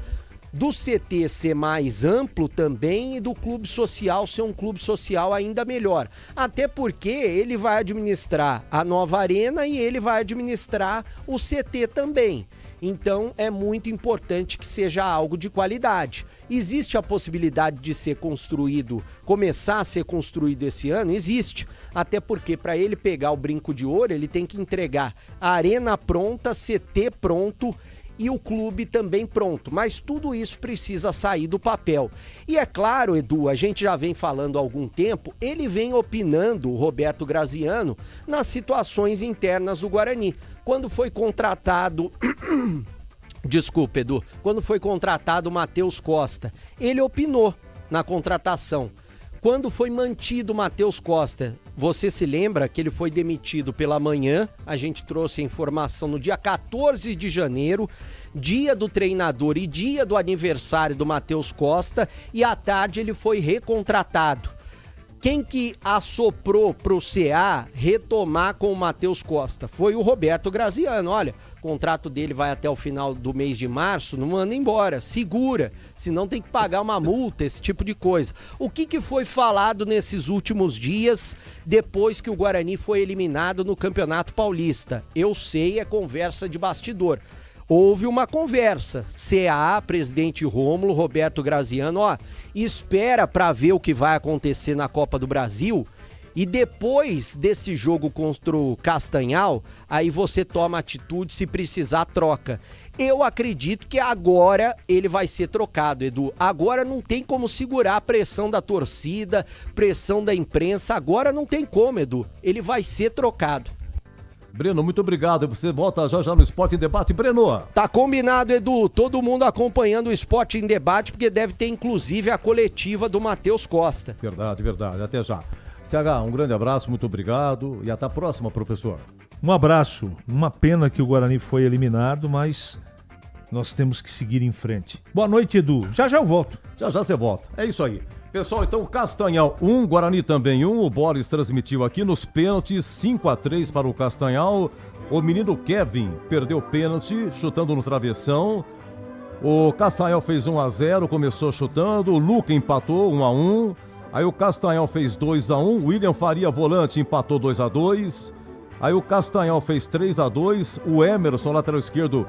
do CT ser mais amplo também e do clube social ser um clube social ainda melhor. Até porque ele vai administrar a nova arena e ele vai administrar o CT também. Então é muito importante que seja algo de qualidade. Existe a possibilidade de ser construído, começar a ser construído esse ano? Existe. Até porque para ele pegar o brinco de ouro, ele tem que entregar a arena pronta, CT pronto e o clube também pronto, mas tudo isso precisa sair do papel. E é claro, Edu, a gente já vem falando há algum tempo, ele vem opinando, o Roberto Graziano, nas situações internas do Guarani. Quando foi contratado... Desculpa, Edu. Quando foi contratado o Matheus Costa, ele opinou na contratação. Quando foi mantido o Matheus Costa, você se lembra que ele foi demitido pela manhã? A gente trouxe a informação no dia 14 de janeiro, dia do treinador e dia do aniversário do Matheus Costa, e à tarde ele foi recontratado. Quem que assoprou pro CA retomar com o Matheus Costa? Foi o Roberto Graziano. Olha, o contrato dele vai até o final do mês de março, não manda embora, segura, senão tem que pagar uma multa, esse tipo de coisa. O que foi falado nesses últimos dias, depois que o Guarani foi eliminado no Campeonato Paulista? Eu sei, é conversa de bastidor. Houve uma conversa, CA, presidente Rômulo, Roberto Graziano, espera para ver o que vai acontecer na Copa do Brasil e depois desse jogo contra o Castanhal, aí você toma atitude, se precisar troca. Eu acredito que agora ele vai ser trocado, Edu. Agora não tem como segurar a pressão da torcida, pressão da imprensa, agora não tem como, Edu. Ele vai ser trocado. Breno, muito obrigado. Você volta já no Esporte em Debate. Breno. Tá combinado, Edu. Todo mundo acompanhando o Esporte em Debate, porque deve ter inclusive a coletiva do Matheus Costa. Verdade. Até já. CH, um grande abraço, muito obrigado e até a próxima, professor. Um abraço. Uma pena que o Guarani foi eliminado, mas nós temos que seguir em frente. Boa noite, Edu. Já eu volto. Já você volta. É isso aí. Pessoal, então Castanhal 1, Guarani também 1, o Boris transmitiu aqui nos pênaltis, 5-3 para o Castanhal. O menino Kevin perdeu o pênalti, chutando no travessão. O Castanhal fez 1-0, começou chutando, o Luca empatou 1-1. Aí o Castanhal fez 2-1, William Faria, volante, empatou 2-2. Aí o Castanhal fez 3-2, o Emerson, lateral esquerdo,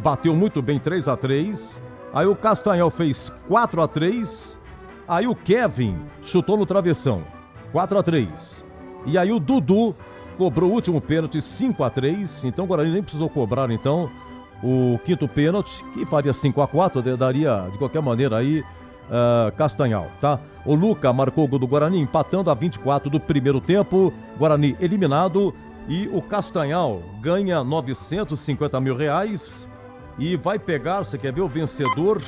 bateu muito bem 3-3. Aí o Castanhal fez 4-3. Aí o Kevin chutou no travessão, 4-3. E aí o Dudu cobrou o último pênalti, 5-3. Então o Guarani nem precisou cobrar, então, o quinto pênalti, que faria 5-4, daria, de qualquer maneira, aí, Castanhal, tá? O Luca marcou o gol do Guarani, empatando a 24 do primeiro tempo. Guarani eliminado e o Castanhal ganha R$950 mil e vai pegar, você quer ver o vencedor?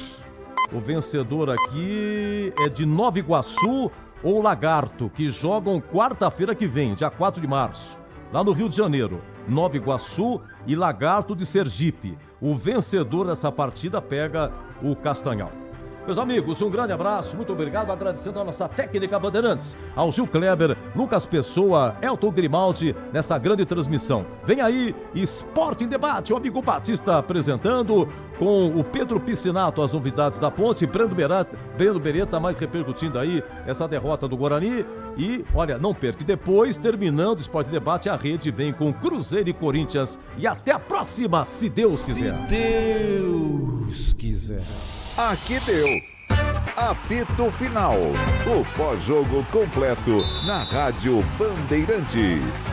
O vencedor aqui é de Nova Iguaçu ou Lagarto, que jogam quarta-feira que vem, dia 4 de março, lá no Rio de Janeiro. Nova Iguaçu e Lagarto de Sergipe. O vencedor dessa partida pega o Castanhal. Meus amigos, um grande abraço, muito obrigado, agradecendo a nossa técnica Bandeirantes, ao Gil Kleber, Lucas Pessoa, Elton Grimaldi, nessa grande transmissão. Vem aí, Esporte em Debate, o amigo Batista apresentando, com o Pedro Piscinato, as novidades da Ponte, Breno Beretta, mais repercutindo aí essa derrota do Guarani. E, olha, não perca, depois, terminando o Esporte em Debate, a rede vem com Cruzeiro e Corinthians. E até a próxima, se Deus quiser. Se Deus quiser. Aqui deu. Apito Final. O pós-jogo completo na Rádio Bandeirantes.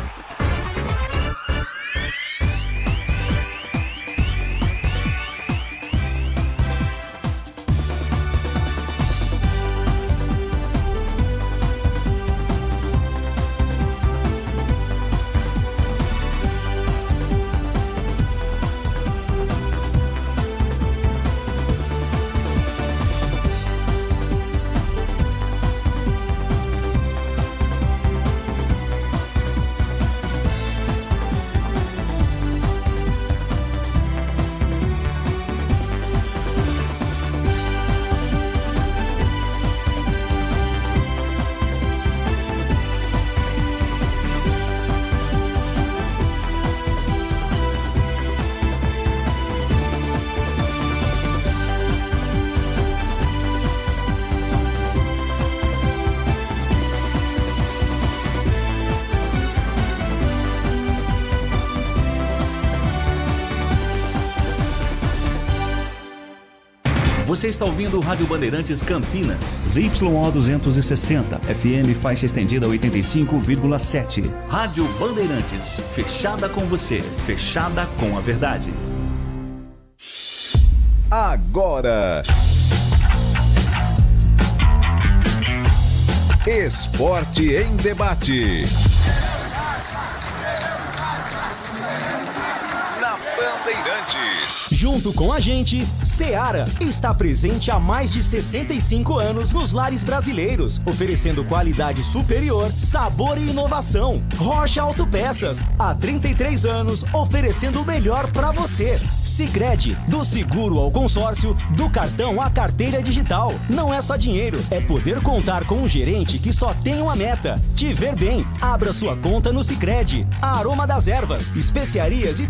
Você está ouvindo o Rádio Bandeirantes Campinas, ZYO 260, FM faixa estendida 85,7. Rádio Bandeirantes, fechada com você, fechada com a verdade. agora. Esporte em debate. Na Bandeirantes. Junto com a gente, Seara está presente há mais de 65 anos nos lares brasileiros, oferecendo qualidade superior, sabor e inovação. Rocha Autopeças, há 33 anos, oferecendo o melhor para você. Sicredi, do seguro ao consórcio, do cartão à carteira digital. Não é só dinheiro, é poder contar com um gerente que só tem uma meta: te ver bem. Abra sua conta no Sicredi. A Aroma das Ervas, especiarias e